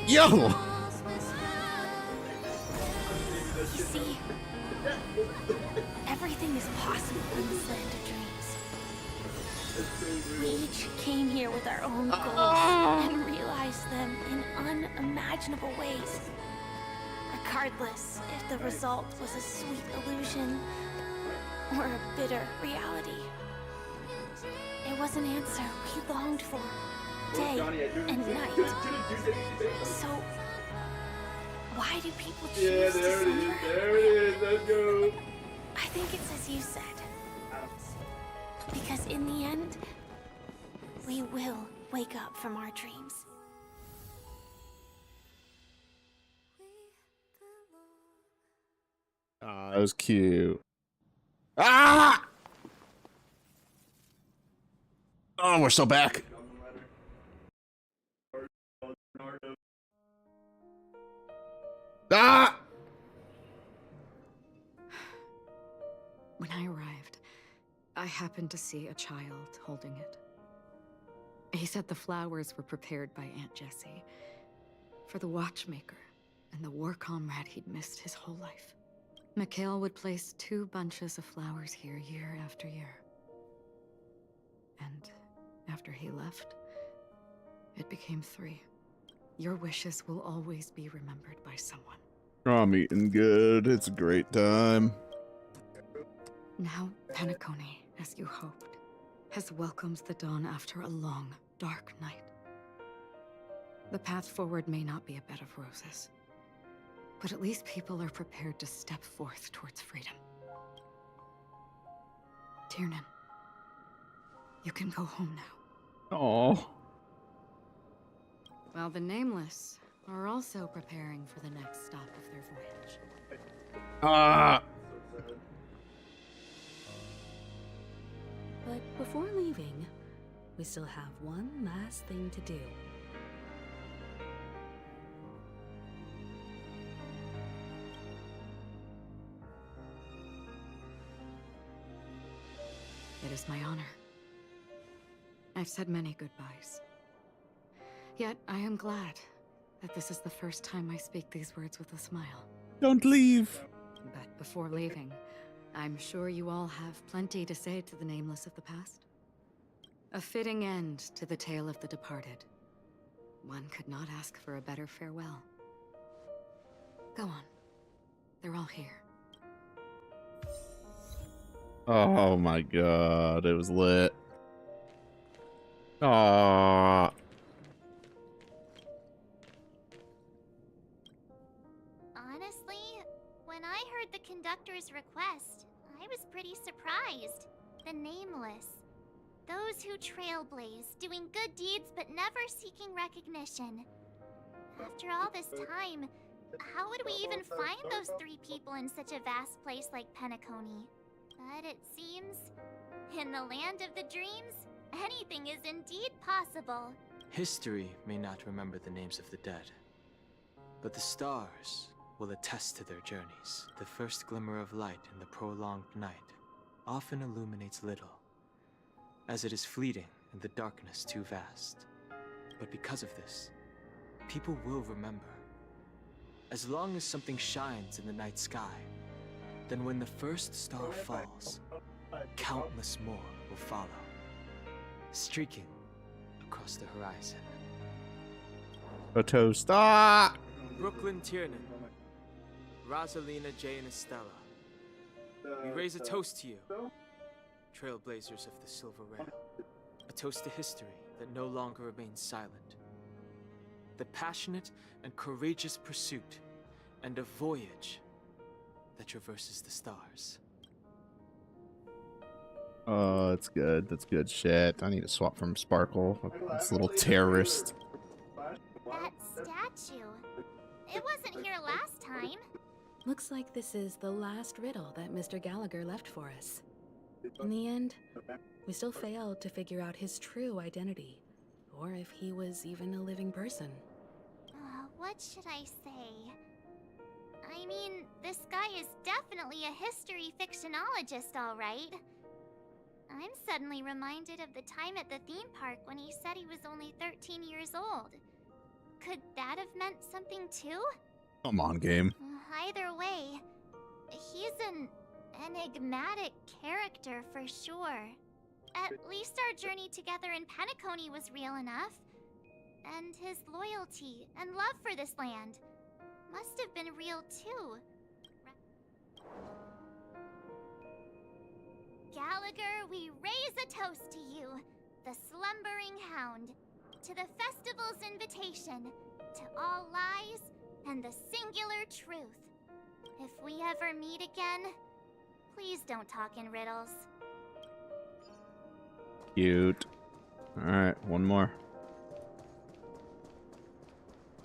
Yo! You see, everything is possible in this land of dreams. We each came here with our own goals and realized them in unimaginable ways. Regardless if the result was a sweet illusion or a bitter reality. It was an answer we longed for, day and night. So, why do people choose to suffer? There it is, let's go. I think it's as you said. Because in the end, we will wake up from our dreams. Ah, that was cute. Ah! Oh, we're so back. Ah! When I arrived, I happened to see a child holding it. He said the flowers were prepared by Aunt Jessie for the watchmaker and the war comrade he'd missed his whole life. Mikhail would place 2 bunches of flowers here year after year. And after he left, it became 3. Your wishes will always be remembered by someone. I'm eating good. It's a great time. Now, Penacony, as you hoped, has welcomed the dawn after a long, dark night. The path forward may not be a bed of roses, but at least people are prepared to step forth towards freedom. Tiernan, You can go home now. Oh. While the Nameless are also preparing for the next stop of their voyage. Ah. But before leaving, we still have one last thing to do. It is my honor. I've said many goodbyes. Yet I am glad that this is the first time I speak these words with a smile. Don't leave. But before leaving, I'm sure you all have plenty to say to the Nameless of the past. A fitting end to the tale of the departed. One could not ask for a better farewell. Go on. They're all here. Oh my god, it was lit. Aww. Honestly, when I heard the conductor's request, I was pretty surprised. The Nameless. Those who trailblaze, doing good deeds but never seeking recognition. After all this time, how would we even find those 3 people in such a vast place like Penacony? But it seems, in the land of the dreams, anything is indeed possible. History may not remember the names of the dead, but the stars will attest to their journeys. The first glimmer of light in the prolonged night often illuminates little, as it is fleeting and the darkness too vast. But because of this, people will remember. As long as something shines in the night sky, then when the first star falls, countless more will follow, streaking across the horizon. A toast. Ah! Brooklyn Tiernan, Rosalina J. and Estella, we raise a toast to you, trailblazers of the Silver Rail. A toast to history that no longer remains silent. The passionate and courageous pursuit, and a voyage that traverses the stars. Oh, that's good. That's good shit. I need to swap from Sparkle. This little terrorist. That statue. It wasn't here last time. Looks like this is the last riddle that Mr. Gallagher left for us. In the end, we still failed to figure out his true identity, or if he was even a living person. What should I say? I mean, this guy is definitely a history fictionologist, all right. I'm suddenly reminded of the time at the theme park when he said he was only 13 years old. Could that have meant something too? Come on, game. Either way, he's an enigmatic character for sure. At least our journey together in Penacony was real enough. And his loyalty and love for this land must have been real too. Gallagher, we raise a toast to you, the slumbering hound, to the festival's invitation, to all lies and the singular truth. If we ever meet again, please don't talk in riddles. Cute. Alright, one more.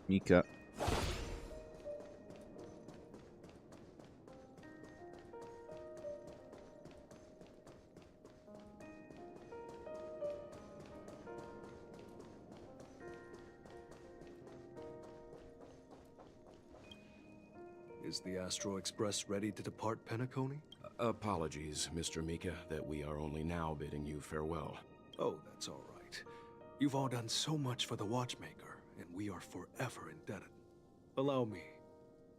Mika. Is the Astro Express ready to depart Penacony? Apologies, Mr. Mika, that we are only now bidding you farewell. Oh, that's all right. You've all done so much for the Watchmaker, and we are forever indebted. Allow me,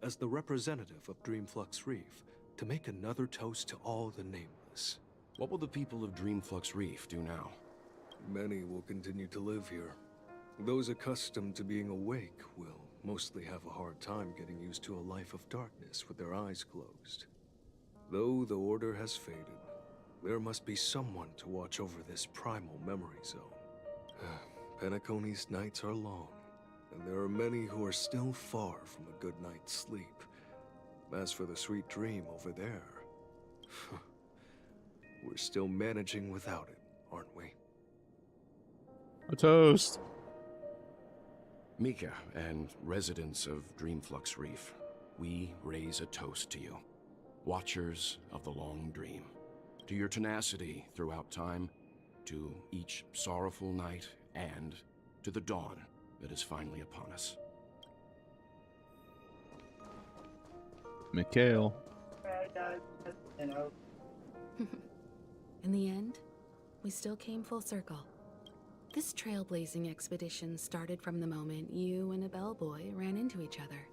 as the representative of Dreamflux Reef, to make another toast to all the nameless. What will the people of Dreamflux Reef do now? Many will continue to live here. Those accustomed to being awake will mostly have a hard time getting used to a life of darkness with their eyes closed. Though the order has faded, there must be someone to watch over this primal memory zone. Penacony's nights are long, and there are many who are still far from a good night's sleep. As for the sweet dream over there, we're still managing without it, aren't we? A toast. Mika and residents of Dreamflux Reef, we raise a toast to you. Watchers of the long dream. To your tenacity throughout time, to each sorrowful night, and to the dawn that is finally upon us. Mikhail. In the end, we still came full circle. This trailblazing expedition started from the moment you and a bellboy ran into each other.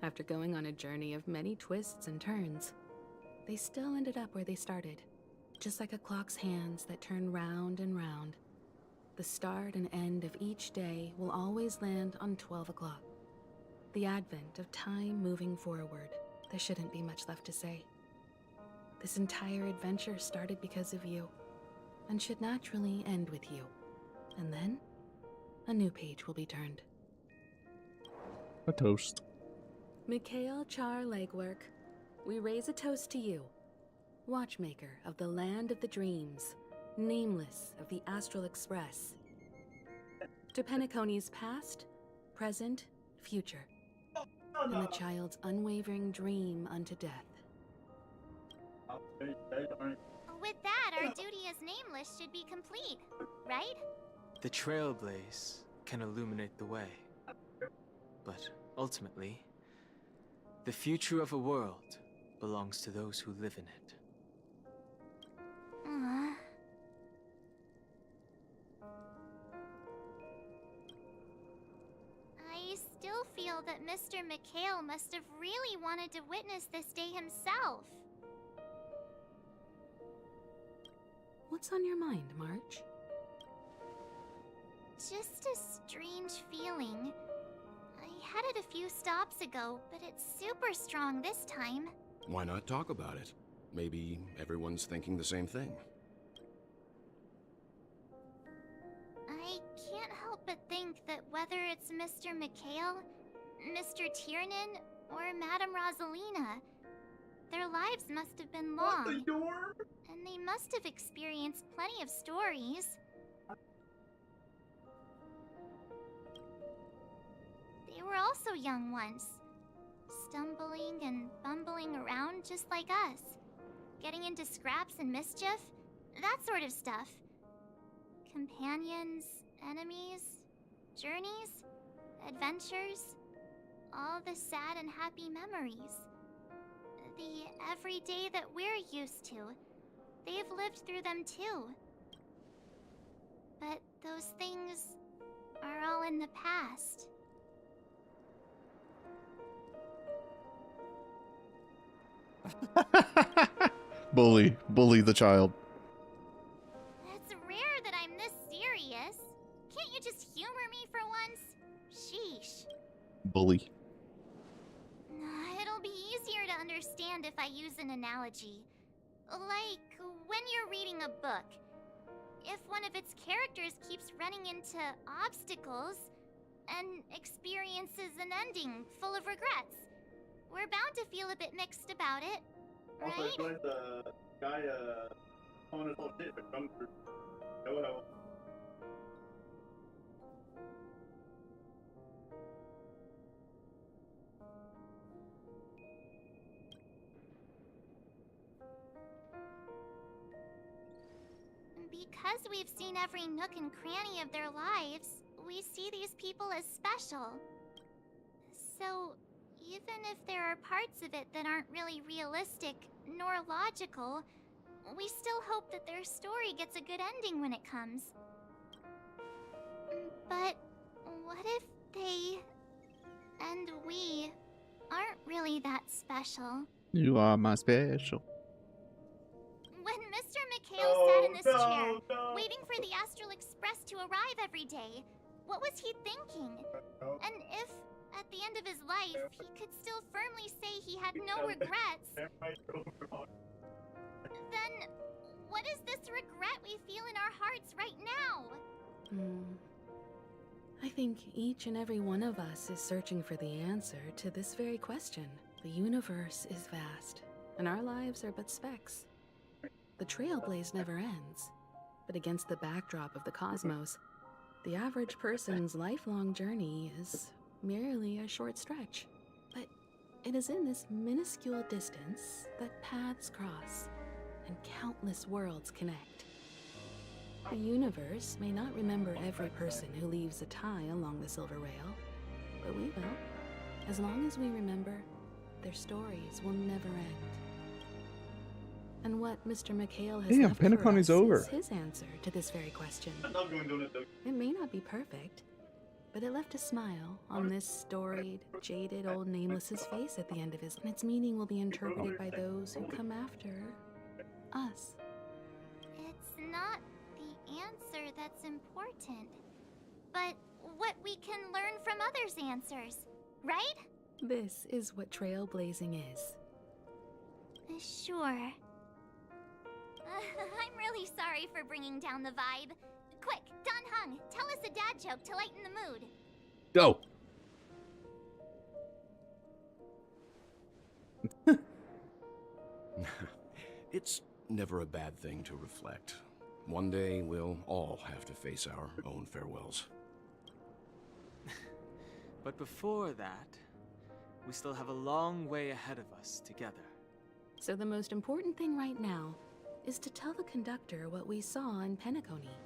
After going on a journey of many twists and turns, they still ended up where they started. Just like a clock's hands that turn round and round, the start and end of each day will always land on 12 o'clock. The advent of time moving forward, there shouldn't be much left to say. This entire adventure started because of you, and should naturally end with you. And then, a new page will be turned. A toast. Mikhail Char Legwork, we raise a toast to you, watchmaker of the land of the dreams, nameless of the Astral Express. To Penacony's past, present, future, and the child's unwavering dream unto death. With that, our duty as nameless should be complete, right? The trailblaze can illuminate the way. But ultimately, the future of a world belongs to those who live in it. I still feel that Mr. Mikhail must have really wanted to witness this day himself. What's on your mind, March? Just a strange feeling. I had it a few stops ago, but it's super strong this time. Why not talk about it? Maybe everyone's thinking the same thing. I can't help but think that whether it's Mr. Mikhail, Mr. Tiernan, or Madame Rosalina, their lives must have been long. And they must have experienced plenty of stories. They were also young once, stumbling and bumbling around just like us, getting into scraps and mischief, that sort of stuff. Companions, enemies, journeys, adventures, all the sad and happy memories. The everyday that we're used to, they've lived through them too. But those things are all in the past. Bully the child. It's rare that I'm this serious. Can't you just humor me for once? Sheesh. Bully. It'll be easier to understand if I use an analogy. Like when you're reading a book. If one of its characters keeps running into obstacles and experiences an ending full of regrets, we're bound to feel a bit mixed about it, right? Also, it's like the guy, calling his whole shit, but come through. No. Because we've seen every nook and cranny of their lives, we see these people as special. So, even if there are parts of it that aren't really realistic nor logical, we still hope that their story gets a good ending when it comes. But what if they and we aren't really that special? You are my special. When Mr. Mikhail sat in this chair, waiting for the Astral Express to arrive every day, what was he thinking? And if, at the end of his life, he could still firmly say he had no regrets, then what is this regret we feel in our hearts right now? I think each and every one of us is searching for the answer to this very question. The universe is vast, and our lives are but specks. The trailblaze never ends, but against the backdrop of the cosmos, The average person's lifelong journey is merely a short stretch. But it is in this minuscule distance that paths cross and countless worlds connect. The universe may not remember every person who leaves a tie along the silver rail, but we will. As long as we remember, their stories will never end. And what Mr. McHale has left for Penacony's us over. is his answer to this very question. It may not be perfect, but it left a smile on this storied, jaded old Nameless's face at the end of his, and its meaning will be interpreted by those who come after us. It's not the answer that's important, but what we can learn from others' answers, right? This is what trailblazing is. Sure. I'm really sorry for bringing down the vibe. Quick, Don Hung, tell us a dad joke to lighten the mood. Go. It's never a bad thing to reflect. One day we'll all have to face our own farewells. But before that, we still have a long way ahead of us together. So the most important thing right now is to tell the conductor what we saw in Penacony.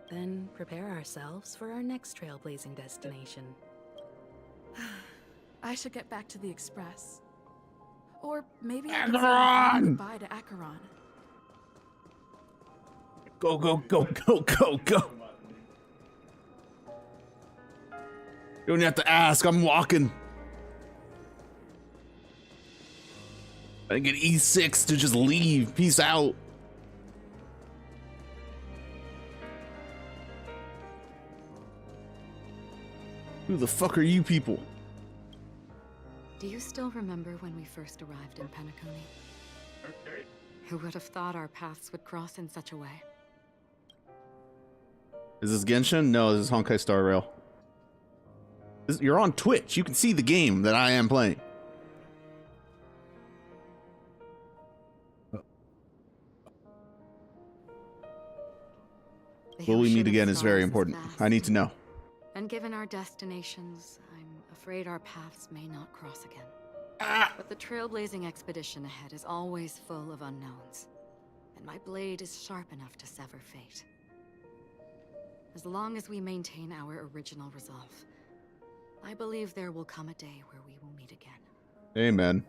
Then prepare ourselves for our next trailblazing destination. I should get back to the express. Or maybe Acheron! Goodbye to Acheron. Go, go, go, go, go, go. You don't have to ask, I'm walking. I get E6 to just leave. Peace out. Who the fuck are you people? Do you still remember when we first arrived in Penacony? Who would have thought our paths would cross in such a way? Is this Genshin? No, this is Honkai Star Rail. You're on Twitch. You can see the game that I am playing. Will we meet again is very important. I need to know. And given our destinations, I'm afraid our paths may not cross again. But the trailblazing expedition ahead is always full of unknowns. And my blade is sharp enough to sever fate. As long as we maintain our original resolve, I believe there will come a day where we will meet again. Amen.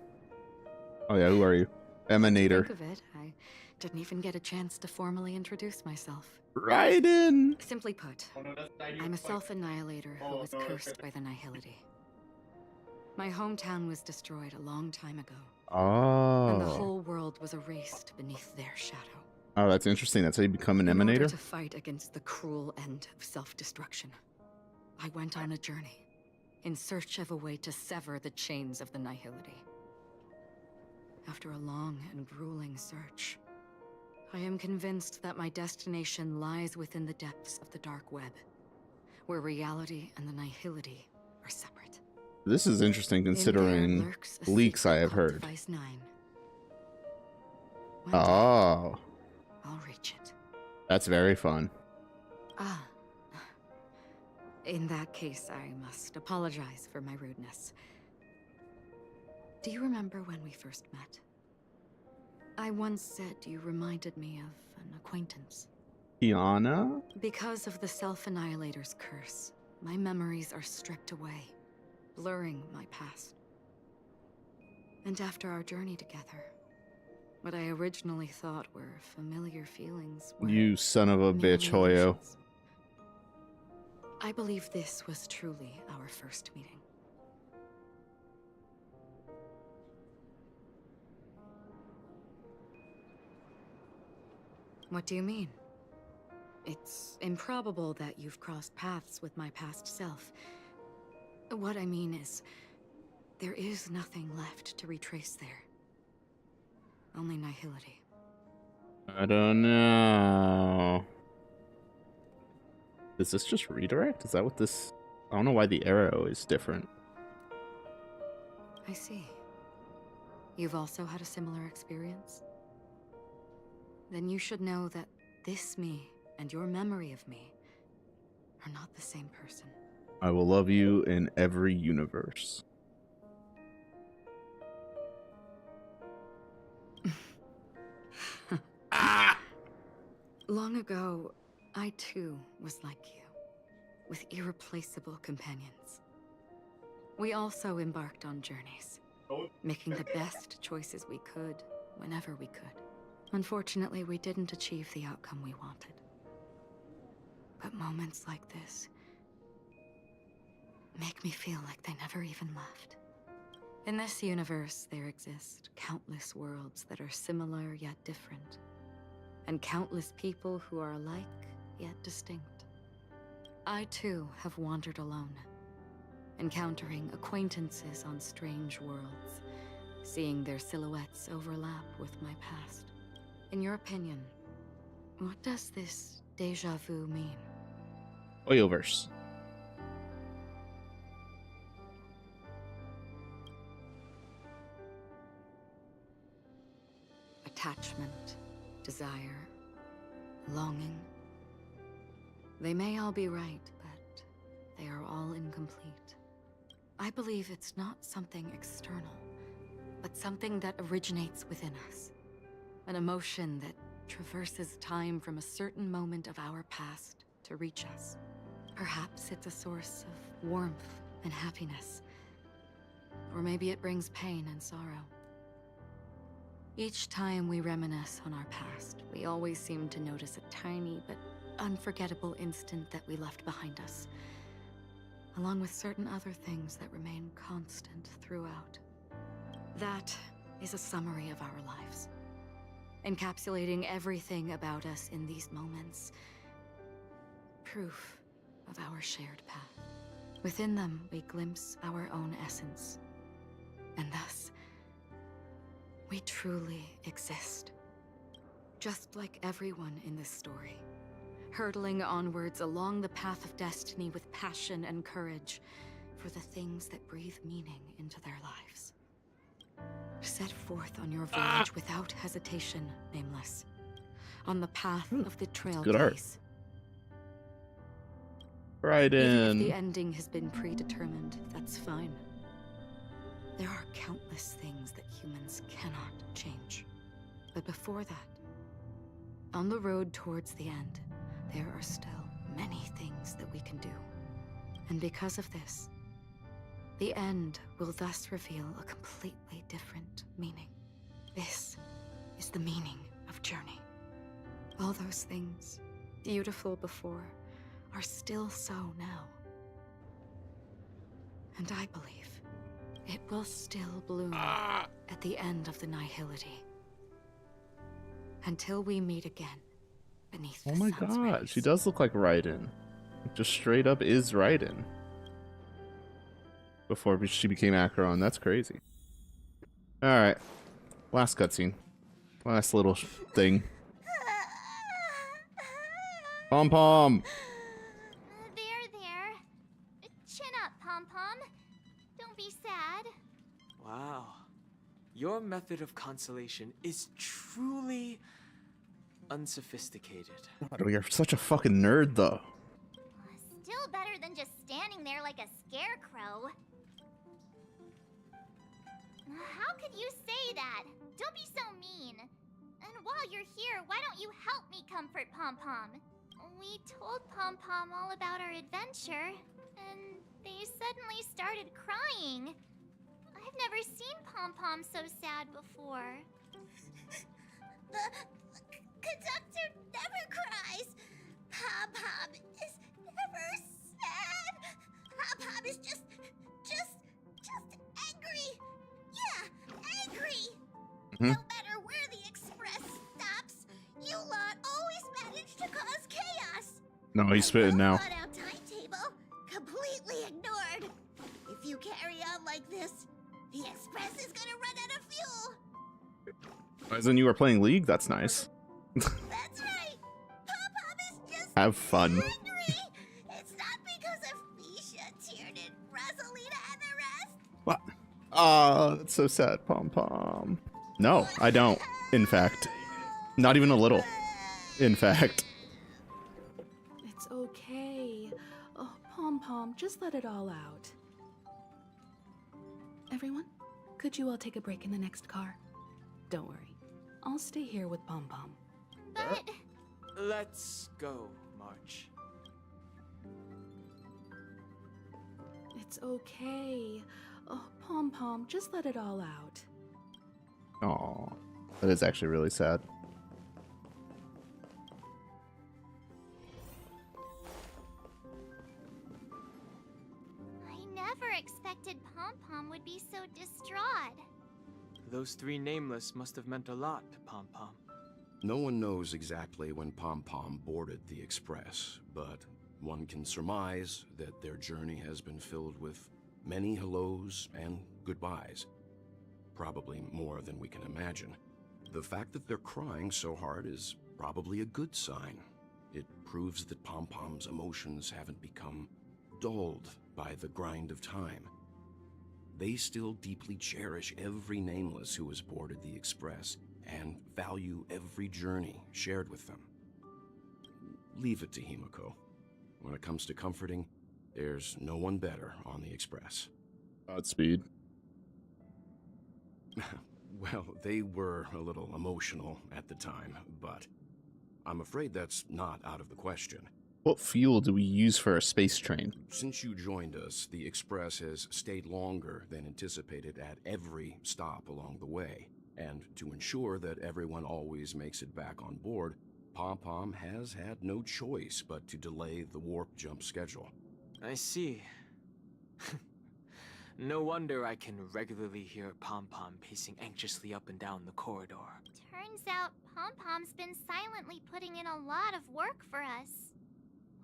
Oh yeah, who are you? Emanator. Think of it, I didn't even get a chance to formally introduce myself. Right in. Simply put, I'm a self-annihilator who was cursed by the Nihility. My hometown was destroyed a long time ago. Oh. And the whole world was erased beneath their shadow. Oh, that's interesting. That's how you become an In order emanator? to fight against the cruel end of self-destruction, I went on a journey in search of a way to sever the chains of the Nihility. After a long and grueling search, I am convinced that my destination lies within the depths of the dark web, where reality and the Nihility are separate. This is interesting considering lurks a leaks I have heard. Device 9. Oh. I'll reach it. That's very fun. Ah. In that case, I must apologize for my rudeness. Do you remember when we first met? I once said you reminded me of an acquaintance. Kiana? Because of the Self-Annihilator's curse, my memories are stripped away, blurring my past. And after our journey together, what I originally thought were familiar feelings were You son of a bitch, merely Hoyo. illusions. I believe this was truly our first meeting. What do you mean? It's improbable that you've crossed paths with my past self. What I mean is, there is nothing left to retrace there. Only nihility. I don't know. Is this just redirect? Is that what this... I don't know why the arrow is different. I see. You've also had a similar experience? Then you should know that this me and your memory of me are not the same person. I will love you in every universe. Long ago, I too was like you, with irreplaceable companions. We also embarked on journeys, making the best choices we could, whenever we could. Unfortunately, we didn't achieve the outcome we wanted. But moments like this make me feel like they never even left. In this universe, there exist countless worlds that are similar yet different, and countless people who are alike yet distinct. I too have wandered alone, encountering acquaintances on strange worlds, seeing their silhouettes overlap with my past. In your opinion, what does this déjà vu mean? Oyoverse. Attachment, desire, longing. They may all be right, but they are all incomplete. I believe it's not something external, but something that originates within us. An emotion that traverses time from a certain moment of our past to reach us. Perhaps it's a source of warmth and happiness. Or maybe it brings pain and sorrow. Each time we reminisce on our past, we always seem to notice a tiny but unforgettable instant that we left behind us, along with certain other things that remain constant throughout. That is a summary of our lives, encapsulating everything about us in these moments. Proof of our shared path. Within them, we glimpse our own essence, and thus, we truly exist. Just like everyone in this story, hurtling onwards along the path of destiny with passion and courage for the things that breathe meaning into their lives. Set forth on your voyage without hesitation, Nameless, on the path of the trailblaze. Right in. Even if the ending has been predetermined, that's fine. There are countless things that humans cannot change. But before that, on the road towards the end, there are still many things that we can do. And because of this, the end will thus reveal a completely different meaning. This is the meaning of journey. All those things, beautiful before, are still so now. And I believe it will still bloom at the end of the nihility. Until we meet again beneath the Oh my sun's god, rays. she does look like Raiden. Just straight up is Raiden. Before she became Acheron, that's crazy. Alright, last cutscene. Last little thing. Pom Pom! There. Chin up, Pom Pom. Don't be sad. Wow. Your method of consolation is truly unsophisticated. God, you're such a fucking nerd, though. Still better than just standing there like a scarecrow. How could you say that? Don't be so mean. And while you're here, why don't you help me comfort Pom Pom? We told Pom Pom all about our adventure, and they suddenly started crying. I've never seen Pom Pom so sad before. The conductor never cries. Pom Pom is never sad. Pom Pom is just angry. Yeah, angry. No matter where the express stops, you lot always manage to cause chaos. No, he's spitting now. Thought-out timetable completely ignored. If you carry on like this, the express is gonna run out of fuel. As in you were playing League? That's nice. That's right. Pom-Pom is just Have fun. angry. It's not because of Misha, Tiernan, Rosalina, and the rest. What? Ah, that's so sad, Pom Pom. No, I don't. In fact. Not even a little. In fact. It's okay. Pom, just let it all out. Everyone, could you all take a break in the next car? Don't worry. I'll stay here with Pom Pom. But... Let's go, March. It's okay. Oh, Pom Pom, just let it all out. Aw, that is actually really sad. I never expected Pom Pom would be so distraught. Those three nameless must have meant a lot to Pom Pom. No one knows exactly when Pom Pom boarded the Express, but one can surmise that their journey has been filled with many hellos and goodbyes. Probably more than we can imagine. The fact that they're crying so hard is probably a good sign. It proves that Pom Pom's emotions haven't become dulled by the grind of time. They still deeply cherish every nameless who has boarded the Express and value every journey shared with them. Leave it to Himiko. When it comes to comforting, there's no one better on the Express. Godspeed. Well, they were a little emotional at the time, but I'm afraid that's not out of the question. What fuel do we use for a space train? Since you joined us, the Express has stayed longer than anticipated at every stop along the way. And to ensure that everyone always makes it back on board, Pom Pom has had no choice but to delay the warp jump schedule. I see. No wonder I can regularly hear Pom Pom pacing anxiously up and down the corridor. Turns out Pom Pom's been silently putting in a lot of work for us.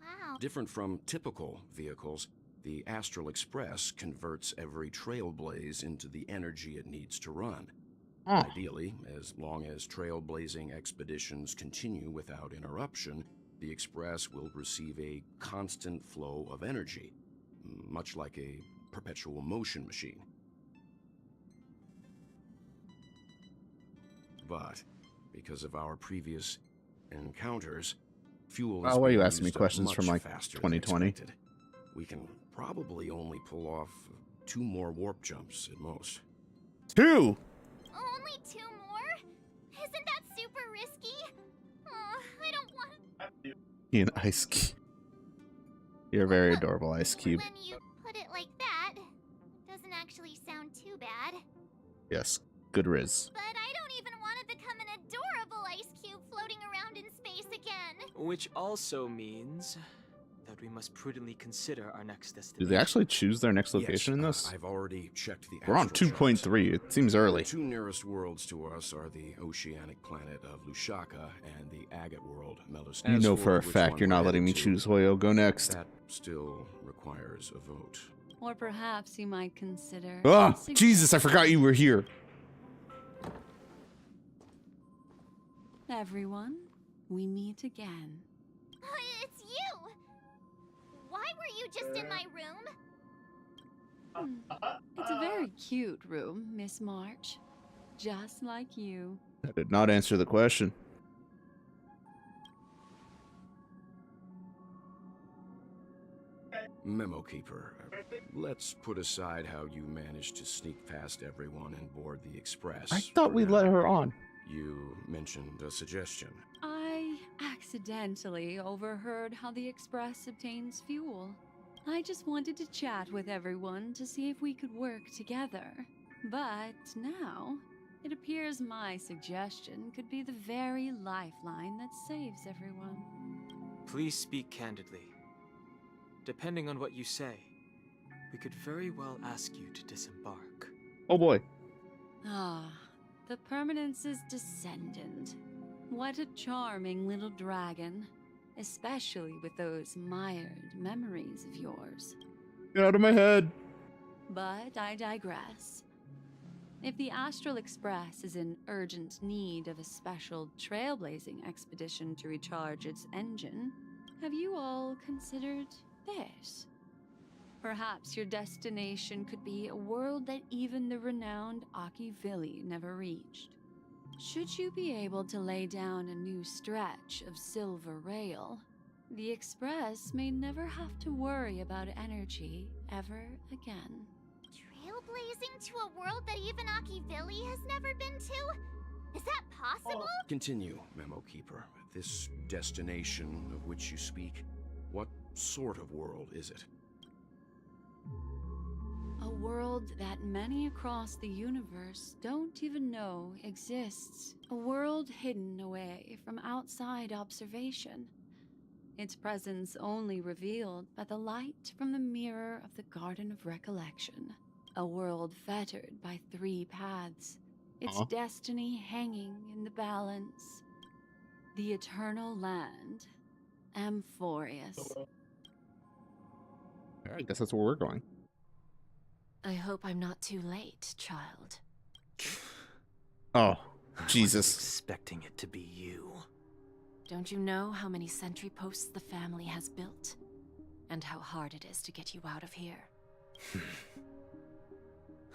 Wow. Different from typical vehicles, the Astral Express converts every trailblaze into the energy it needs to run. Ideally, as long as trailblazing expeditions continue without interruption, the Express will receive a constant flow of energy, much like a perpetual motion machine. But because of our previous encounters, fuel is Why are you being asking me used up questions much from like faster than 2020? expected. We can probably only pull off 2 more warp jumps at most. 2? Only 2 more? Isn't that super risky? I don't want... An ice cube. You're very adorable, Ice Cube. When you put it like that, it doesn't actually sound too bad. Yes, good riz. But I don't even want to become an adorable ice cube floating around in space again. Which also means that we must prudently consider our next Do destination. they actually choose their next location in this? I've already checked the We're on astral 2.3. It seems early. The 2 nearest worlds to us are the oceanic planet of Lushaka and the agate world, Melusine. You know for a fact you're not letting me choose Hoyo. Go next. That still requires a vote. Or perhaps you might consider... Ah, Jesus, I forgot you were here. Everyone, we meet again. It's you! Why were you just in my room? It's a very cute room, Miss March. Just like you. That did not answer the question. Memo Keeper, let's put aside how you managed to sneak past everyone and board the Express. I thought we let her on. You mentioned a suggestion. I accidentally overheard how the Express obtains fuel. I just wanted to chat with everyone to see if we could work together. But now, it appears my suggestion could be the very lifeline that saves everyone. Please speak candidly. Depending on what you say, we could very well ask you to disembark. Oh boy. Ah, the Permanence's descendant. What a charming little dragon. Especially with those mired memories of yours. Get out of my head. But I digress. If the Astral Express is in urgent need of a special trailblazing expedition to recharge its engine, have you all considered this? Perhaps your destination could be a world that even the renowned Akivili never reached. Should you be able to lay down a new stretch of silver rail, The Express may never have to worry about energy ever again. Trailblazing to a world that even Akivili has never been to? Is that possible? Continue, Memo Keeper. This destination of which you speak, what sort of world is it? A world that many across the universe don't even know exists. A world hidden away from outside observation. Its presence only revealed by the light from the mirror of the Garden of Recollection. A world fettered by 3 paths. Its destiny hanging in the balance. The eternal land. Amphorius. I guess that's where we're going. I hope I'm not too late, child. Oh, Jesus. I was expecting it to be you. Don't you know how many sentry posts the family has built? And how hard it is to get you out of here?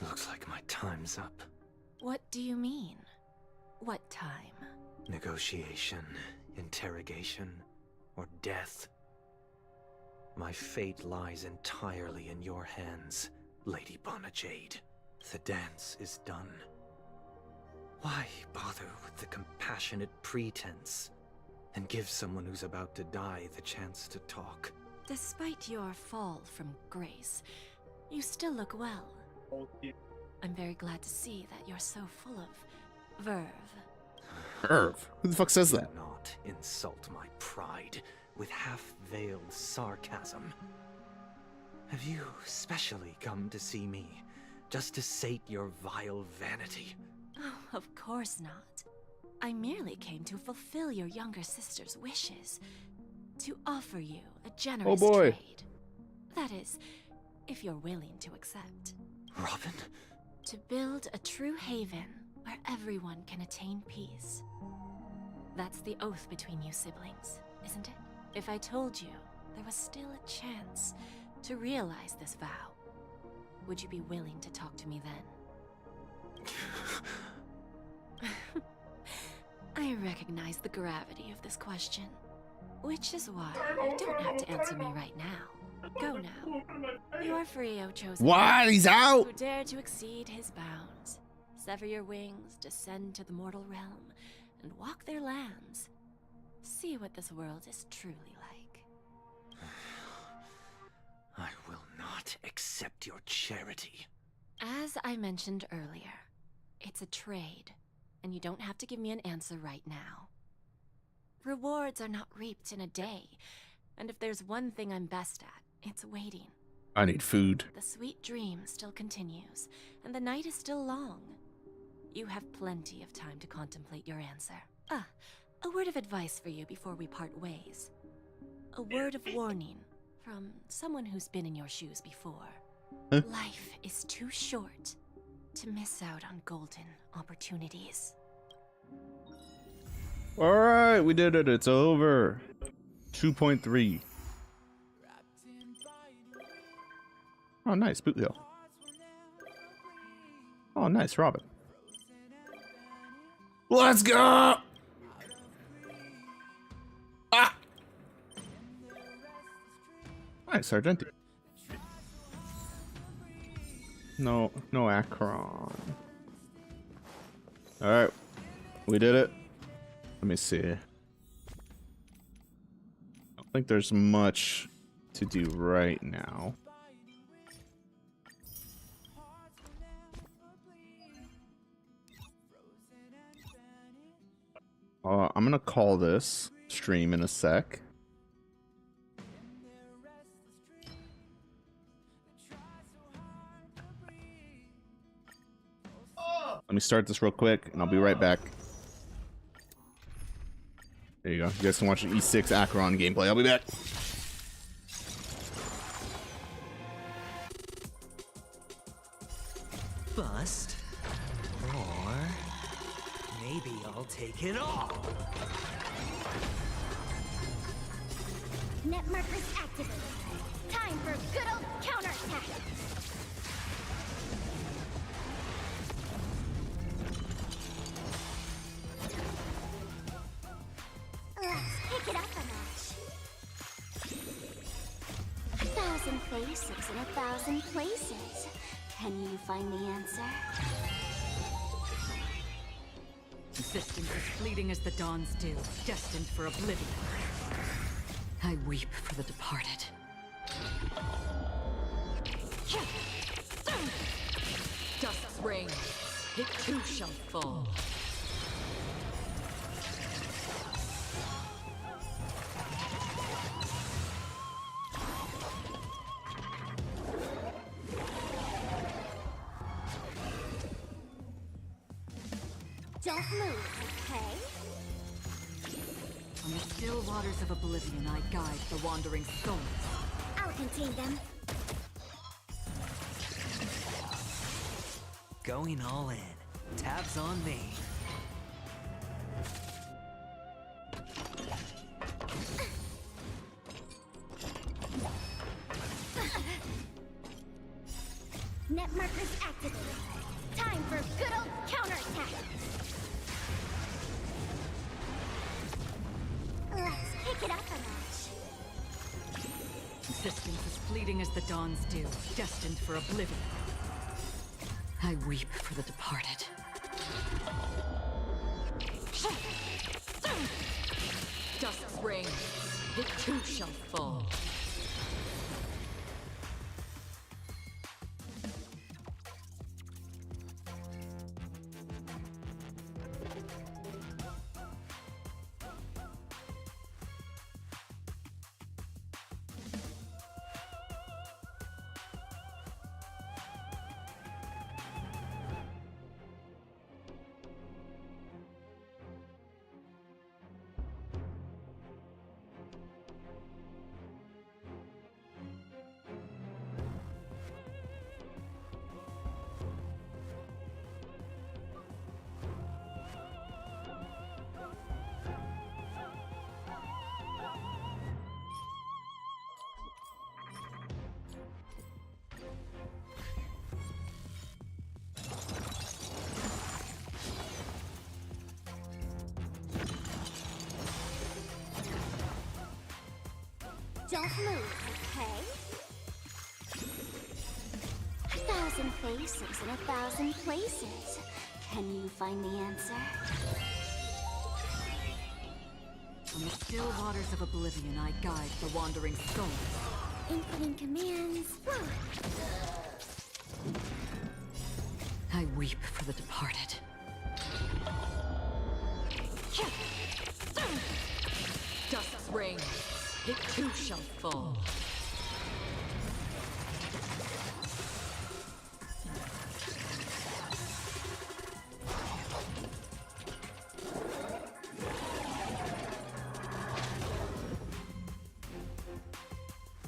Looks like my time's up. What do you mean? What time? Negotiation, interrogation, or death. My fate lies entirely in your hands, Lady Bonajade. The dance is done. Why bother with the compassionate pretense and give someone who's about to die the chance to talk? Despite your fall from grace, you still look well. I'm very glad to see that you're so full of verve. Verve? Who the fuck says that? Do not insult my pride with half-veiled sarcasm. Have you specially come to see me, just to sate your vile vanity? Oh, of course not. I merely came to fulfill your younger sister's wishes. To offer you a generous trade. That is, if you're willing to accept. Robin? To build a true haven where everyone can attain peace. That's the oath between you siblings, isn't it? If I told you there was still a chance to realize this vow, would you be willing to talk to me then? I recognize the gravity of this question, which is why you don't have to answer me right now. Go now. You are free, O chosen. What? He's out? Who dare to exceed his bounds, sever your wings, descend to the mortal realm, and walk their lands. See what this world is truly like. I will not accept your charity. As I mentioned earlier, it's a trade, and you don't have to give me an answer right now. Rewards are not reaped in a day, and if there's one thing I'm best at, it's waiting. I need food. The sweet dream still continues, and the night is still long. You have plenty of time to contemplate your answer. A word of advice for you before we part ways. A word of warning from someone who's been in your shoes before. Huh? Life is too short to miss out on golden opportunities. Alright, we did it. It's over. 2.3. Oh, nice. Boot Hill. Oh, nice. Robin. Let's go! Ah! Nice, Argenti. No Akron. Alright. We did it. Let me see. I don't think there's much to do right now. I'm gonna call this stream in a sec. Let me start this real quick, and I'll be right back. There you go. You guys can watch the E6 Acheron gameplay. I'll be back. Bust. Or maybe I'll take it all. Net markers activated. Time for good old counterattack. Let's pick it up a notch. faces in 1,000 places. Can you find the answer? Existence as fleeting as the dawn's dew, destined for oblivion. I weep for the departed. Dust's reign, it too shall fall. Don't move, okay? On the still waters of oblivion, I guide the wandering souls. I'll contain them. Going all in. Tabs on me. Net markers activated. Time for good old counterattack. Let's pick it up a notch. Existence as fleeting as the dawn's dew, destined for oblivion. I weep for the departed. Dust's reign, it too shall fall. Don't move, okay? 1,000 faces in 1,000 places. Can you find the answer? On the still waters of oblivion, I guide the wandering souls. Inputting commands. I weep for the departed. Dust's reign, it too shall fall.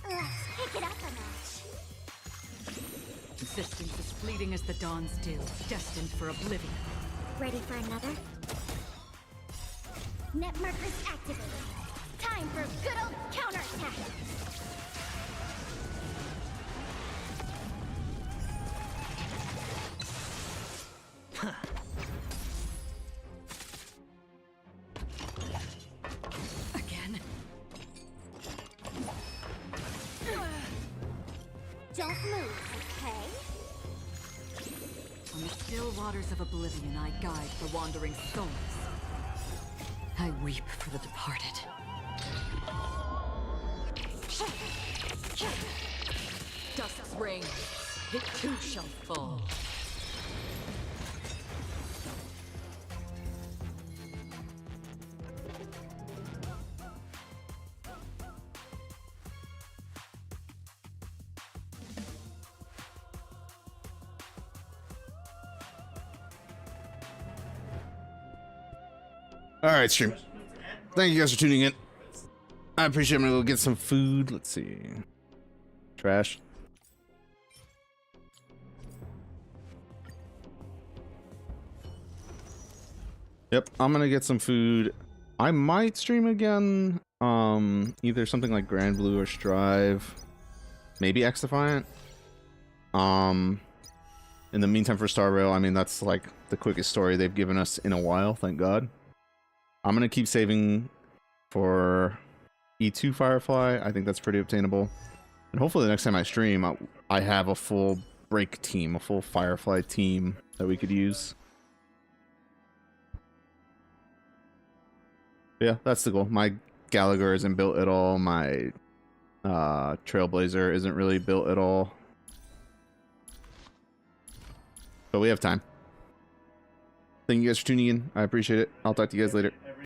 Let's pick it up a notch. Existence as fleeting as the dawn's dew, destined for oblivion. Ready for another? Net markers activated. Time for good old counterattack. Again? Don't move, okay? On the still waters of oblivion, I guide the wandering souls. I weep for the departed. Dust's reign, it too shall fall. All right, stream. Thank you guys for tuning in. I appreciate it. I'm gonna go get some food. Let's see. Trash. Yep, I'm gonna get some food. I might stream again. Either something like Grand Blue or Strive. Maybe X Defiant. In the meantime, for Star Rail, I mean, that's like the quickest story they've given us in a while, thank God. I'm gonna keep saving for E2 Firefly. I think that's pretty obtainable. And hopefully the next time I stream, I have a full break team, a full Firefly team that we could use. Yeah, that's the goal. My Gallagher isn't built at all. My Trailblazer isn't really built at all. But we have time. Thank you guys for tuning in. I appreciate it. I'll talk to you guys later.